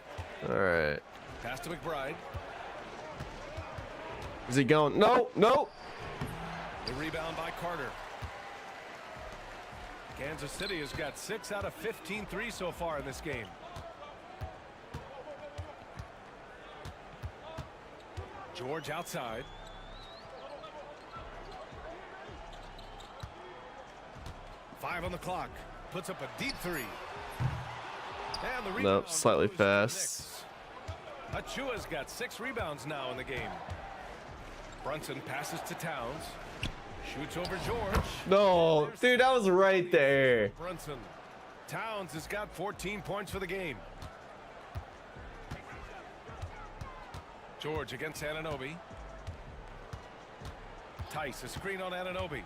All right. Pass to McBride. Is he going? No, no. The rebound by Carter. Kansas City has got 6 out of 15 threes so far in this game. George outside. Five on the clock. Puts up a deep 3. And the rebound Nope, slightly goes to the fast. Knicks. Achua's got 6 rebounds now in the game. Brunson passes to Towns. Shoots over George. No, dude, that was right there. Brunson. Towns has got 14 points for the game. George against Anunoby. Tice, a screen on Anunoby.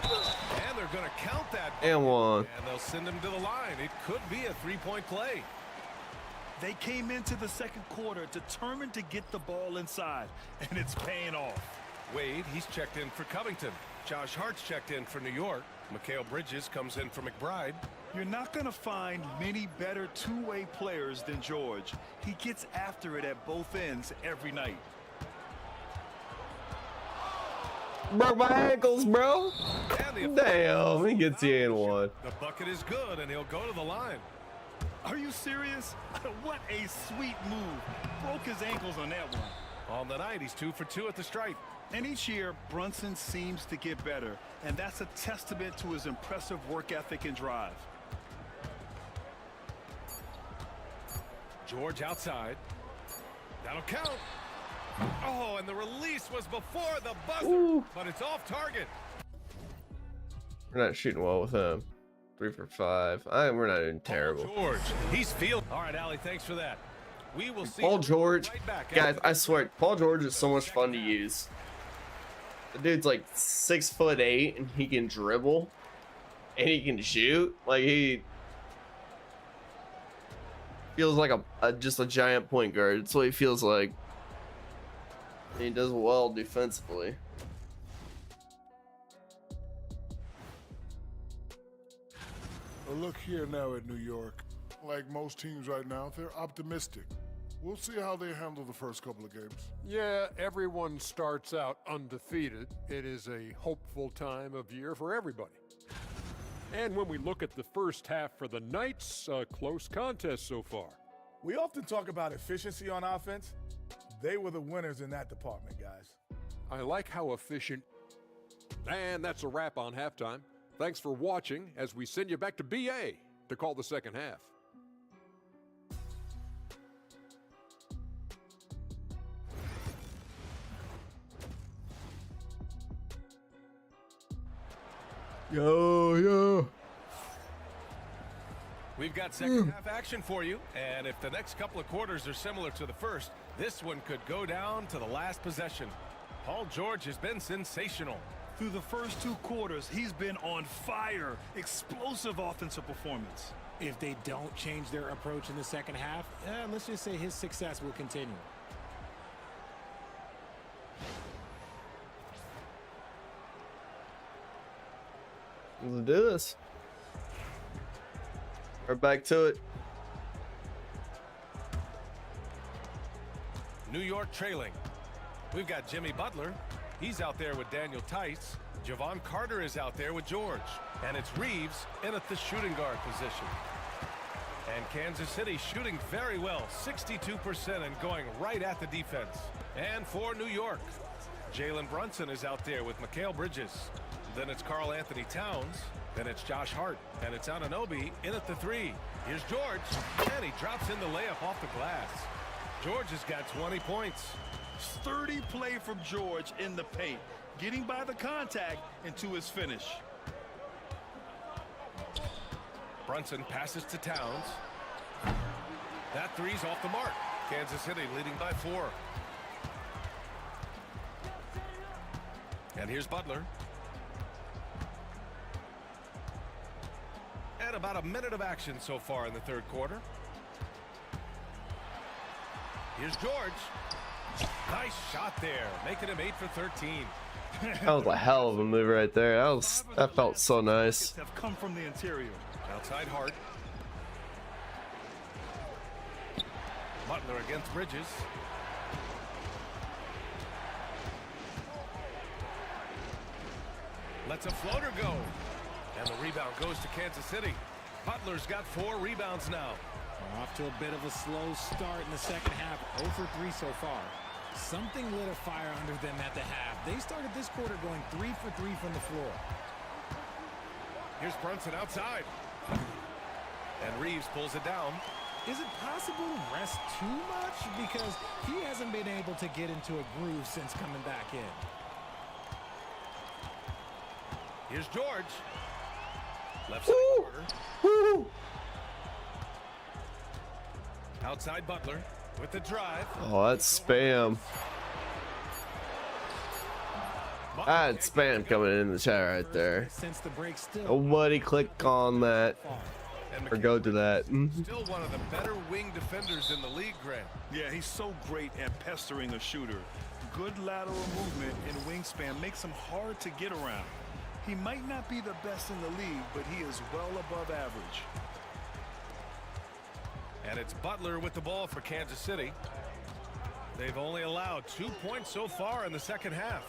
And they're going to count that. And one. And they'll send him to the line. It could be a 3-point play. They came into the second quarter determined to get the ball inside, and it's paying off. Wade, he's checked in for Covington. Josh Hart's checked in for New York. Mikal Bridges comes in for McBride. You're not going to find many better two-way players than George. He gets after it at both ends every night. Broke my ankles, bro. And the Damn, he gets you in one. The bucket is good, and he'll go to the line. Are you serious? What a sweet move. Broke his ankles on that one. On the night, he's 2 for 2 at the stripe. And each year, Brunson seems to get better, and that's a testament to his impressive work ethic and drive. George outside. That'll count. Oh, and the release was before the buzzer, Ooh. but it's off target. We're not shooting well with him. 3 for 5. We're not doing terrible. George, he's feeling. All right, Allie, thanks for that. We will see Paul George, right back guys, I swear, Paul George is so much fun to use. The dude's like 6'8" and he can dribble and he can shoot. Like, he feels like just a giant point guard. That's what he feels like. And he does well defensively. Well, look here now at New York. Like most teams right now, they're optimistic. We'll see how they handle the first couple of games. Yeah, everyone starts out undefeated. It is a hopeful time of year for everybody. And when we look at the first half for the Knights, a close contest so far. We often talk about efficiency on offense. They were the winners in that department, guys. I like how efficient. And that's a wrap on halftime. Thanks for watching as we send you back to BA to call the second half. Yo. We've got second half action for you, and if the next couple of quarters are similar to the first, this one could go down to the last possession. Paul George has been sensational. Through the first 2 quarters, he's been on fire. Explosive offensive performance. If they don't change their approach in the second half, let's just say his success will continue. Let's do this. We're back to it. New York trailing. We've got Jimmy Butler. He's out there with Daniel Tice. Javon Carter is out there with George. And it's Reeves in at the shooting guard position. And Kansas City shooting very well, 62% and going right at the defense. And for New York, Jalen Brunson is out there with Mikal Bridges. Then it's Karl Anthony Towns. Then it's Josh Hart. And it's Anunoby in at the 3. Here's George. And he drops in the layup off the glass. George has got 20 points. Sturdy play from George in the paint, getting by the contact and to his finish. Brunson passes to Towns. That three's off the mark. Kansas City leading by 4. And here's Butler. And about a minute of action so far in the third quarter. Here's George. Nice shot there, making him 8 for 13. That was a hell of a move right there. That felt so nice. Have come from the interior. Outside Hart. Butler against Bridges. Lets a floater go. And the rebound goes to Kansas City. Butler's got 4 rebounds now. Off to a bit of a slow start in the second half. 0 for 3 so far. Something lit a fire under them at the half. They started this quarter going 3 for 3 from the floor. Here's Brunson outside. And Reeves pulls it down. Is it possible to rest too much? Because he hasn't been able to get into a groove since coming back in. Here's George. Left side corner. Woo! Outside Butler with the drive. Oh, that's spam. I had spam coming in the chat right there. Since the break still. Nobody click on that. And or go to that. still one of the better wing defenders in the league, Grant. Yeah, he's so great at pestering a shooter. Good lateral movement and wingspan makes him hard to get around. He might not be the best in the league, but he is well above average. And it's Butler with the ball for Kansas City. They've only allowed 2 points so far in the second half.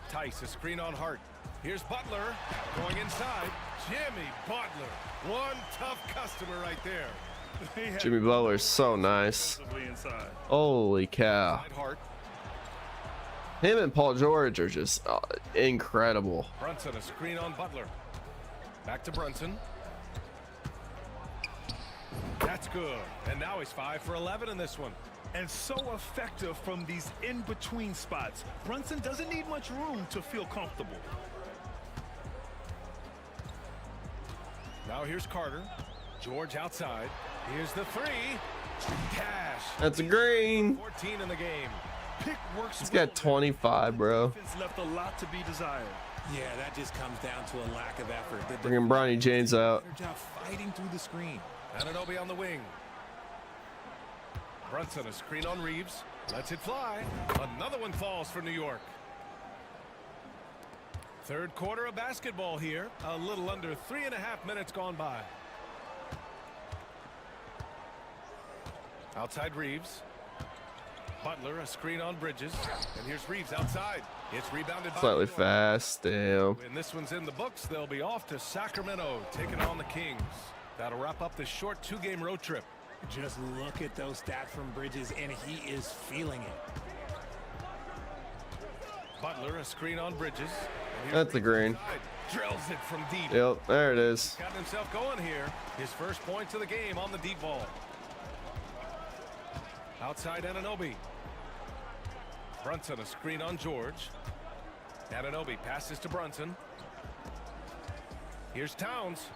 Tice, a screen on Hart. Here's Butler going inside. Jimmy Butler, one tough customer right there. Jimmy Butler's so nice. Inside. Holy cow. Inside Hart. Him and Paul George are just incredible. Brunson, a screen on Butler. Back to Brunson. That's good. And now he's 5 for 11 in this one. And so effective from these in-between spots. Brunson doesn't need much room to feel comfortable. Now here's Carter. George outside. Here's the three. Cash. That's a green. 14 in the game. Pick works. He's got 25, bro. Defense left a lot to be desired. Yeah, that just comes down to a lack of effort. Bringing Bronny James out. Better job fighting through the screen. Anunoby on the wing. Brunson, a screen on Reeves. Lets it fly. Another one falls for New York. Third quarter of basketball here. A little under 3.5 minutes gone by. Outside Reeves. Butler, a screen on Bridges. And here's Reeves outside. It's rebounded by Slightly New York. fast. Damn. When this one's in the books, they'll be off to Sacramento, taking on the Kings. That'll wrap up this short 2-game road trip. Just look at those stats from Bridges, and he is feeling it. Butler, a screen on Bridges. And here's That's a green. inside. Drills it from deep. Yep, there it is. Got himself going here. His first points of the game on the deep ball. Outside Anunoby. Brunson, a screen on George. Anunoby passes to Brunson. Here's Towns.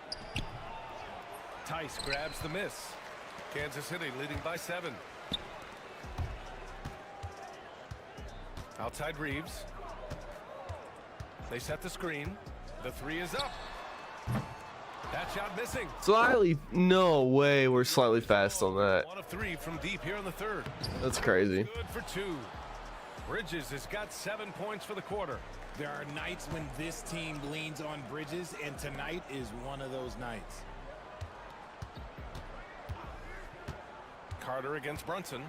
Tice grabs the miss. Kansas City leading by 7. Outside Reeves. They set the screen. The three is up. That shot missing. Slightly. No way. We're slightly fast on that. 1 of 3 from deep here in the third. That's crazy. Good for 2. Bridges has got 7 points for the quarter. There are nights when this team leans on Bridges, and tonight is one of those nights. Carter against Brunson.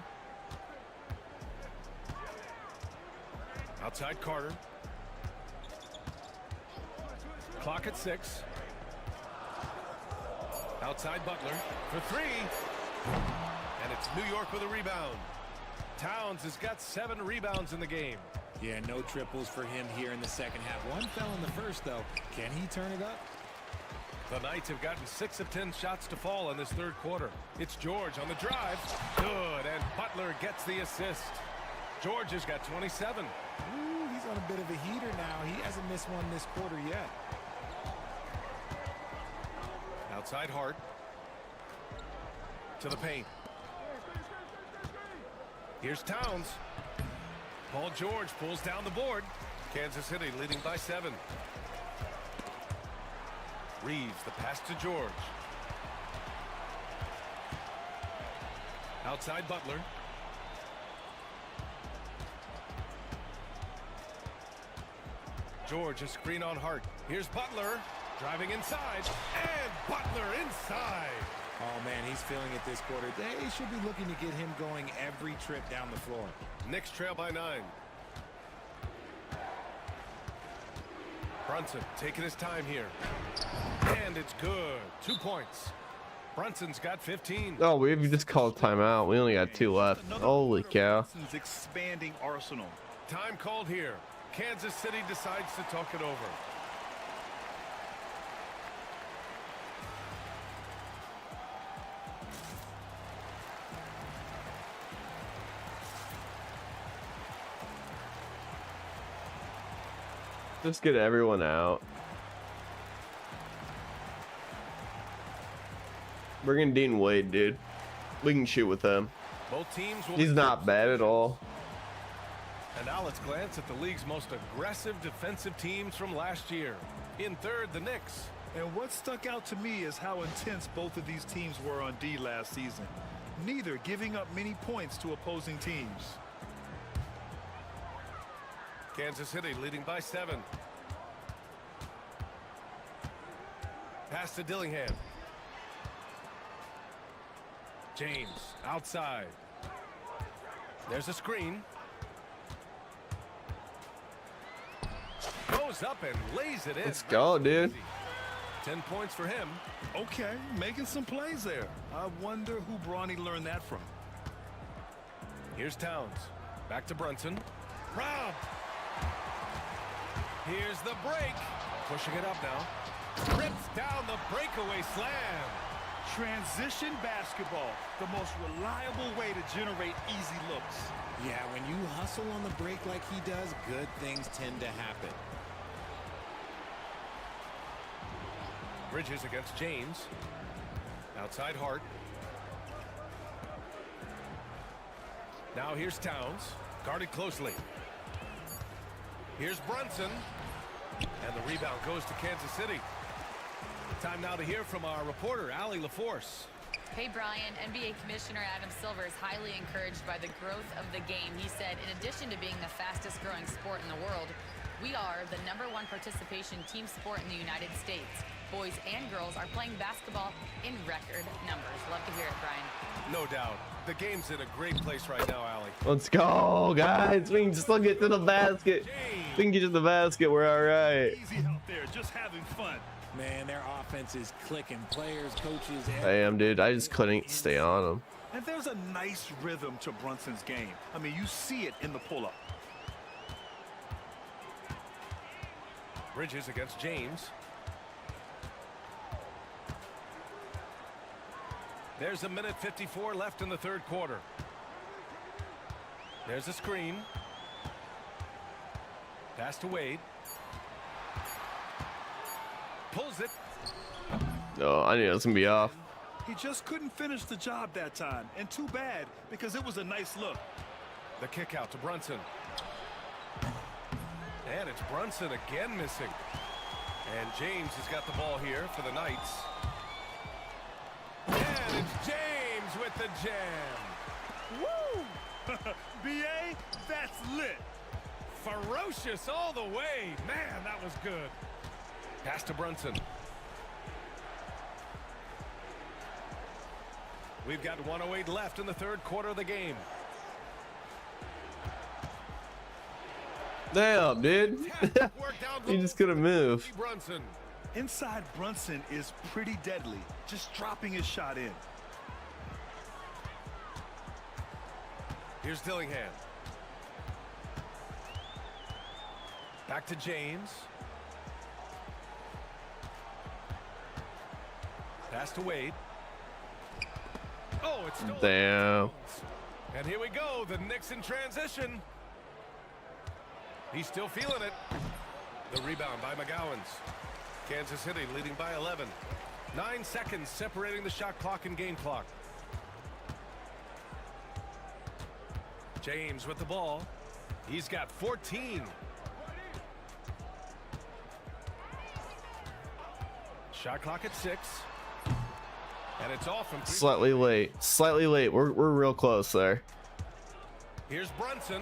Outside Carter. Clock at 6. Outside Butler for 3. And it's New York with a rebound. Towns has got 7 rebounds in the game. Yeah, no triples for him here in the second half. One fell in the first, though. Can he turn it up? The Knights have gotten 6 of 10 shots to fall in this third quarter. It's George on the drive. Good, and Butler gets the assist. George has got 27. Ooh, he's on a bit of a heater now. He hasn't missed one this quarter yet. Outside Hart. To the paint. Here's Towns. Paul George pulls down the board. Kansas City leading by 7. Reeves, the pass to George. Outside Butler. George, a screen on Hart. Here's Butler driving inside, and Butler inside. Oh, man, he's feeling it this quarter. They should be looking to get him going every trip down the floor. Knicks trail by 9. Brunson taking his time here. And it's good. 2 points. Brunson's got 15. Oh, we just called timeout. We only got 2 left. Holy cow. Brunson's expanding arsenal. Time called here. Kansas City decides to talk it over. Just get everyone out. Bring in Dean Wade, dude. We can shoot with him. Both teams will He's not bad at all. And now let's glance at the league's most aggressive defensive teams from last year. In third, the Knicks. And what stuck out to me is how intense both of these teams were on D last season. Neither giving up many points to opposing teams. Kansas City leading by 7. Pass to Dillingham. James outside. There's a screen. Goes up and lays it in. Let's go, dude. 10 points for him. Okay, making some plays there. I wonder who Bronny learned that from. Here's Towns. Back to Brunson. Rob. Here's the break. Pushing it up now. Rips down the breakaway slam. Transition basketball, the most reliable way to generate easy looks. Yeah, when you hustle on the break like he does, good things tend to happen. Bridges against James. Outside Hart. Now here's Towns. Guarded closely. Here's Brunson. And the rebound goes to Kansas City. Time now to hear from our reporter, Allie LaForce. Hey, Brian. NBA Commissioner Adam Silver is highly encouraged by the growth of the game. He said, in addition to being the fastest growing sport in the world, we are the #1 participation team sport in the United States. Boys and girls are playing basketball in record numbers. Love to hear it, Brian. No doubt. The game's in a great place right now, Allie. Let's go, guys. We can still get to the basket. We can get to the basket. We're all right. Easy out there, just having fun. Man, their offense is clicking. Players, coaches, Damn, dude. I just couldn't stay on him. And there's a nice rhythm to Brunson's game. I mean, you see it in the pull-up. Bridges against James. There's a minute 54 left in the third quarter. There's a screen. Pass to Wade. Pulls it. Oh, I knew it was going to be off. He just couldn't finish the job that time. And too bad, because it was a nice look. The kick out to Brunson. And it's Brunson again missing. And James has got the ball here for the Knights. And it's James with the jam. Woo! B.A., that's lit. Ferocious all the way. Man, that was good. Pass to Brunson. We've got 1:08 left in the third quarter of the game. Damn, dude. You just couldn't move. Brunson. Inside Brunson is pretty deadly, just dropping his shot in. Here's Dillingham. Back to James. Pass to Wade. Oh, it's stolen. Damn. And here we go, the Knicks in transition. He's still feeling it. The rebound by McGowans. Kansas City leading by 11. 9 seconds separating the shot clock and game clock. James with the ball. He's got 14. Shot clock at 6. And it's off from Slightly late. Slightly late. We're real close there. Here's Brunson,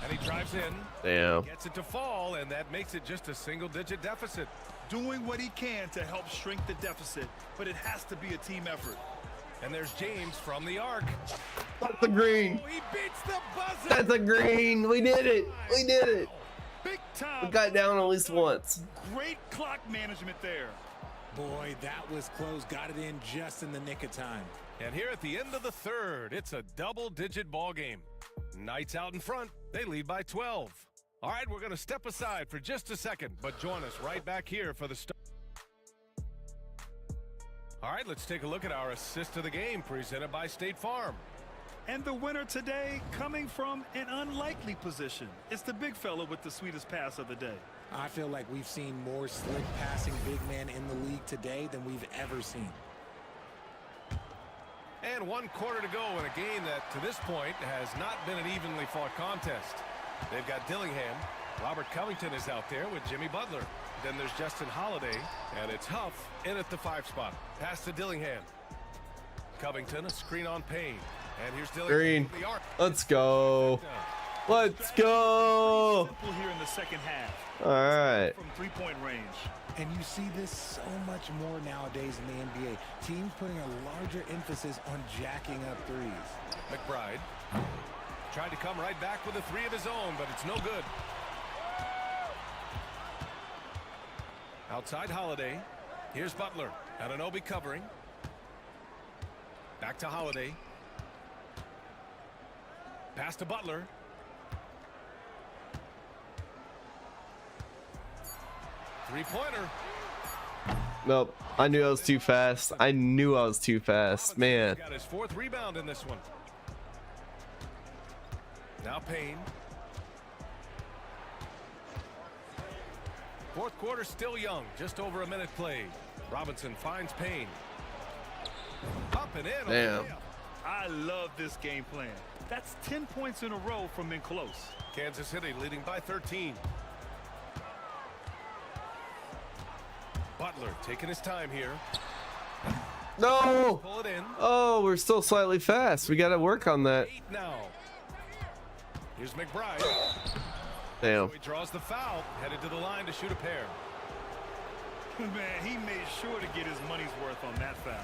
and he drives in. Damn. Gets it to fall, and that makes it just a single-digit deficit. Doing what he can to help shrink the deficit, but it has to be a team effort. And there's James from the arc. That's a green. Oh, he beats the buzzer. That's a green. We did it. We did it. Big time. We got down at least once. Great clock management there. Boy, that was close. Got it in just in the nick of time. And here at the end of the third, it's a double-digit ball game. Knights out in front. They lead by 12. All right, we're going to step aside for just a second, but join us right back here for the start. All right, let's take a look at our assist of the game presented by State Farm. And the winner today coming from an unlikely position. It's the big fella with the sweetest pass of the day. I feel like we've seen more slick passing big men in the league today than we've ever seen. And 1 quarter to go in a game that, to this point, has not been an evenly fought contest. They've got Dillingham. Robert Covington is out there with Jimmy Butler. Then there's Justin Holiday, and it's Huff in at the 5 spot. Pass to Dillingham. Covington, a screen on Payne. And here's Dillingham. Green. from the arc. Let's go. Let's go. Simple here in the second half. All right. From three-point range. And you see this so much more nowadays in the NBA. Teams putting a larger emphasis on jacking up threes. McBride tried to come right back with a 3 of his own, but it's no good. Outside Holiday. Here's Butler. Anunoby covering. Back to Holiday. Pass to Butler. Three-pointer. Nope. I knew I was too fast. I knew I was too fast. Man. Got his 4th rebound in this one. Now Payne. 4th quarter still young. Just over a minute played. Robinson finds Payne. Up and in. Damn. I love this game plan. That's 10 points in a row from in close. Kansas City leading by 13. Butler taking his time here. No. Pull it in. Oh, we're still slightly fast. We got to work on that. 8 now. Here's McBride. Damn. He draws the foul. Headed to the line to shoot a pair. Man, he made sure to get his money's worth on that foul.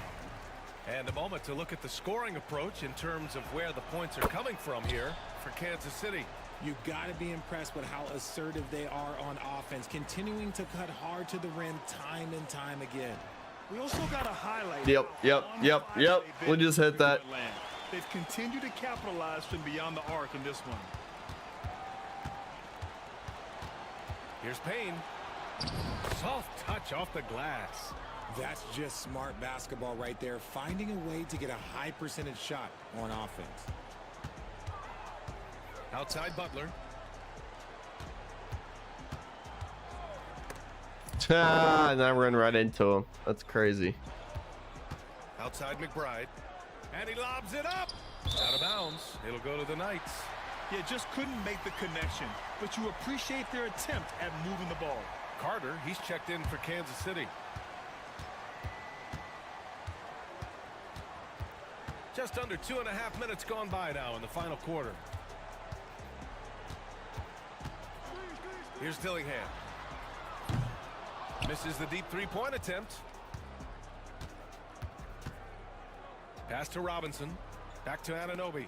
And a moment to look at the scoring approach in terms of where the points are coming from here for Kansas City. You got to be impressed with how assertive they are on offense, continuing to cut hard to the rim time and time again. We also got to highlight. Yep. We just hit that. They've continued to capitalize from beyond the arc in this one. Here's Payne. Soft touch off the glass. That's just smart basketball right there, finding a way to get a high percentage shot on offense. Outside Butler. And I run right into him. That's crazy. Outside McBride. And he lobs it up. Out of bounds. It'll go to the Knights. Yeah, just couldn't make the connection, but you appreciate their attempt at moving the ball. Carter, he's checked in for Kansas City. Just under 2.5 minutes gone by now in the final quarter. Here's Dillingham. Misses the deep 3-point attempt. Pass to Robinson. Back to Anunoby.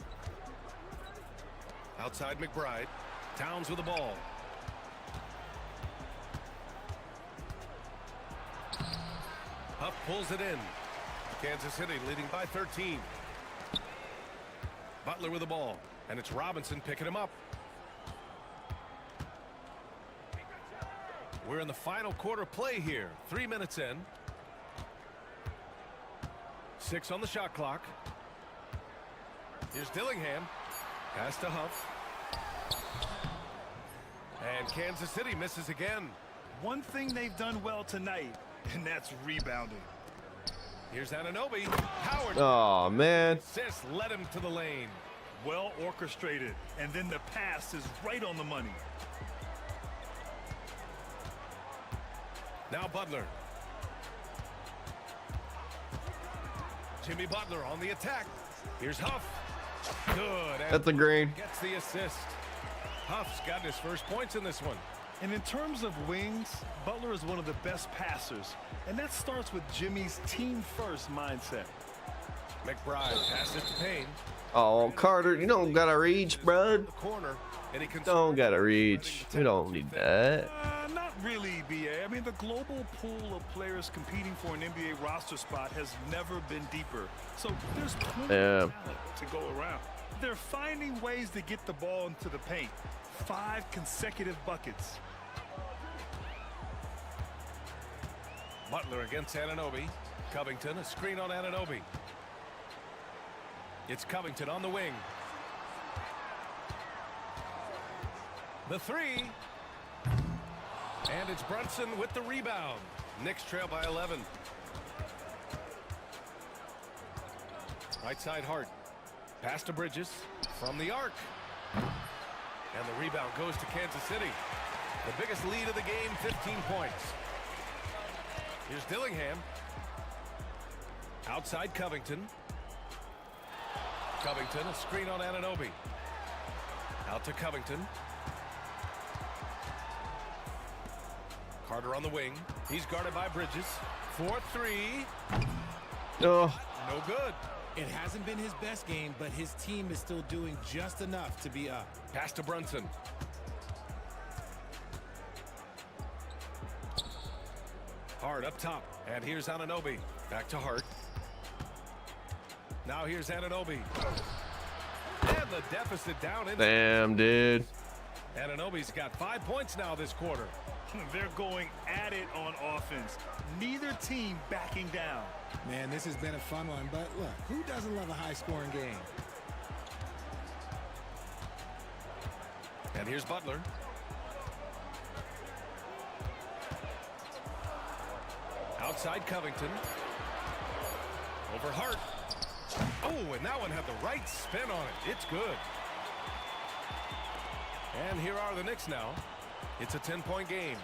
Outside McBride. Towns with the ball. Huff pulls it in. Kansas City leading by 13. Butler with the ball. And it's Robinson picking him up. We're in the final quarter play here. 3 minutes in. 6 on the shot clock. Here's Dillingham. Pass to Huff. And Kansas City misses again. One thing they've done well tonight, and that's rebounding. Here's Anunoby. Howard. Oh, man. Assist led him to the lane. Well orchestrated, and then the pass is right on the money. Now Butler. Jimmy Butler on the attack. Here's Huff. Good. And That's a green. gets the assist. Huff's got his first points in this one. And in terms of wings, Butler is one of the best passers, and that starts with Jimmy's team-first mindset. McBride passes to Payne. Oh, Carter, you don't gotta reach, bro. The corner, and he can Don't gotta reach. We don't need that. Not really, BA. I mean, the global pool of players competing for an NBA roster spot has never been deeper. So there's plenty of talent to go around. They're finding ways to get the ball into the paint. 5 consecutive buckets. Butler against Anunoby. Covington, a screen on Anunoby. It's Covington on the wing. The 3. And it's Brunson with the rebound. Knicks trail by 11. Right side Hart. Pass to Bridges from the arc. And the rebound goes to Kansas City. The biggest lead of the game, 15 points. Here's Dillingham. Outside Covington. Covington, a screen on Anunoby. Out to Covington. Carter on the wing. He's guarded by Bridges. 4-3. Oh, No good. It hasn't been his best game, but his team is still doing just enough to be up. Pass to Brunson. Hart up top. And here's Anunoby. Back to Hart. Now here's Anunoby. And the deficit down in. damn, dude. Anunoby's got 5 points now this quarter. They're going at it on offense. Neither team backing down. Man, this has been a fun one, but look, who doesn't love a high-scoring game? And here's Butler. Outside Covington. Over Hart. Oh, and that one had the right spin on it. It's good. And here are the Knicks now. It's a 10-point game.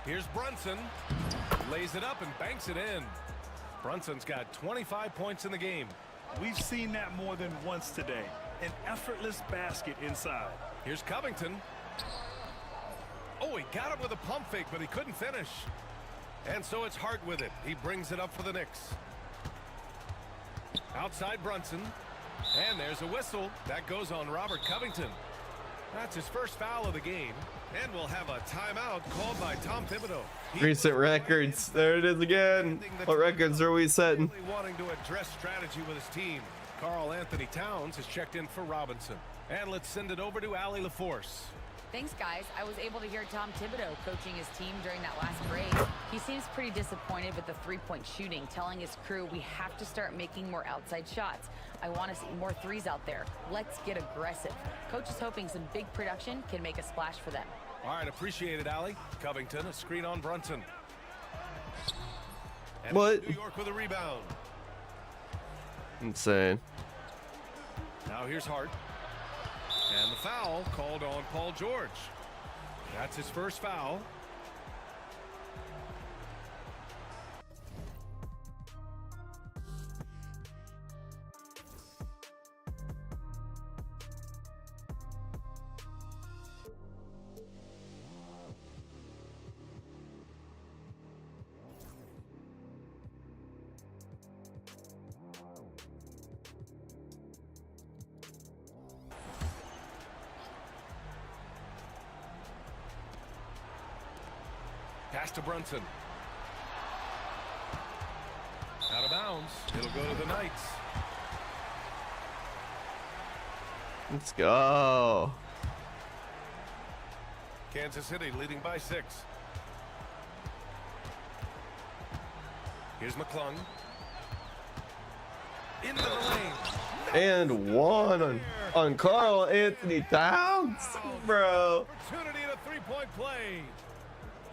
Here's Brunson. Lays it up and banks it in. Brunson's got 25 points in the game. We've seen that more than once today. An effortless basket inside. Here's Covington. Oh, he got it with a pump fake, but he couldn't finish. And so it's Hart with it. He brings it up for the Knicks. Outside Brunson. And there's a whistle. That goes on Robert Covington. That's his first foul of the game. And we'll have a timeout called by Tom Thibodeau. Recent records. There it is again. What records are we setting? Really wanting to address strategy with his team. Karl Anthony Towns has checked in for Robinson. And let's send it over to Allie LaForce. Thanks, guys. I was able to hear Tom Thibodeau coaching his team during that last break. He seems pretty disappointed with the three-point shooting, telling his crew we have to start making more outside shots. I want to see more threes out there. Let's get aggressive. Coach is hoping some big production can make a splash for them. All right, appreciate it, Allie. Covington, a screen on Brunson. And What? New York with a rebound. Insane. Now here's Hart. And the foul called on Paul George. That's his first foul. Pass to Brunson. Out of bounds. It'll go to the Knights. Let's go. Kansas City leading by 6. Here's McClung. Into the lane. And one on Karl Anthony Towns, bro. Opportunity at a three-point play.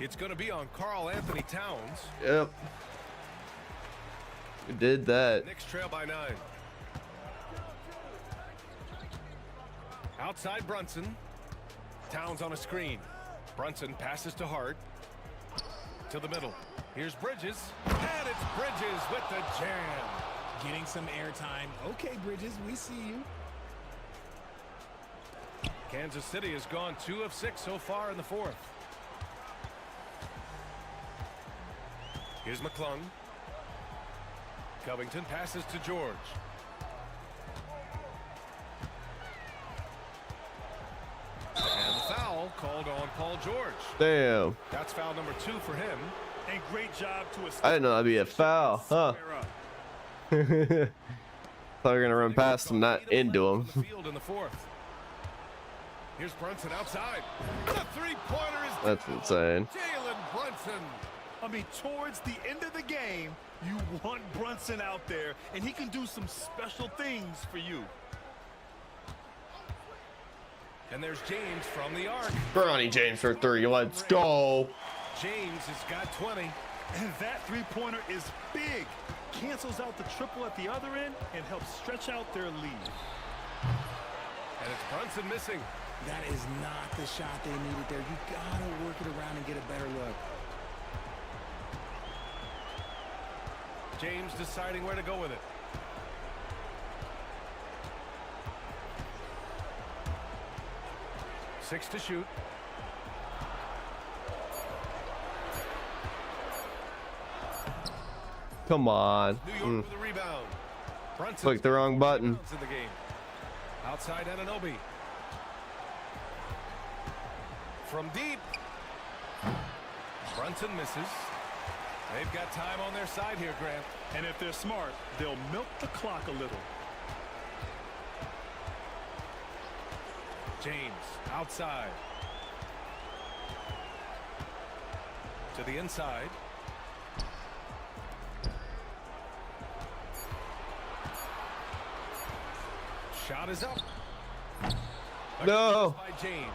It's going to be on Karl Anthony Towns. Yep. We did that. Knicks trail by 9. Outside Brunson. Towns on a screen. Brunson passes to Hart. To the middle. Here's Bridges. And it's Bridges with the jam. Getting some airtime. Okay, Bridges, we see you. Kansas City has gone 2 of 6 so far in the fourth. Here's McClung. Covington passes to George. And the foul called on Paul George. Damn. That's foul number 2 for him. And great job to I didn't know that'd be a foul, huh? Thought we were gonna run past him, not into him. Field in the fourth. Here's Brunson outside. The three-pointer is That's insane. Jalen Brunson. I mean, towards the end of the game, you want Brunson out there, and he can do some special things for you. And there's James from the arc. Bronny James for 3. Let's go. James has got 20. And that three-pointer is big. Cancels out the triple at the other end and helps stretch out their lead. And it's Brunson missing. That is not the shot they needed there. You gotta work it around and get a better look. James deciding where to go with it. Six to shoot. Come on. New York with the rebound. Brunson Click the wrong button. in the game. Outside Anunoby. From deep. Brunson misses. They've got time on their side here, Grant. And if they're smart, they'll milk the clock a little. James outside. To the inside. Shot is up. No. By James.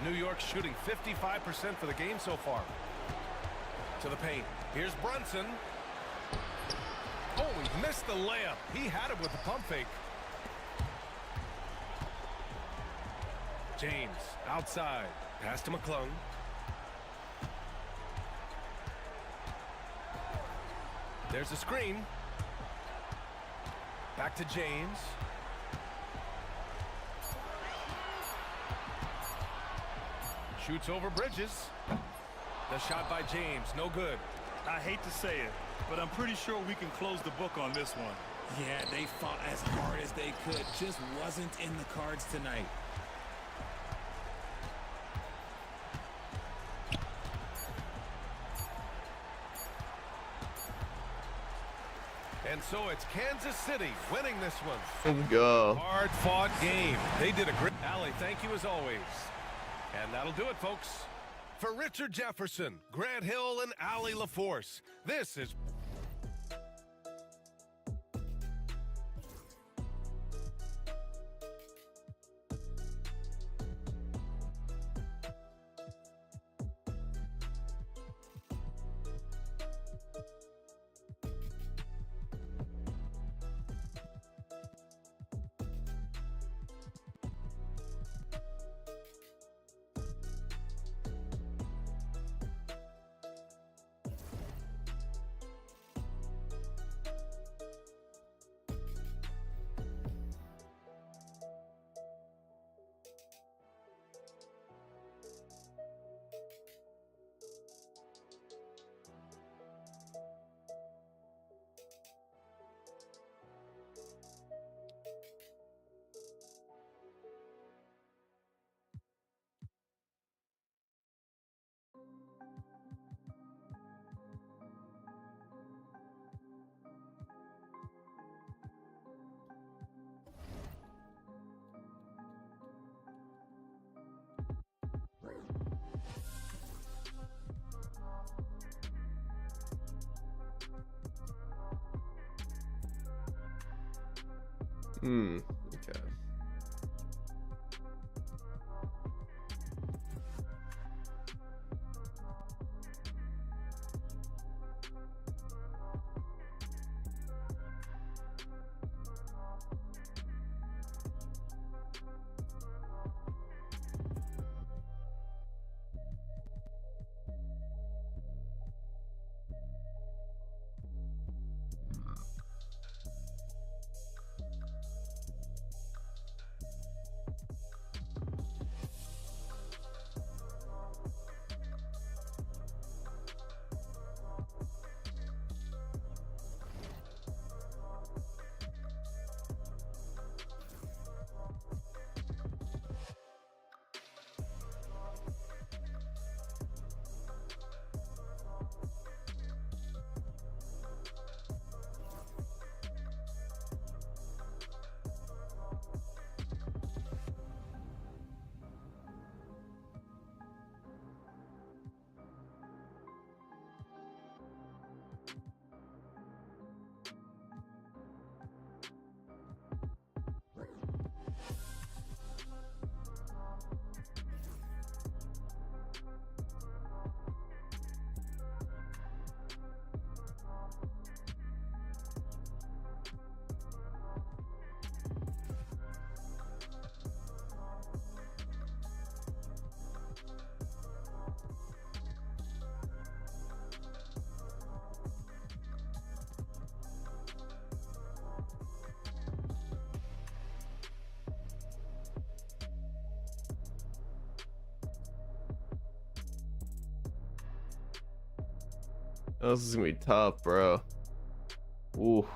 New York shooting 55% for the game so far. To the paint. Here's Brunson. Oh, he missed the layup. He had it with the pump fake. James outside. Pass to McClung. There's a screen. Back to James. Shoots over Bridges. The shot by James, no good. I hate to say it, but I'm pretty sure we can close the book on this one. Yeah, they fought as hard as they could. Just wasn't in the cards tonight. And so it's Kansas City winning this one. Let's go. Hard-fought game. They did a great... Allie, thank you as always. And that'll do it, folks. For Richard Jefferson, Grant Hill, and Allie LaForce, this is... Okay. This is gonna be tough, bro. Ooh.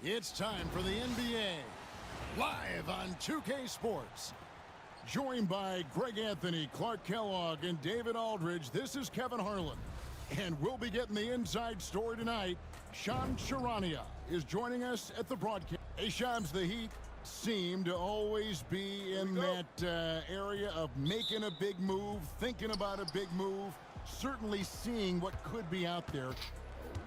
It's time for the NBA, live on 2K Sports. Joined by Greg Anthony, Clark Kellogg, and David Aldridge, this is Kevin Harlan. And we'll be getting the inside story tonight. Shams Charania is joining us at the broadcast. Hey, Shams, the Heat seem to always be in that area of making a big move, thinking about a big move, certainly seeing what could be out there.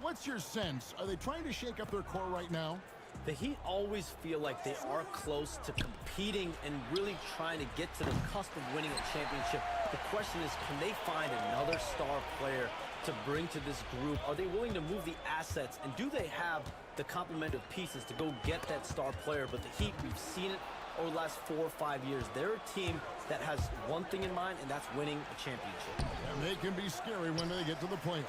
What's your sense? Are they trying to shake up their core right now? The Heat always feel like they are close to competing and really trying to get to the cusp of winning a championship. The question is, can they find another star player to bring to this group? Are they willing to move the assets, and do they have the complement of pieces to go get that star player? But the Heat, we've seen it over the last 4 or 5 years. They're a team that has one thing in mind, and that's winning a championship. And they can be scary when they get to the playoffs.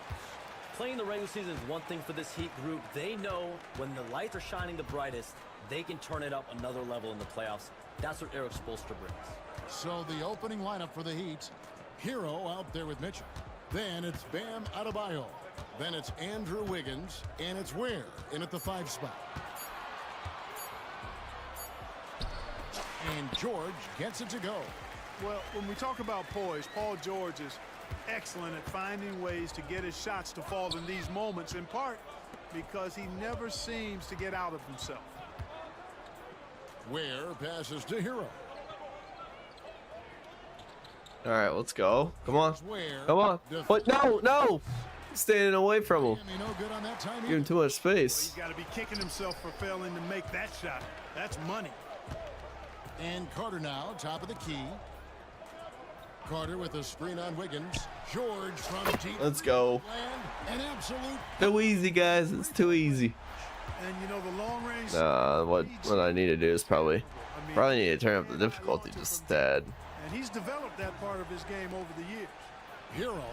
Playing the regular season is one thing for this Heat group. They know when the lights are shining the brightest, they can turn it up another level in the playoffs. That's what Eric Spoelstra brings. So the opening lineup for the Heat, Hero out there with Mitchell. Then it's Bam Adebayo. Then it's Andrew Wiggins. And it's Ware in at the 5 spot. And George gets it to go. Well, when we talk about poise, Paul George is excellent at finding ways to get his shots to fall in these moments, in part because he never seems to get out of himself. Ware passes to Hero. All right, let's go. Come on. Ware. Come on. What? No, no. Standing away from him. No good on that time. Give him too much space. He's got to be kicking himself for failing to make that shot. That's money. And Carter now, top of the key. Carter with a screen on Wiggins. George from deep. Let's go. An absolute. Too easy, guys. It's too easy. And you know the long range. What I need to do is probably need to turn up the difficulty just a tad. And he's developed that part of his game over the years. Hero.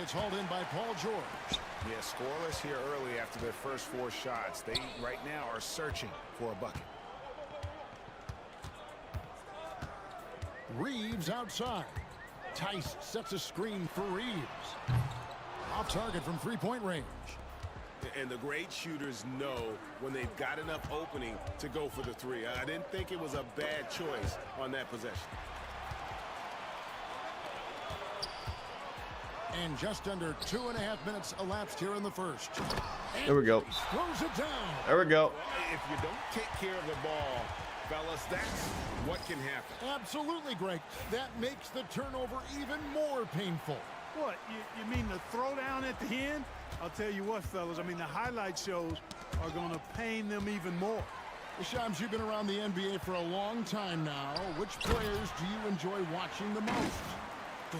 It's hauled in by Paul George. Yeah, scoreless here early after their first 4 shots. They right now are searching for a bucket. Reeves outside. Tice sets a screen for Reeves. Off target from 3-point range. And the great shooters know when they've got enough opening to go for the 3. I didn't think it was a bad choice on that possession. And just under 2.5 minutes elapsed here in the first. And There we go. throws it down. There we go. If you don't take care of the ball, fellas, that's what can happen. Absolutely, Greg. That makes the turnover even more painful. What, you mean the throwdown at the end? I'll tell you what, fellas, I mean, the highlight shows are going to pain them even more. Shams, you've been around the NBA for a long time now. Which players do you enjoy watching the most?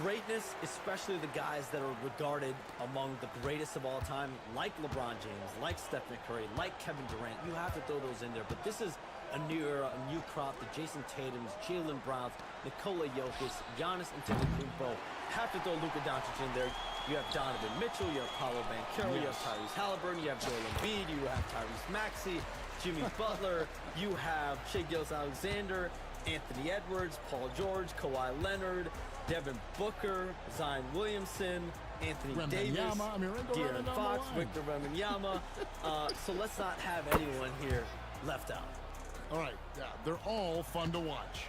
Greatness, especially the guys that are regarded among the greatest of all time, like LeBron James, like Stephen Curry, like Kevin Durant. You have to throw those in there. But this is a new era, a new crop. The Jason Tatums, Jalen Browns, Nikola Jokic, Giannis Antetokounmpo. Have to throw Luka Doncic in there. You have Donovan Mitchell, you have Paolo Banchero, you have Tyrese Halliburton, you have Joel Embiid, you have Tyrese Maxey, Jimmy Butler, you have Shai Gilgeous-Alexander, Anthony Edwards, Paul George, Kawhi Leonard, Devin Booker, Zion Williamson, Anthony Davis, De'Aaron Fox, Victor Wembanyama. So let's not have anyone here left out. All right, yeah, they're all fun to watch.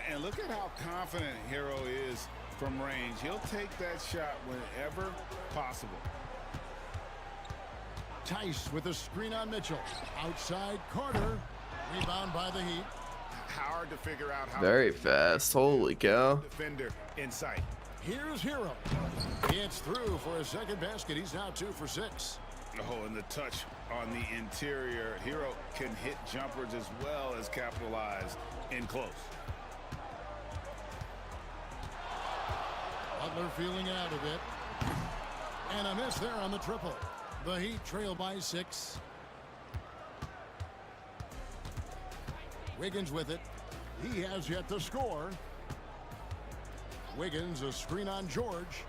And look at how confident Hero is from range. He'll take that shot whenever possible. Tice with a screen on Mitchell. Outside Carter. Rebound by the Heat. Hard to figure out how. Very fast. Holy cow. Defender in sight. Here's Hero. It's through for a second basket. He's now 2 for 6. Oh, and the touch on the interior. Hero can hit jumpers as well as capitalize in close. Butler feeling out a bit. And a miss there on the triple. The Heat trail by 6. Wiggins with it. He has yet to score. Wiggins, a screen on George.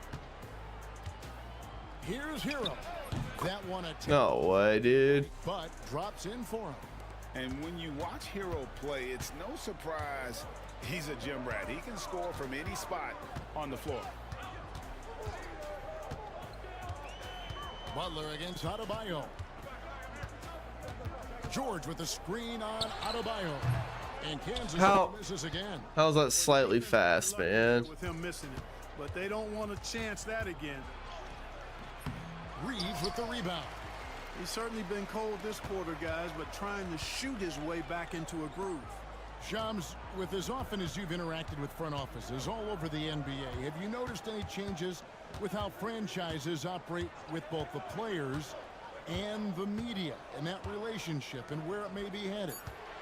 Here's Hero. That one attempt. No way, dude. But drops in for him. And when you watch Hero play, it's no surprise he's a gym rat. He can score from any spot on the floor. Butler against Adebayo. George with the screen on Adebayo. And Kansas misses again. How's that slightly fast, man? With him missing it, but they don't want to chance that again. Reeves with the rebound. He's certainly been cold this quarter, guys, but trying to shoot his way back into a groove. Shams, with as often as you've interacted with front offices all over the NBA, have you noticed any changes with how franchises operate with both the players and the media and that relationship and where it may be headed?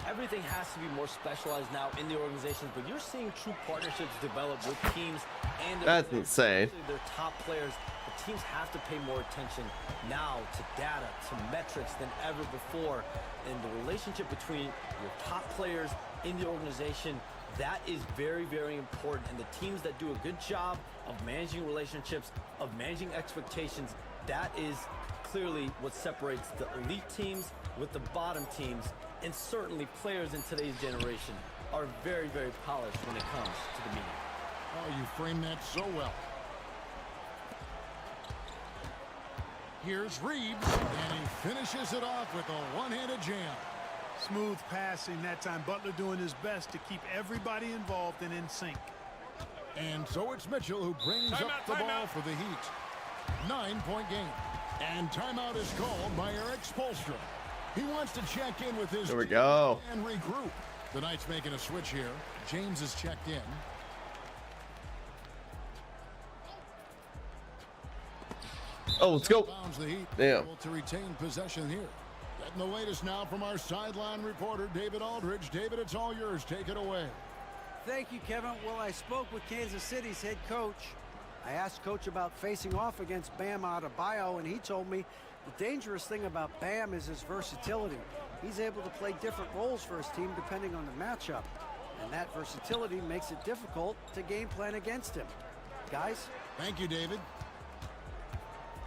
Everything has to be more specialized now in the organizations, but you're seeing true partnerships develop with teams and That's insane. their top players. The teams have to pay more attention now to data, to metrics than ever before. And the relationship between your top players in the organization, that is very, very important. And the teams that do a good job of managing relationships, of managing expectations, that is clearly what separates the elite teams with the bottom teams. And certainly players in today's generation are very, very polished when it comes to the media. Oh, you framed that so well. Here's Reeves, and he finishes it off with a one-handed jam. Smooth passing that time. Butler doing his best to keep everybody involved and in sync. And so it's Mitchell who brings up the ball for the Heat. 9-point game. And timeout is called by Eric Spoelstra. He wants to check in with his There we go. And regroup. The Knights making a switch here. James is checked in. Oh, let's go. The Heat Damn. able to retain possession here. Getting the latest now from our sideline reporter, David Aldridge. David, it's all yours. Take it away. Thank you, Kevin. Well, I spoke with Kansas City's head coach. I asked Coach about facing off against Bam Adebayo, and he told me the dangerous thing about Bam is his versatility. He's able to play different roles for his team depending on the matchup, and that versatility makes it difficult to game plan against him. Guys? Thank you, David.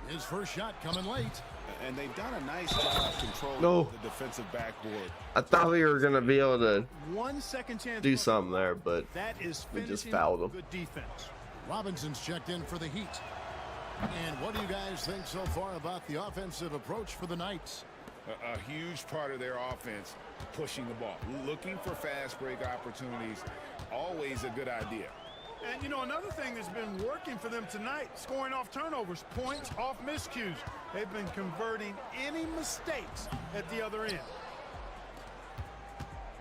His first shot coming late. And they've done a nice job controlling the defensive backboard. I thought we were gonna be able to 1 second chance do something there, but that is we just fouled him. Good defense. Robinson's checked in for the Heat. And what do you guys think so far about the offensive approach for the Knights? A huge part of their offense, pushing the ball, looking for fast break opportunities, always a good idea. And, you know, another thing that's been working for them tonight, scoring off turnovers, points off miscues. They've been converting any mistakes at the other end.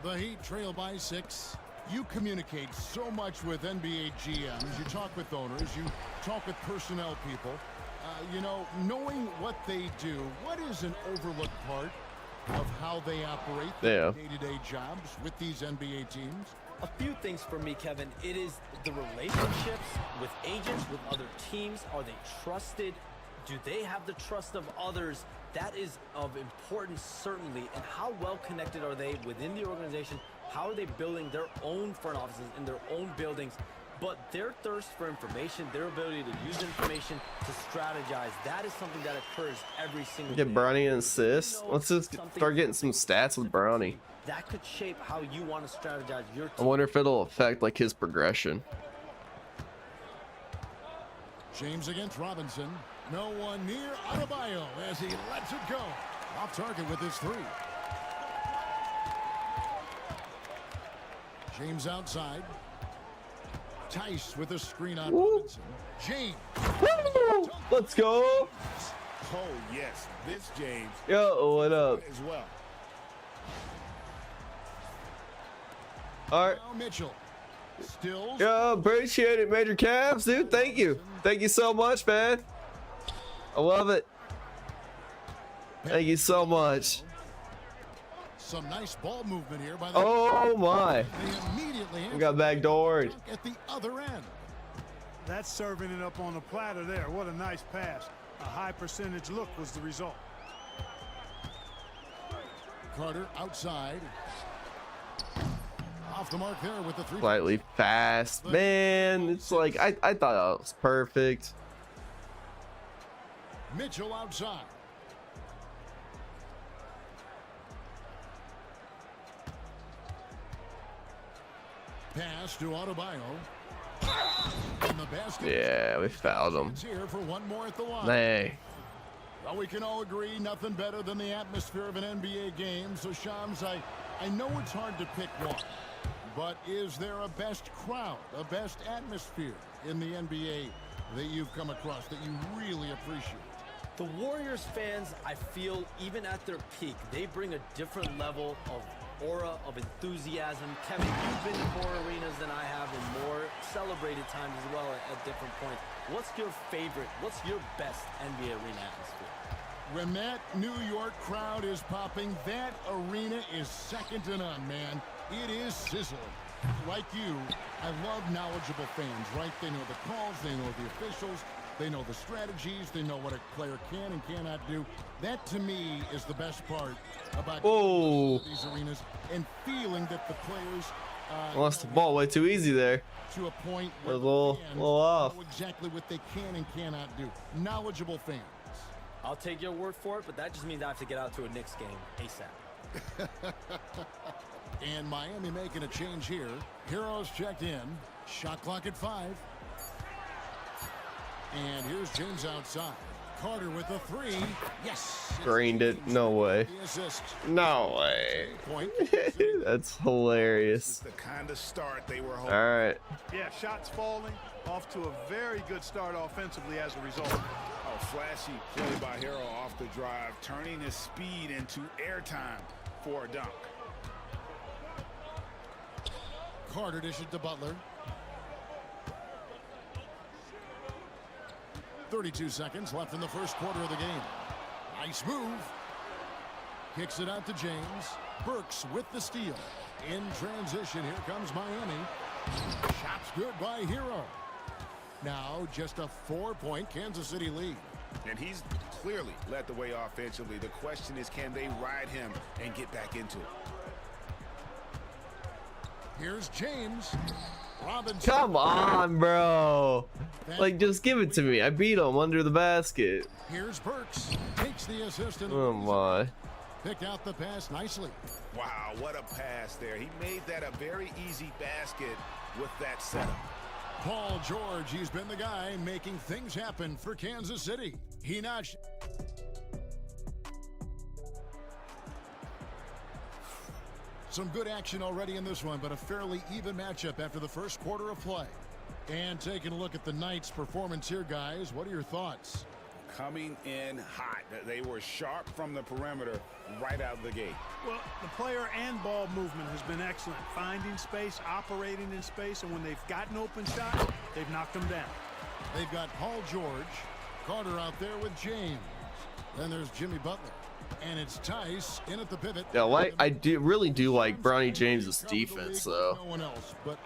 The Heat trail by 6. You communicate so much with NBA GMs. You talk with owners. You talk with personnel people. You know, knowing what they do, what is an overlooked part of how they operate their day-to-day jobs with these NBA teams? A few things for me, Kevin. It is the relationships with agents, with other teams. Are they trusted? Do they have the trust of others? That is of importance, certainly. And how well connected are they within the organization? How are they building their own front offices in their own buildings? But their thirst for information, their ability to use information to strategize, that is something that occurs every single day. Get Brownie an assist. Let's just start getting some stats with Brownie. That could shape how you want to strategize your team. I wonder if it'll affect like his progression. James against Robinson. No one near Adebayo as he lets it go. Off target with his 3. James outside. Tice with a screen on Robinson. James. Woo! Let's go. Oh, yes. This James. Yo, what up? As well. All right. Now Mitchell. Stills. Yo, appreciate it, Major Cavs, dude. Thank you. Thank you so much, man. I love it. Thank you so much. Some nice ball movement here by the Oh my. They immediately We got backdoored. at the other end. That's serving it up on the platter there. What a nice pass. A high percentage look was the result. Carter outside. Off the mark there with the 3. Slightly fast. Man, it's like I thought that was perfect. Mitchell outside. Pass to Adebayo. And the basket. Yeah, we fouled him. Here for one more at the line. Hey. Well, we can all agree nothing better than the atmosphere of an NBA game. So, Shams, I know it's hard to pick one, but is there a best crowd, a best atmosphere in the NBA that you've come across that you really appreciate? The Warriors fans, I feel, even at their peak, they bring a different level of aura, of enthusiasm. Kevin, you've been in more arenas than I have and more celebrated times as well at different points. What's your favorite, what's your best NBA arena atmosphere? When that New York crowd is popping, that arena is second to none, man. It is sizzling. Like you, I love knowledgeable fans, right? They know the calls, they know the officials, they know the strategies, they know what a player can and cannot do. That, to me, is the best part about these arenas and feeling that the players Lost the ball way too easy there. To a point where a little off. know exactly what they can and cannot do. Knowledgeable fans. I'll take your word for it, but that just means I have to get out to a Knicks game ASAP. And Miami making a change here. Heroes checked in. Shot clock at 5. And here's James outside. Carter with a 3. Yes. Drained it. No way. The assist. No way. Point. That's hilarious. This is the kind of start they were hoping. All right. Yeah, shots falling. Off to a very good start offensively as a result. Oh, flashy play by Hero off the drive, turning his speed into airtime for a dunk. Carter dishes to Butler. 32 seconds left in the first quarter of the game. Nice move. Kicks it out to James. Burks with the steal. In transition, here comes Miami. Shots good by Hero. Now just a 4-point Kansas City lead. And he's clearly led the way offensively. The question is, can they ride him and get back into it? Here's James. Robinson. Come on, bro. Like, just give it to me. I beat him under the basket. Here's Burks. Takes the assist. Oh, my. Picked out the pass nicely. Wow, what a pass there. He made that a very easy basket with that setup. Paul George, he's been the guy making things happen for Kansas City. He notched. Some good action already in this one, but a fairly even matchup after the first quarter of play. And taking a look at the Knights' performance here, guys, what are your thoughts? Coming in hot. They were sharp from the perimeter right out of the gate. Well, the player and ball movement has been excellent. Finding space, operating in space, and when they've gotten open shots, they've knocked them down. They've got Paul George, Carter out there with James. Then there's Jimmy Butler. And it's Tice in at the pivot. Yeah, like I really do like Bronny James's defense, though.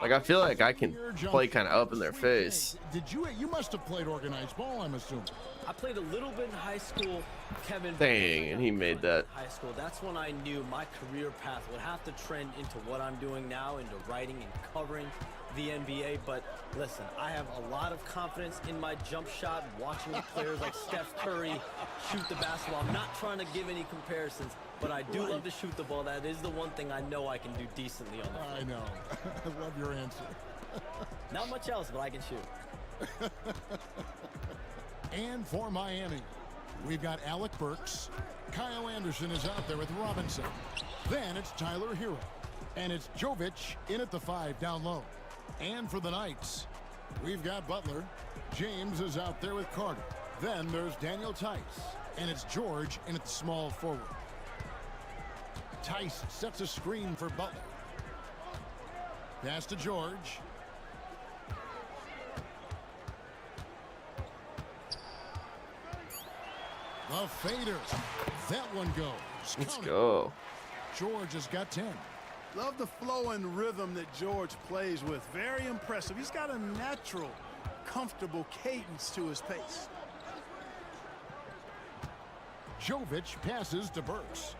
Like, I feel like I can play kind of up in their face. You must have played organized ball, I'm assuming. I played a little bit in high school, Kevin. Dang, and he made that. High school. That's when I knew my career path would have to trend into what I'm doing now, into writing and covering the NBA. But listen, I have a lot of confidence in my jump shot, watching players like Steph Curry shoot the basketball. I'm not trying to give any comparisons, but I do love to shoot the ball. That is the one thing I know I can do decently on the field. I know. I love your answer. Not much else, but I can shoot. And for Miami, we've got Alec Burks. Kyle Anderson is out there with Robinson. Then it's Tyler Hero. And it's Jovic in at the 5 down low. And for the Knights, we've got Butler. James is out there with Carter. Then there's Daniel Tice. And it's George in at the small forward. Tice sets a screen for Butler. Pass to George. The fader. That one goes. Let's go. George has got 10. Love the flow and rhythm that George plays with. Very impressive. He's got a natural, comfortable cadence to his pace. Jovic passes to Burks.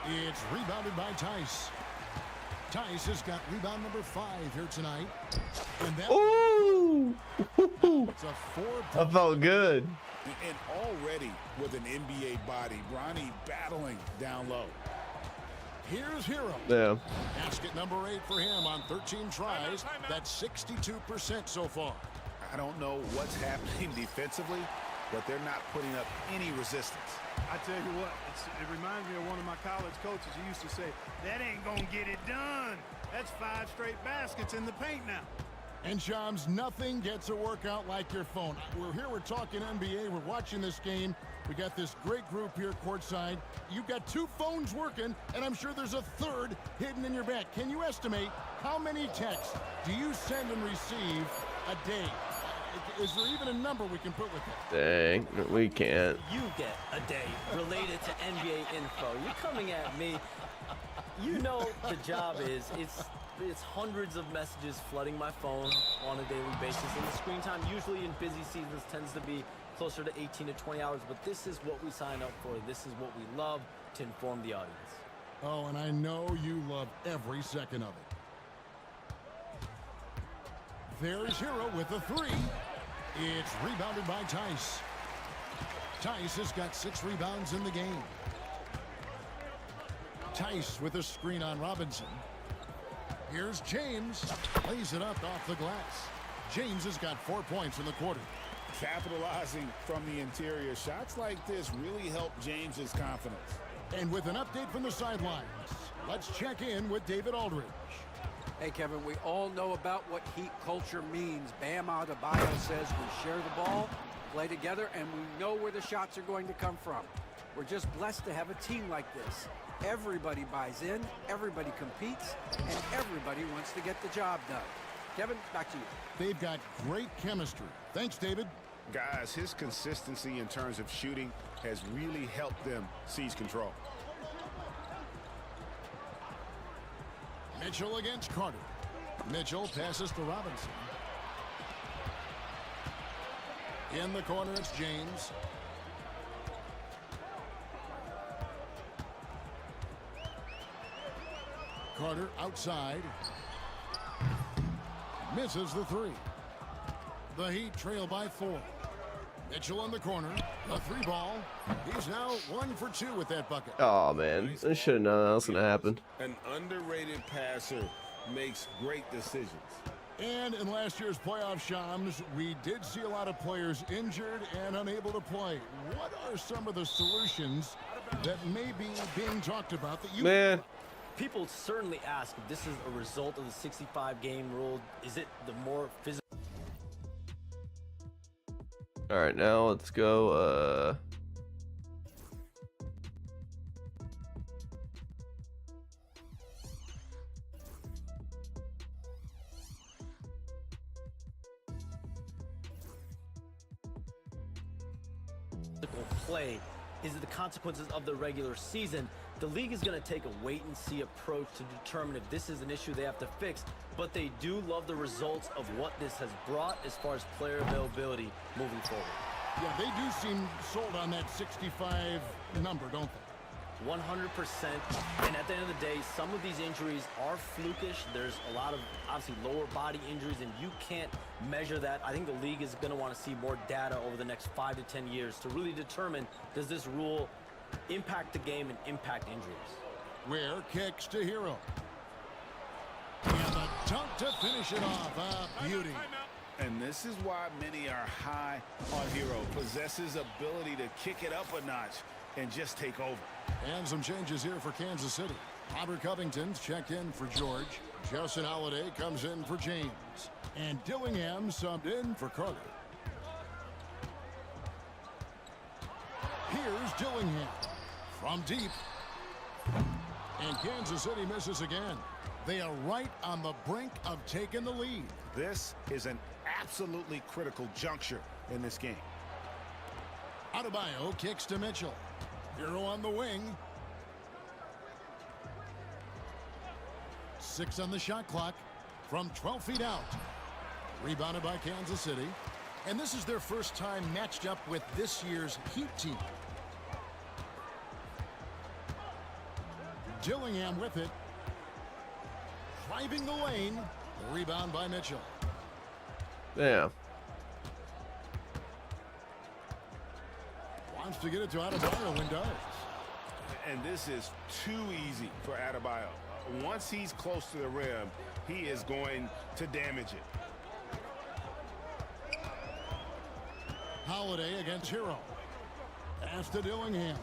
It's rebounded by Tice. Tice has got rebound number 5 here tonight. And that Ooh! it's a 4-point. That felt good. And already with an NBA body, Bronny battling down low. Here's Hero. Yeah. Basket number 8 for him on 13 tries. That's 62% so far. I don't know what's happening defensively, but they're not putting up any resistance. I tell you what, it reminds me of one of my college coaches who used to say, that ain't gonna get it done. That's 5 straight baskets in the paint now. And Shams, nothing gets a workout like your phone. We're here, we're talking NBA, we're watching this game. We got this great group here courtside. You've got 2 phones working, and I'm sure there's a 3rd hidden in your bag. Can you estimate how many texts do you send and receive a day? Is there even a number we can put with it? Dang, we can't. You get a day related to NBA info. You're coming at me. You know the job is, it's hundreds of messages flooding my phone on a daily basis, and the screen time usually in busy seasons tends to be closer to 18 to 20 hours, but this is what we sign up for. This is what we love to inform the audience. Oh, and I know you love every second of it. There's Hero with a 3. It's rebounded by Tice. Tice has got 6 rebounds in the game. Tice with a screen on Robinson. Here's James. Lays it up off the glass. James has got 4 points in the quarter. Capitalizing from the interior, shots like this really help James's confidence. And with an update from the sidelines, let's check in with David Aldridge. Hey, Kevin, we all know about what Heat culture means. Bam Adebayo says we share the ball, play together, and we know where the shots are going to come from. We're just blessed to have a team like this. Everybody buys in, everybody competes, and everybody wants to get the job done. Kevin, back to you. They've got great chemistry. Thanks, David. Guys, his consistency in terms of shooting has really helped them seize control. Mitchell against Carter. Mitchell passes to Robinson. In the corner, it's James. Carter outside. Misses the 3. The Heat trail by 4. Mitchell in the corner. A 3 ball. He's now 1 for 2 with that bucket. Oh man, I should have known that was gonna happen. An underrated passer makes great decisions. And in last year's playoff, Shams, we did see a lot of players injured and unable to play. What are some of the solutions that may be being talked about that you... Man. People certainly ask if this is a result of the 65-game rule. Is it the more physical? All right, now let's go. Play is it the consequences of the regular season. The league is going to take a wait-and-see approach to determine if this is an issue they have to fix, but they do love the results of what this has brought as far as player availability moving forward. Yeah, they do seem sold on that 65 number, don't they? 100%. And at the end of the day, some of these injuries are flukish. There's a lot of, obviously, lower body injuries, and you can't measure that. I think the league is going to want to see more data over the next 5 to 10 years to really determine, does this rule impact the game and impact injuries? Ware kicks to Hero. And the dunk to finish it off. A beauty. And this is why many are high on Hero. Possesses ability to kick it up a notch and just take over. And some changes here for Kansas City. Robert Covington's checked in for George. Justin Holiday comes in for James. And Dillingham subbed in for Carter. Here's Dillingham from deep. And Kansas City misses again. They are right on the brink of taking the lead. This is an absolutely critical juncture in this game. Adebayo kicks to Mitchell. Hero on the wing. 6 on the shot clock from 12 feet out. Rebounded by Kansas City. And this is their first time matched up with this year's Heat team. Dillingham with it. Driving the lane. Rebound by Mitchell. Yeah. Wants to get it to Adebayo and does. And this is too easy for Adebayo. Once he's close to the rim, he is going to damage it. Holiday against Hero. Pass to Dillingham.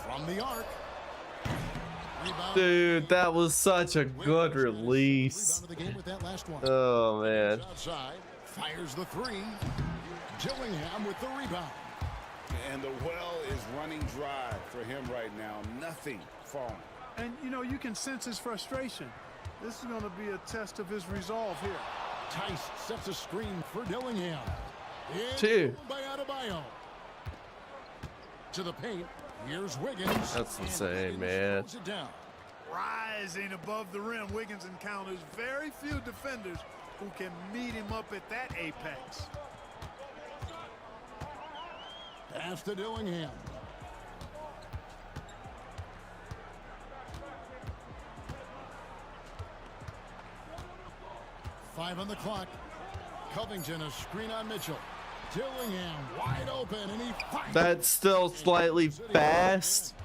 From the arc. Rebound. Dude, that was such a good release. Rebound of the game with that last one. Oh man. Outside, fires the three. Dillingham with the rebound. And the well is running dry for him right now. Nothing falling. And, you know, you can sense his frustration. This is going to be a test of his resolve here. Tice sets a screen for Dillingham. Two. By Adebayo. To the paint. Here's Wiggins. That's And insane, Wiggins man. throws it down. Rising above the rim, Wiggins encounters very few defenders who can meet him up at that apex. Pass to Dillingham. Five on the clock. Covington a screen on Mitchell. Dillingham wide open, and he finds That's still slightly fast.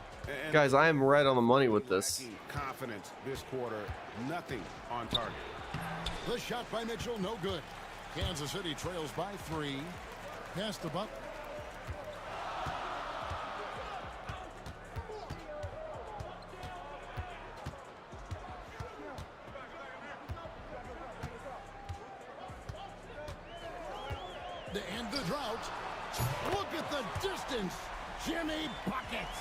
Guys, I am right on the money with this. Confidence this quarter. Nothing on target. the shot by Mitchell, no good. Kansas City trails by 3. Pass to Butler. To end the drought. Look at the distance. Jimmy buckets.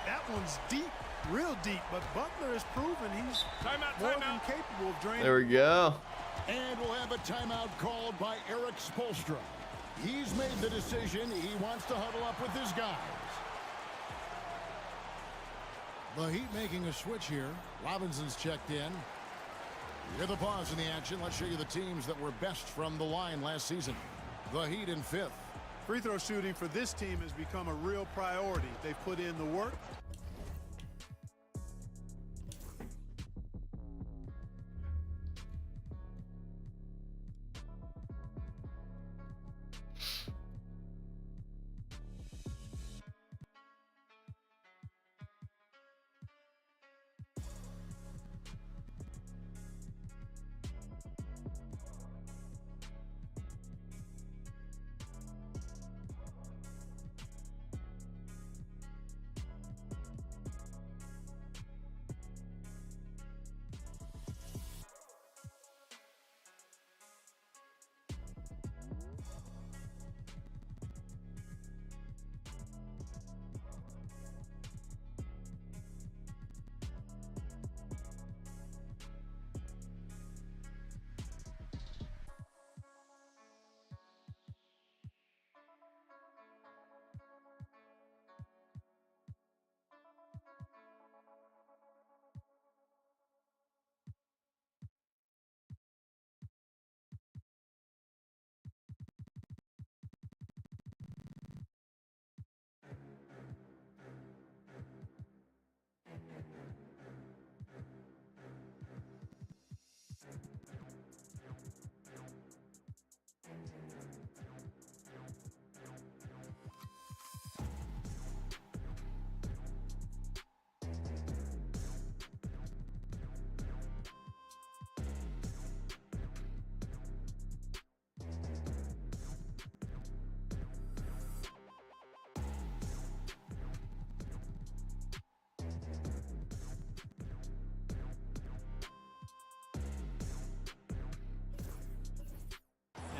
That one's deep, real deep, but Butler has proven he's more than capable of draining. There we go. And we'll have a timeout called by Eric Spoelstra. He's made the decision. He wants to huddle up with his guys. The Heat making a switch here. Robinson's checked in. With a pause in the action, let's show you the teams that were best from the line last season. The Heat in 5th. Free throw shooting for this team has become a real priority. They've put in the work.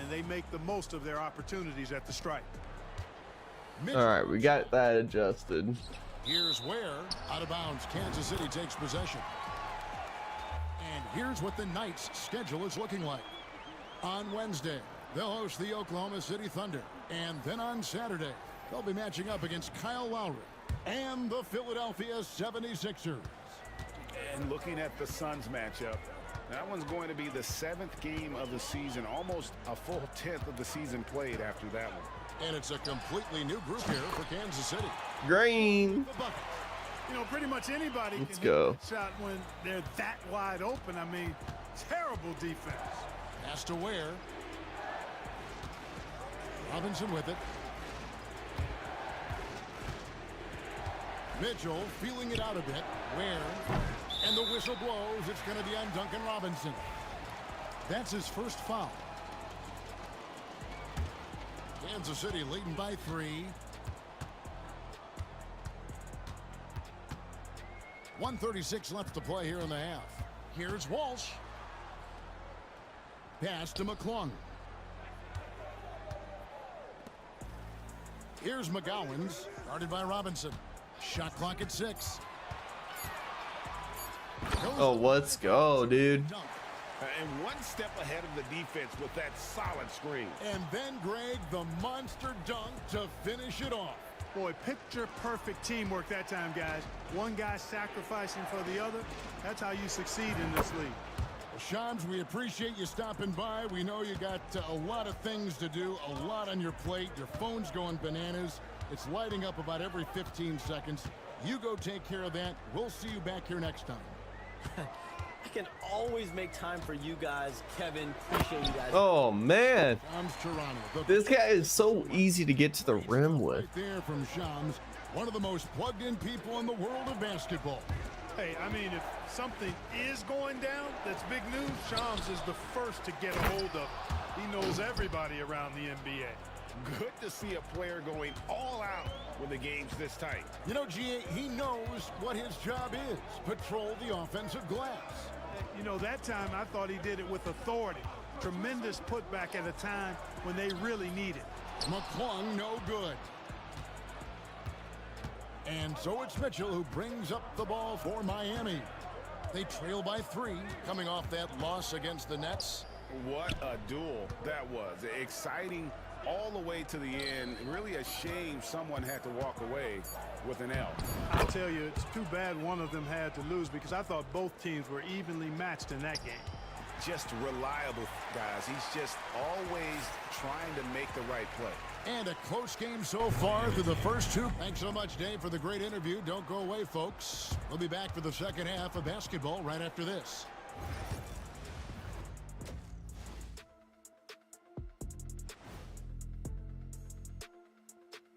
They make the most of their opportunities at the stripe. All right, we got that adjusted. Here's where, out of bounds, Kansas City takes possession. And here's what the Knights' schedule is looking like. On Wednesday, they'll host the Oklahoma City Thunder. And then on Saturday, they'll be matching up against Kyle Lowry and the Philadelphia 76ers. And looking at the Suns matchup, that one's going to be the 7th game of the season, almost a full 10th of the season played after that one. And it's a completely new group here for Kansas City. Green. You know, pretty much anybody Let's can go. hit that shot when they're that wide open. I mean, terrible defense. Pass to Ware. Robinson with it. Mitchell feeling it out a bit. Where? And the whistle blows. It's going to be on Duncan Robinson. That's his first foul. Kansas City leading by 3. 1:36 left to play here in the half. Here's Walsh. Pass to McClung. Here's McGowan's. Guarded by Robinson. Shot clock at 6. Oh, let's go, dude. And one step ahead of the defense with that solid screen. And then, Greg, the monster dunk to finish it off. Boy, picture-perfect teamwork that time, guys. One guy sacrificing for the other. That's how you succeed in this league. Well, Shams, we appreciate you stopping by. We know you got a lot of things to do, a lot on your plate. Your phone's going bananas. It's lighting up about every 15 seconds. You go take care of that. We'll see you back here next time. I can always make time for you guys, Kevin. Appreciate you guys. Oh, man. Shams Charania. This guy is so easy to get to the rim with. Right there from Shams, one of the most plugged-in people in the world of basketball. Hey, I mean, if something is going down that's big news, Shams is the first to get a hold of it. He knows everybody around the NBA. Good to see a player going all out when the game's this tight. You know, G.A., he knows what his job is. Patrol the offensive glass. You know, that time I thought he did it with authority. Tremendous putback at a time when they really need it. McClung, no good. And so it's Mitchell who brings up the ball for Miami. They trail by 3, coming off that loss against the Nets. What a duel that was. Exciting all the way to the end. Really a shame someone had to walk away with an L. I'll tell you, it's too bad one of them had to lose because I thought both teams were evenly matched in that game. Just reliable, guys. He's just always trying to make the right play. And a close game so far through the first 2. Thanks so much, Dave, for the great interview. Don't go away, folks. We'll be back for the second half of basketball right after this.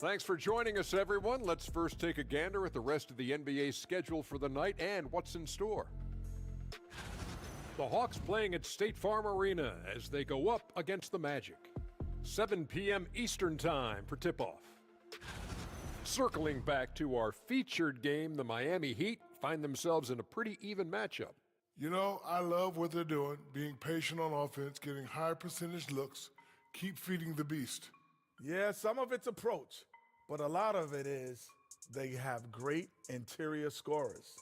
Thanks for joining us, everyone. Let's first take a gander at the rest of the NBA schedule for the night and what's in store. The Hawks playing at State Farm Arena as they go up against the Magic. 7 p.m. Eastern Time for tip-off. Circling back to our featured game, the Miami Heat find themselves in a pretty even matchup. You know, I love what they're doing, being patient on offense, getting high percentage looks, keep feeding the beast. Yeah, some of it's approach, but a lot of it is they have great interior scorers.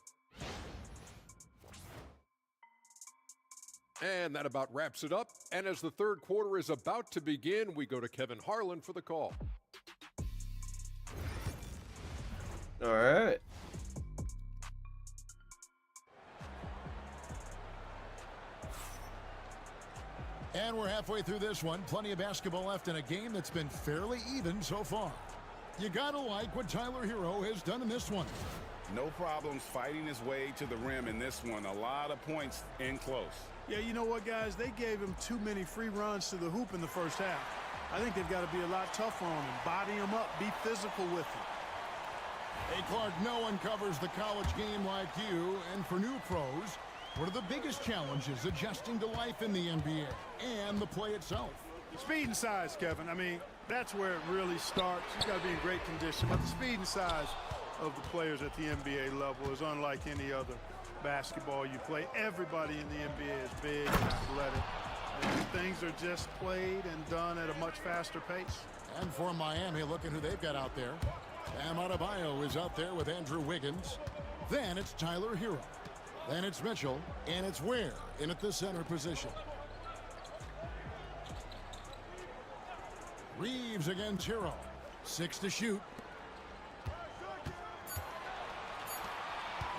And that about wraps it up. And as the third quarter is about to begin, we go to Kevin Harlan for the call. All right. And we're halfway through this one. Plenty of basketball left in a game that's been fairly even so far. You gotta like what Tyler Hero has done in this one. No problems fighting his way to the rim in this one. A lot of points in close. Yeah, you know what, guys? They gave him too many free runs to the hoop in the first half. I think they've got to be a lot tougher on him. Body him up. Be physical with him. Hey, Clark, no one covers the college game like you. And for new pros, what are the biggest challenges adjusting to life in the NBA and the play itself? Speed and size, Kevin. I mean, that's where it really starts. You've got to be in great condition. But the speed and size of the players at the NBA level is unlike any other basketball you play. Everybody in the NBA is big and athletic. And things are just played and done at a much faster pace. And for Miami, look at who they've got out there. Bam Adebayo is out there with Andrew Wiggins. Then it's Tyler Hero. Then it's Mitchell. And it's Ware in at the center position. Reeves against Hero. 6 to shoot.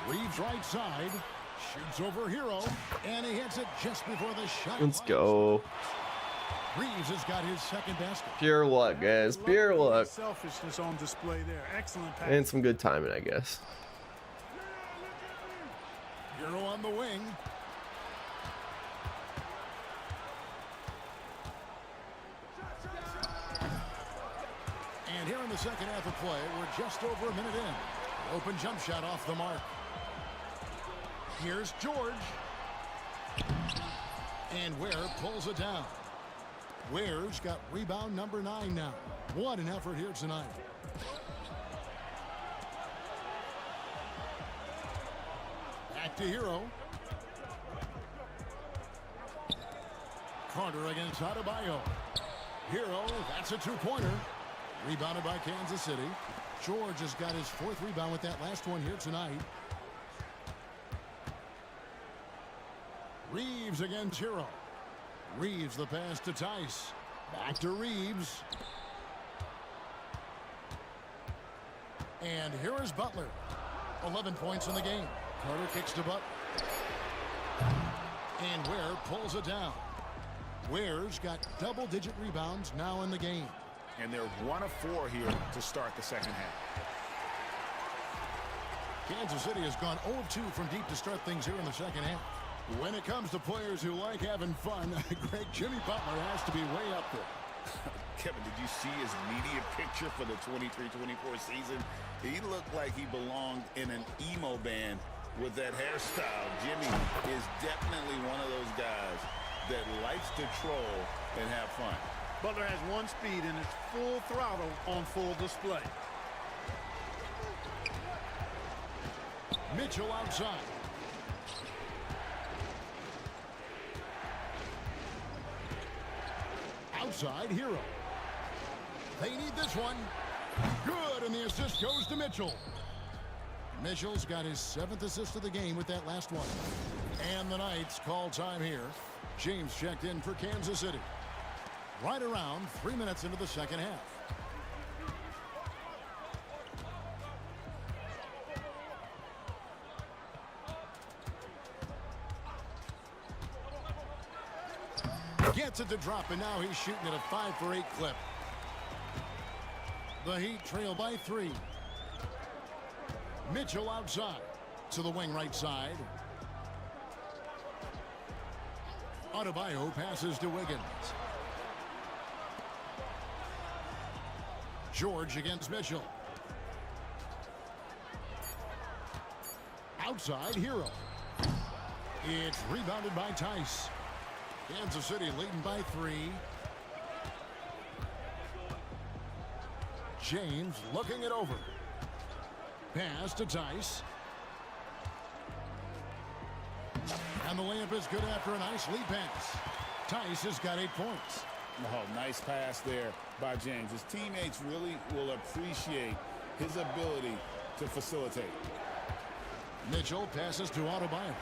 Reeves right side. Shoots over Hero. And he hits it just before the shot. Let's go. Reeves has got his second basket. Pure luck, guys. Pure luck. Selfishness on display there. Excellent pass. And some good timing, I guess. Hero on the wing. here in the second half of play, we're just over a minute in. Open jump shot off the mark. Here's George. And Ware pulls it down. Ware's got rebound number 9 now. What an effort here tonight. Back to Hero. Carter against Adebayo. Hero, that's a two-pointer. Rebounded by Kansas City. George has got his 4th rebound with that last one here tonight. Reeves against Hero. Reeves the pass to Tice. Back to Reeves. And here is Butler. 11 points in the game. Carter kicks to Butler. And Ware pulls it down. Ware's got double-digit rebounds now in the game. And they're 1 of 4 here to start the second half. Kansas City has gone 0 of 2 from deep to start things here in the second half. When it comes to players who like having fun, Jimmy Butler has to be way up there. Kevin, did you see his media picture for the 23-24 season? He looked like he belonged in an emo band with that hairstyle. Jimmy is definitely one of those guys that likes to troll and have fun. Butler has one speed and it's full throttle on full display. Mitchell outside. Outside, Hero. They need this one. Good, and the assist goes to Mitchell. Mitchell's got his 7th assist of the game with that last one. And the Knights call time here. James checked in for Kansas City. Right around 3 minutes into the second half. Gets it to drop, and now he's shooting at a 5 for 8 clip. The Heat trail by 3. Mitchell outside to the wing right side. Adebayo passes to Wiggins. George against Mitchell. Outside, Hero. It's rebounded by Tice. Kansas City leading by 3. James looking it over. Pass to Tice. And the layup is good after a nice lead pass. Tice has got 8 points. Oh, nice pass there by James. His teammates really will appreciate his ability to facilitate. Mitchell passes to Adebayo.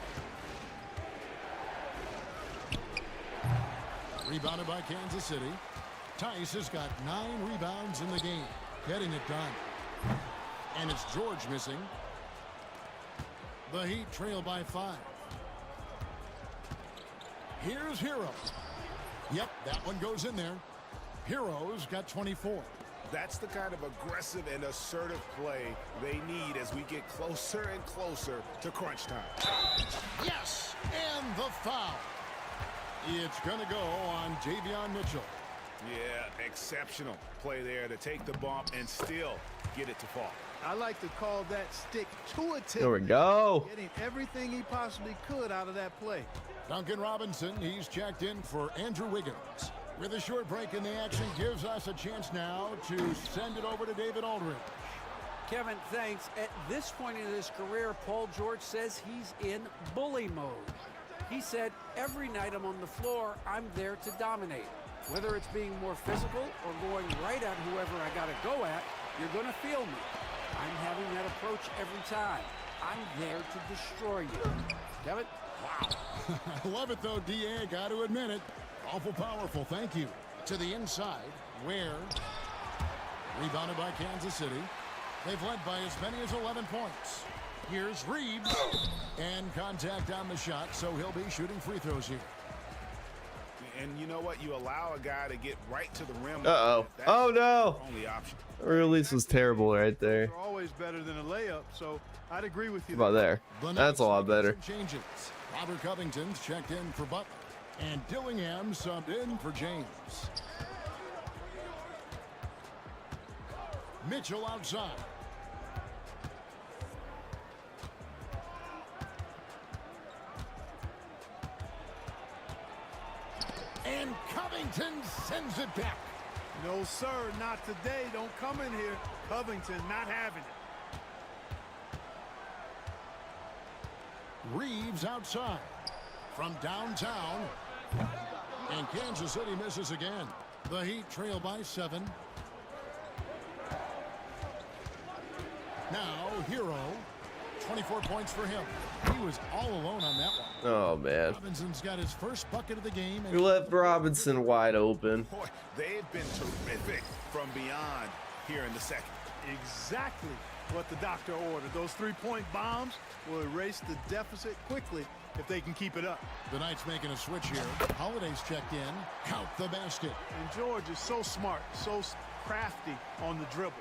Rebounded by Kansas City. Tice has got 9 rebounds in the game. Getting it done. And it's George missing. The Heat trail by 5. Here's Hero. Yep, that one goes in there. Hero's got 24. That's the kind of aggressive and assertive play they need as we get closer and closer to crunch time. Yes, and the foul. It's going to go on Davion Mitchell. Yeah, exceptional play there to take the bump and still get it to fall. I like to call that stick to a tip. There we go. Getting everything he possibly could out of that play. Duncan Robinson, he's checked in for Andrew Wiggins. With a short break in the action, gives us a chance now to send it over to David Aldridge. Kevin, thanks. At this point in his career, Paul George says he's in bully mode. He said, every night I'm on the floor, I'm there to dominate. Whether it's being more physical or going right at whoever I got to go at, you're going to feel me. I'm having that approach every time. I'm there to destroy you. Kevin? Wow. I love it, though, D.A. Got to admit it. Awful powerful. Thank you. To the inside, Ware. Rebounded by Kansas City. They've led by as many as 11 points. Here's Reeves. And contact on the shot, so he'll be shooting free throws here. And you know what? You allow a guy to get right to the rim. Uh-oh. Oh, no. Only option. The release was terrible right there. They're always better than a layup, so I'd agree with you. How about there? That's a lot better. Changes. Robert Covington's checked in for Butler. And Dillingham subbed in for James. Mitchell outside. And Covington sends it back. No, sir, not today. Don't come in here. Covington not having it. Reeves outside from downtown. And Kansas City misses again. The Heat trail by 7. Now, Hero. 24 points for him. He was all alone on that one. Oh, man. Robinson's got his first bucket of the game. We left Robinson wide open. Boy, they've been terrific from beyond here in the second. Exactly what the doctor ordered. Those three-point bombs will erase the deficit quickly if they can keep it up. The Knights making a switch here. Holiday's checked in. Count the basket. And George is so smart, so crafty on the dribble.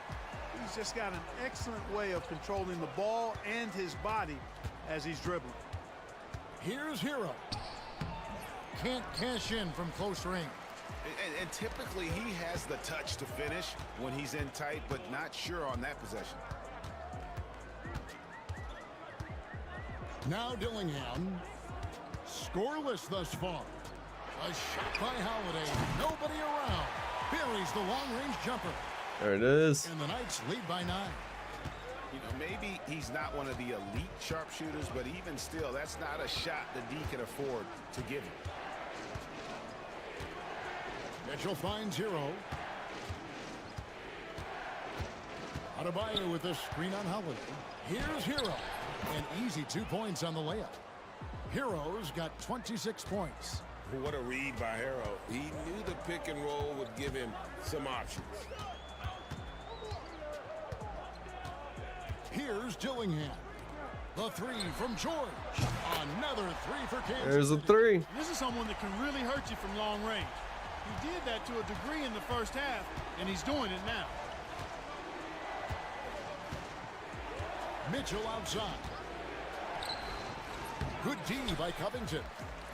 He's just got an excellent way of controlling the ball and his body as he's dribbling. Here's Hero. Can't cash in from close range. And typically he has the touch to finish when he's in tight, but not sure on that possession. Now Dillingham. Scoreless thus far. A shot by Holiday. Nobody around. Buries the long-range jumper. There it is. And the Knights lead by 9. You know, maybe he's not one of the elite sharpshooters, but even still, that's not a shot that D can afford to give him. Mitchell finds Hero. Adebayo with the screen on Holiday. Here's Hero. An easy 2 points on the layup. Hero's got 26 points. What a read by Hero. He knew the pick and roll would give him some options. Here's Dillingham. The 3 from George. Another 3 for Kansas. There's a 3. This is someone that can really hurt you from long range. He did that to a degree in the first half, and he's doing it now. Mitchell outside. Good D by Covington.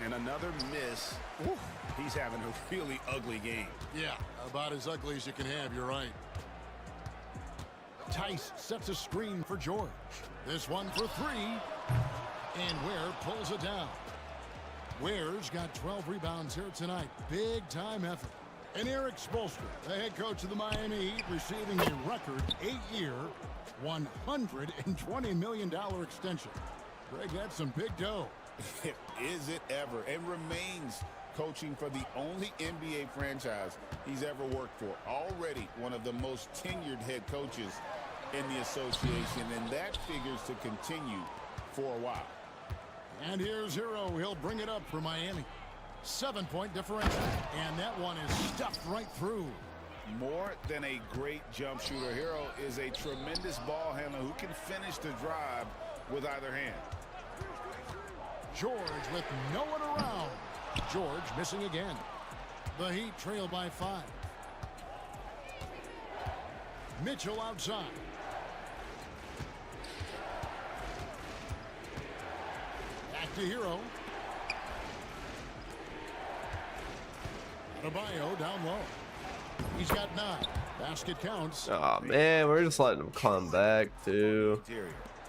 And another miss. Ooh, he's having a really ugly game. Yeah, about as ugly as you can have, you're right. Tice sets a screen for George. This one for 3. And Ware pulls it down. Ware's got 12 rebounds here tonight. Big time effort. And Eric Spoelstra, the head coach of the Miami Heat, receiving a record 8-year, $120 million extension. Greg, that's some big dough. Is it ever? And remains coaching for the only NBA franchise he's ever worked for. Already one of the most tenured head coaches in the association, and that figures to continue for a while. And here's Hero. He'll bring it up for Miami. 7-point differential. And that one is stuffed right through. More than a great jump shooter, Hero is a tremendous ball handler who can finish the drive with either hand. George with no one around. George missing again. The Heat trail by 5. Mitchell outside. Back to Hero. Adebayo down low. He's got 9. Basket counts. Oh, man, we're just letting him come back, too.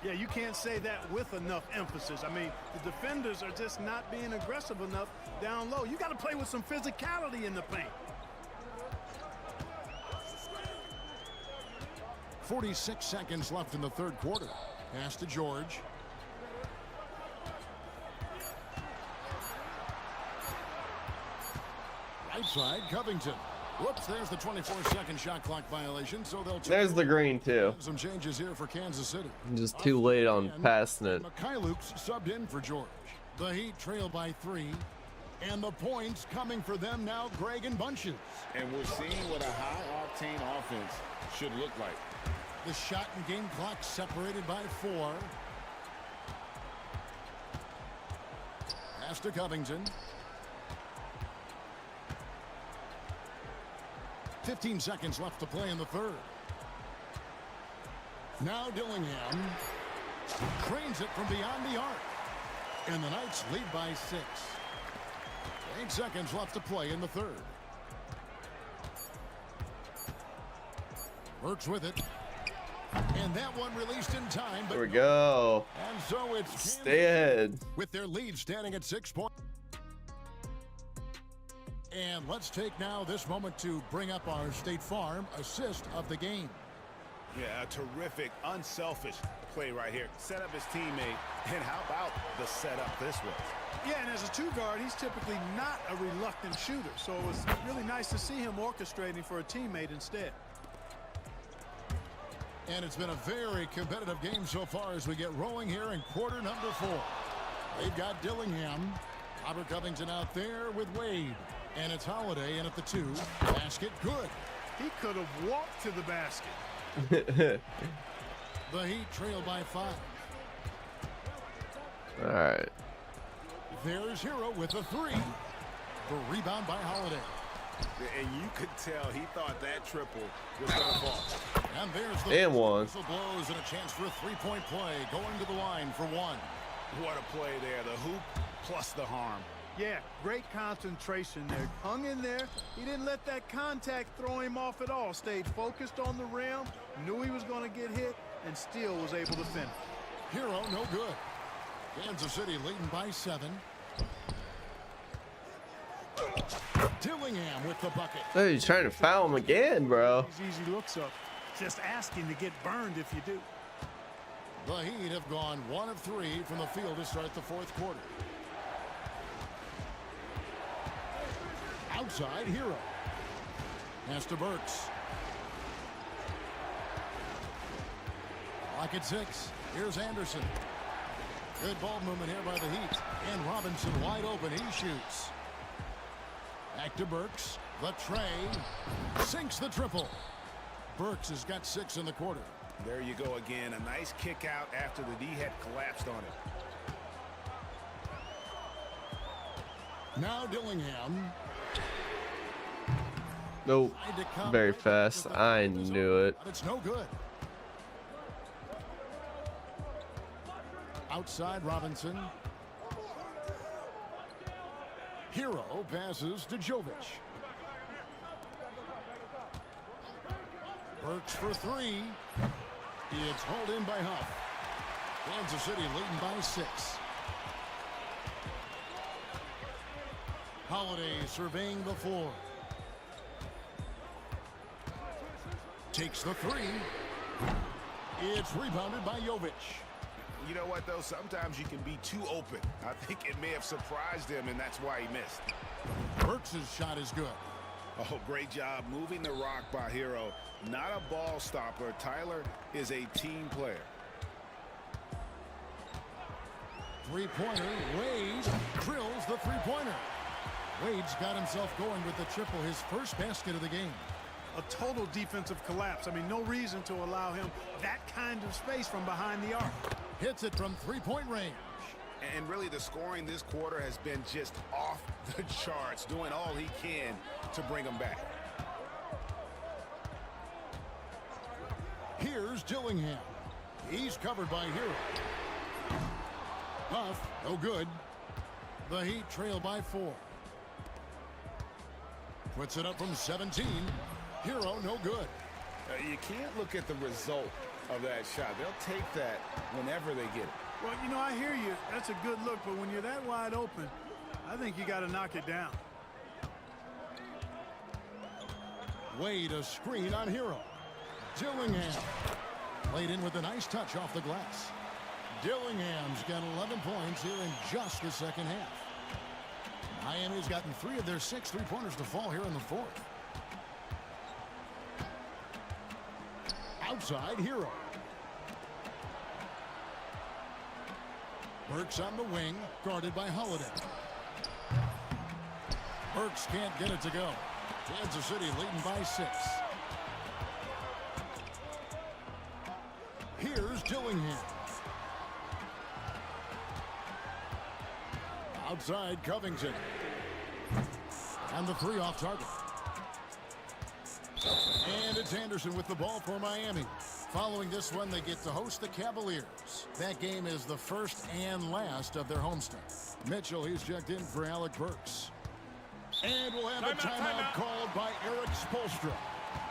Yeah, you can't say that with enough emphasis. I mean, the defenders are just not being aggressive enough down low. You got to play with some physicality in the paint. 46 seconds left in the third quarter. Pass to George. Right side, Covington. Whoops, there's the 24-second shot clock violation, so they'll... There's the green, too. Some changes here for Kansas City. Just too late on passing it. Mikhailuk's subbed in for George. The Heat trail by 3. And the points coming for them now, Greg and bunches. And we're seeing what a high-octane offense should look like. The shot and game clock separated by 4. Pass to Covington. 15 seconds left to play in the third. Now Dillingham cranes it from beyond the arc. And the Knights lead by 6. 8 seconds left to play in the third. Burks with it. And that one released in time. But There we go. And so it's Stay ahead. with their lead standing at 6 points. And let's take now this moment to bring up our State Farm assist of the game. Yeah, a terrific, unselfish play right here. Set up his teammate. And how about the setup this was? Yeah, and as a two guard, he's typically not a reluctant shooter. So it was really nice to see him orchestrating for a teammate instead. And it's been a very competitive game so far as we get rolling here in quarter number 4. They've got Dillingham. Robert Covington out there with Wade. And it's Holiday in at the 2. Basket good. He could have walked to the basket. The Heat trail by 5. All right. There's Hero with the 3. The rebound by Holiday. And you could tell he thought that triple was going to fall. And there's the And one. whistle blows and a chance for a 3-point play going to the line for 1. What a play there. The hoop plus the harm. Yeah, great concentration there. Hung in there. He didn't let that contact throw him off at all. Stayed focused on the rim, knew he was going to get hit, and still was able to finish. Hero no good. Kansas City leading by 7. Dillingham with the bucket. Oh, he's trying to foul him again, bro. These easy looks up. Just asking to get burned if you do. The Heat have gone 1 of 3 from the field to start the 4th quarter. Outside, Hero. Pass to Burks. Lock at 6. Here's Anderson. Good ball movement here by the Heat. And Robinson wide open. He shoots. Back to Burks. The tray. Sinks the triple. Burks has got 6 in the quarter. There you go again. A nice kick out after the D had collapsed on it. Now Dillingham. Nope. Very fast. I knew it. But it's no good. Outside Robinson. Hero passes to Jovic. Burks for 3. It's hauled in by Huff. Kansas City leading by 6. Holiday surveying the floor. Takes the 3. It's rebounded by Jovic. You know what, though? Sometimes you can be too open. I think it may have surprised him, and that's why he missed. Burks' shot is good. Oh, great job moving the rock by Hero. Not a ball stopper. Tyler is a team player. Three-pointer. Wade drills the three-pointer. Wade's got himself going with the triple, his first basket of the game. A total defensive collapse. I mean, no reason to allow him that kind of space from behind the arc. Hits it from three-point range. And really, the scoring this quarter has been just off the charts, doing all he can to bring them back. Here's Dillingham. He's covered by Hero. Huff, no good. The Heat trail by 4. Puts it up from 17. Hero, no good. You can't look at the result of that shot. They'll take that whenever they get it. Well, you know, I hear you. That's a good look, but when you're that wide open, I think you got to knock it down. Wade, a screen on Hero. Dillingham laid in with a nice touch off the glass. Dillingham's got 11 points here in just the second half. Miami's gotten 3 of their 6 three-pointers to fall here in the 4th. Outside, Hero. Burks on the wing, guarded by Holiday. Burks can't get it to go. Kansas City leading by 6. Here's Dillingham. Outside, Covington. And the 3 off target. And it's Anderson with the ball for Miami. Following this one, they get to host the Cavaliers. That game is the first and last of their homestand. Mitchell, he's checked in for Alec Burks. And we'll have a timeout called by Eric Spoelstra.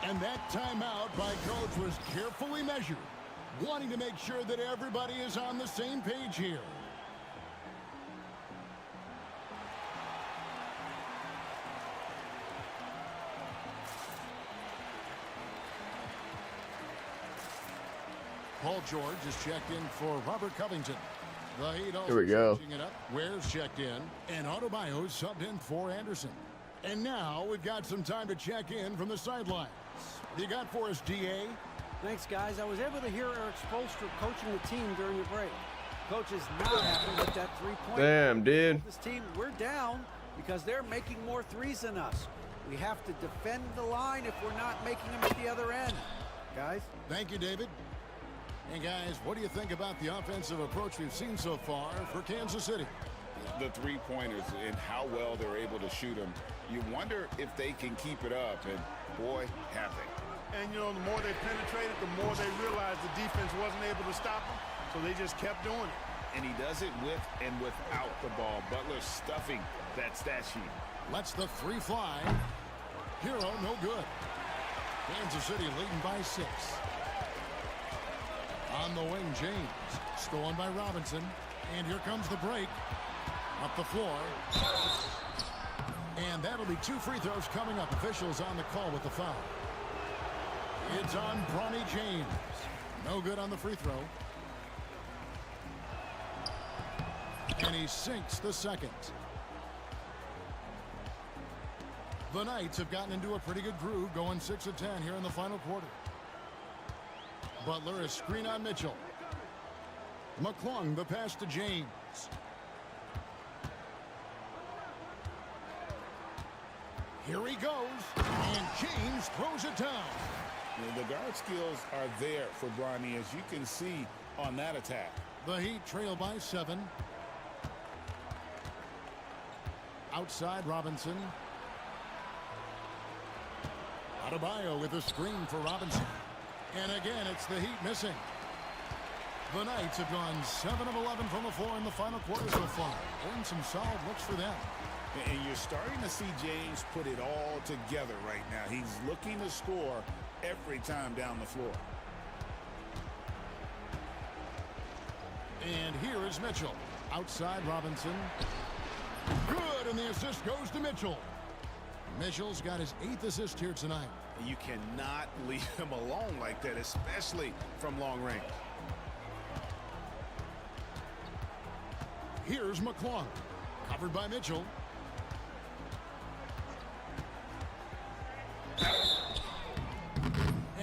And that timeout by coach was carefully measured, wanting to make sure that everybody is on the same page here. Paul George is checked in for Robert Covington. The Heat also Here we go. changing it up. Ware's checked in, and Adebayo subbed in for Anderson. And now we've got some time to check in from the sidelines. What do you got for us, DA? Thanks, guys. I was able to hear Eric Spoelstra coaching the team during the break. Coach is not happy with that three-point. Damn, dude. This team, we're down because they're making more threes than us. We have to defend the line if we're not making them at the other end. Guys? Thank you, David. And guys, what do you think about the offensive approach we've seen so far for Kansas City? The three-pointers and how well they're able to shoot them. You wonder if they can keep it up, and boy, have they. And, you know, the more they penetrated, the more they realized the defense wasn't able to stop them, so they just kept doing it. And he does it with and without the ball. Butler stuffing that stat sheet. Lets the three fly. Hero, no good. Kansas City leading by 6. On the wing, James. Stolen by Robinson. And here comes the break. Up the floor. And that'll be 2 free throws coming up. Officials on the call with the foul. It's on Bronny James. No good on the free throw. And he sinks the second. The Knights have gotten into a pretty good groove, going 6 of 10 here in the final quarter. Butler is screen on Mitchell. McClung, the pass to James. Here he goes, and James throws it down. The guard skills are there for Bronny, as you can see on that attack. The Heat trail by 7. Outside Robinson. Adebayo with a screen for Robinson. And again, it's the Heat missing. The Knights have gone 7 of 11 from the floor in the final quarter so far. Earned some solid looks for them. And you're starting to see James put it all together right now. He's looking to score every time down the floor. And here is Mitchell. Outside Robinson. Good, and the assist goes to Mitchell. Mitchell's got his 8th assist here tonight. You cannot leave him alone like that, especially from long range. Here's McClung. Covered by Mitchell.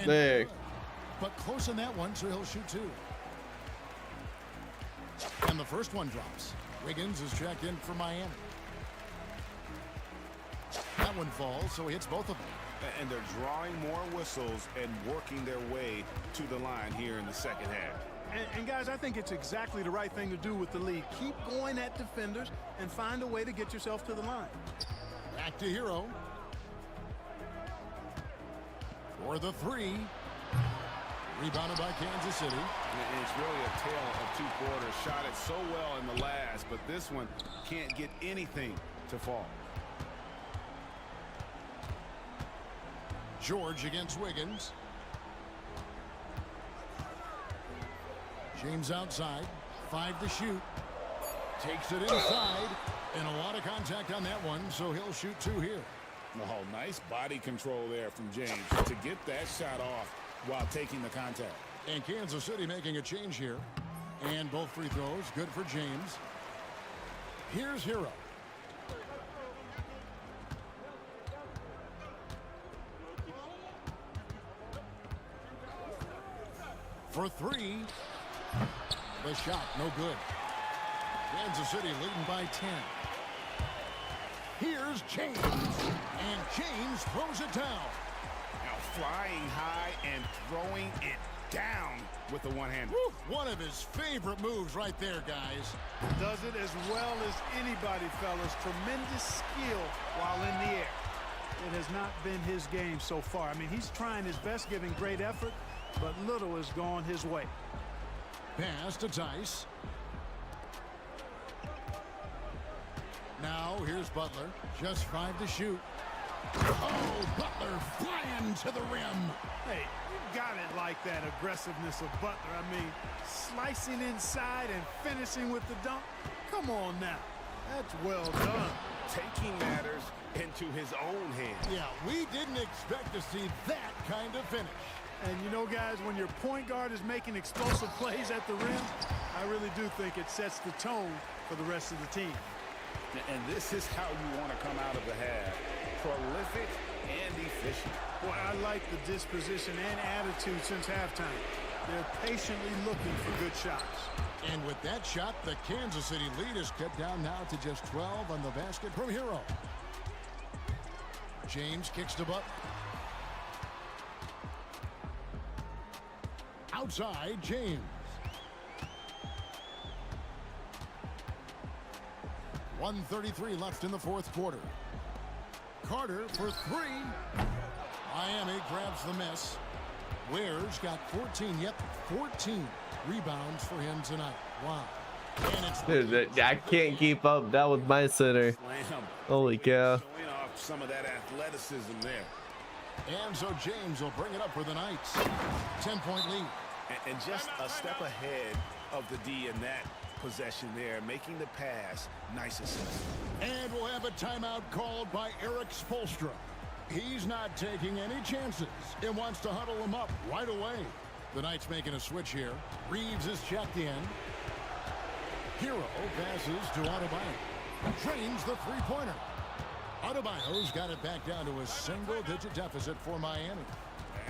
Dang. But close on that one, so he'll shoot 2. And the first one drops. Wiggins is checked in for Miami. That one falls, so he hits both of them. And they're drawing more whistles and working their way to the line here in the second half. And guys, I think it's exactly the right thing to do with the lead. Keep going at defenders and find a way to get yourself to the line. Back to Hero. For the 3. Rebounded by Kansas City. And it's really a tale of 2 quarters. Shot it so well in the last, but this one can't get anything to fall. George against Wiggins. James outside. 5 to shoot. Takes it inside. And a lot of contact on that one, so he'll shoot 2 here. Oh, nice body control there from James to get that shot off while taking the contact. And Kansas City making a change here. And both free throws good for James. Here's Hero. For 3. The shot, no good. Kansas City leading by 10. Here's James. And James throws it down. Now flying high and throwing it down with the one-hander. One of his favorite moves right there, guys. Does it as well as anybody, fellas. Tremendous skill while in the air. It has not been his game so far. I mean, he's trying his best, giving great effort, but little has gone his way. Pass to Tice. Now here's Butler. Just 5 to shoot. Oh, Butler flying to the rim. Hey, you got it like that aggressiveness of Butler. I mean, slicing inside and finishing with the dunk. Come on now. That's well done. Taking matters into his own hands. Yeah, we didn't expect to see that kind of finish. And you know, guys, when your point guard is making explosive plays at the rim, I really do think it sets the tone for the rest of the team. And this is how you want to come out of the half. Prolific and efficient. Boy, I like the disposition and attitude since halftime. They're patiently looking for good shots. And with that shot, the Kansas City lead is cut down now to just 12 on the basket from Hero. James kicks to Butler. Outside, James. .133 left in the fourth quarter. Carter for three. Miami grabs the miss. Ware's got 14, 14 rebounds for him tonight. Wow. And it's Dude, I can't keep up. That was my center. Slam. Holy cow. Showing off some of that athleticism there. And so James will bring it up for the Knights. 10-point lead. And just a step ahead of the D in that possession there, making the pass nice and simple. And we'll have a timeout called by Eric Spoelstra. He's not taking any chances and wants to huddle them up right away. The Knights making a switch here. Reeves is checked in. Hero passes to Adebayo. Drains the three-pointer. Adebayo's got it back down to a single-digit deficit for Miami.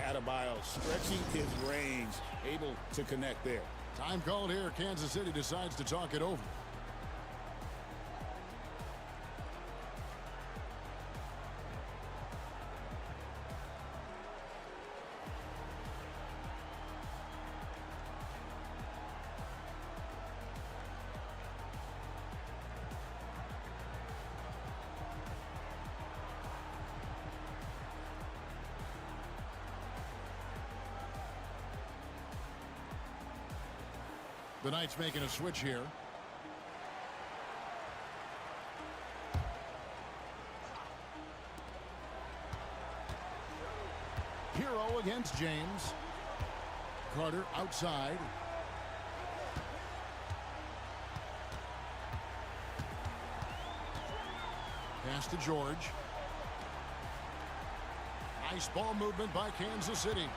Adebayo stretching his range, able to connect there. Time called here. Kansas City decides to talk it over. The Knights making a switch here. Hero against James. Carter outside. Pass to George. Nice ball movement by Kansas City.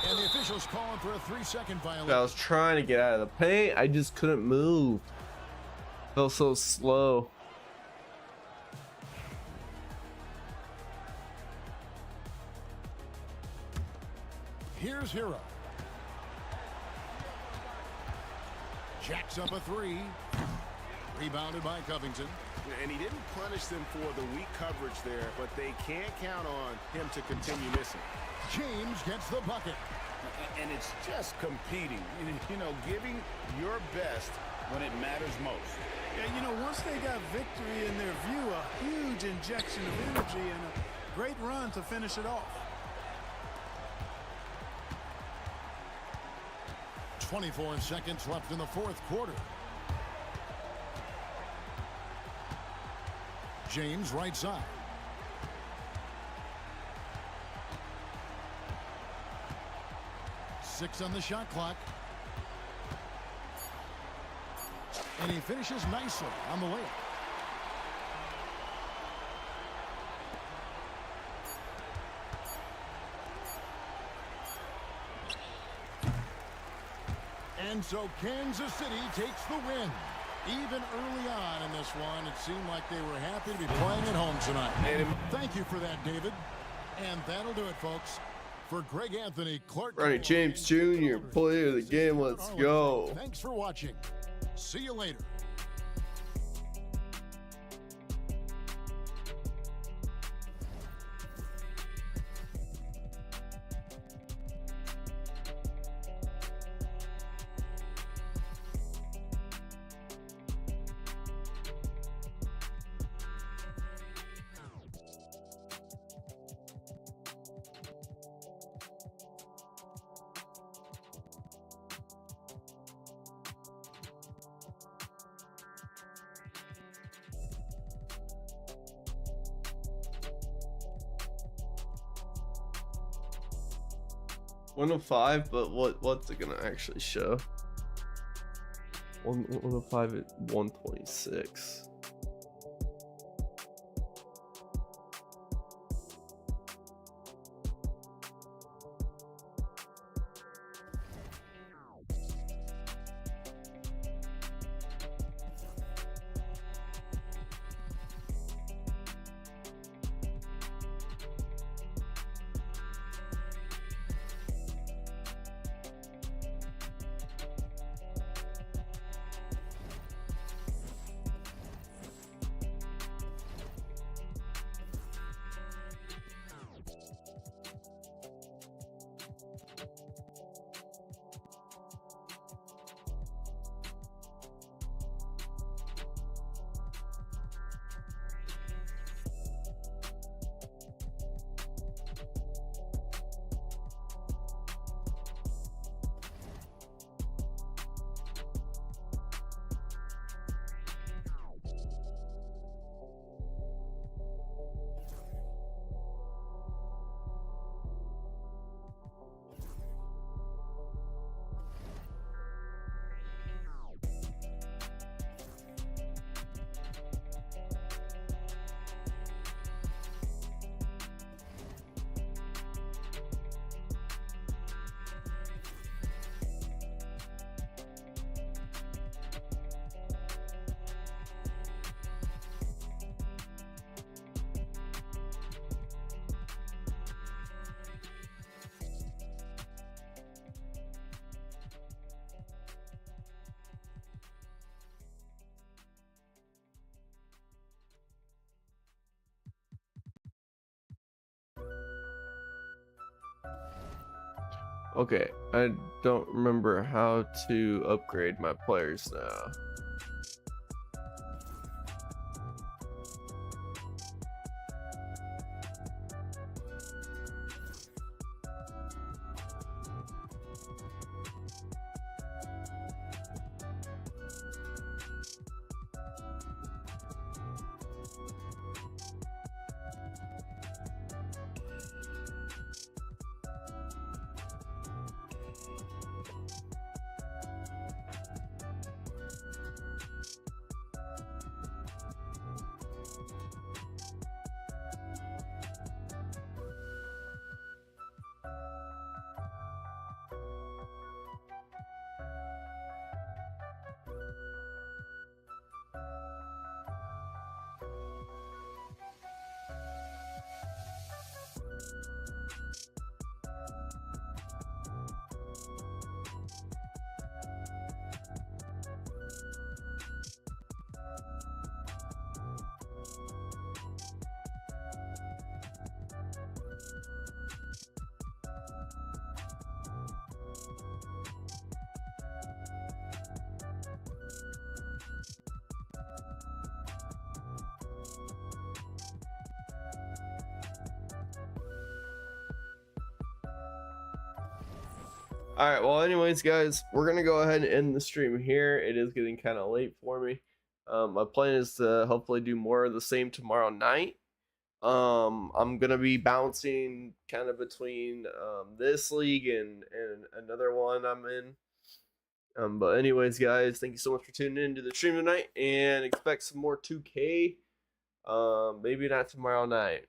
And the officials calling for a 3-second violation. I was trying to get out of the paint. I just couldn't move. Felt so slow. Here's Hero. Jacks up a three. Rebounded by Covington. And he didn't punish them for the weak coverage there, but they can't count on him to continue missing. James gets the bucket. And it's just competing, you know, giving your best when it matters most. Yeah, you know, once they got victory in their view, a huge injection of energy and a great run to finish it off. 24 seconds left in the fourth quarter. James right side. Six on the shot clock. And he finishes nicely on the layup. And so Kansas City takes the win. Even early on in this one, it seemed like they were happy to be playing at home tonight. Thank you for that, David. And that'll do it, folks. For Greg Anthony, Clark Ronnie James Jr., player of the game. Let's go. Thanks for watching. See you later. 105, but what's it gonna actually show? 105 at 126. Okay, I don't remember how to upgrade my players now. All right, well, anyways, guys, we're gonna go ahead and end the stream here. It is getting kind of late for me. My plan is to hopefully do more of the same tomorrow night. I'm gonna be bouncing kind of between this league and another one I'm in. But anyways, guys, thank you so much for tuning in to the stream tonight, and expect some more 2K. Maybe not tomorrow night.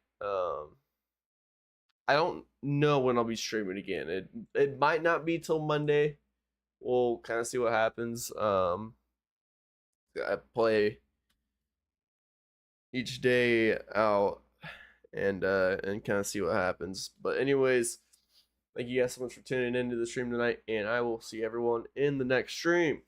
I don't know when I'll be streaming again. It might not be till Monday. We'll kind of see what happens. I play each day out and kind of see what happens. But anyways, thank you guys so much for tuning into the stream tonight, and I will see everyone in the next stream.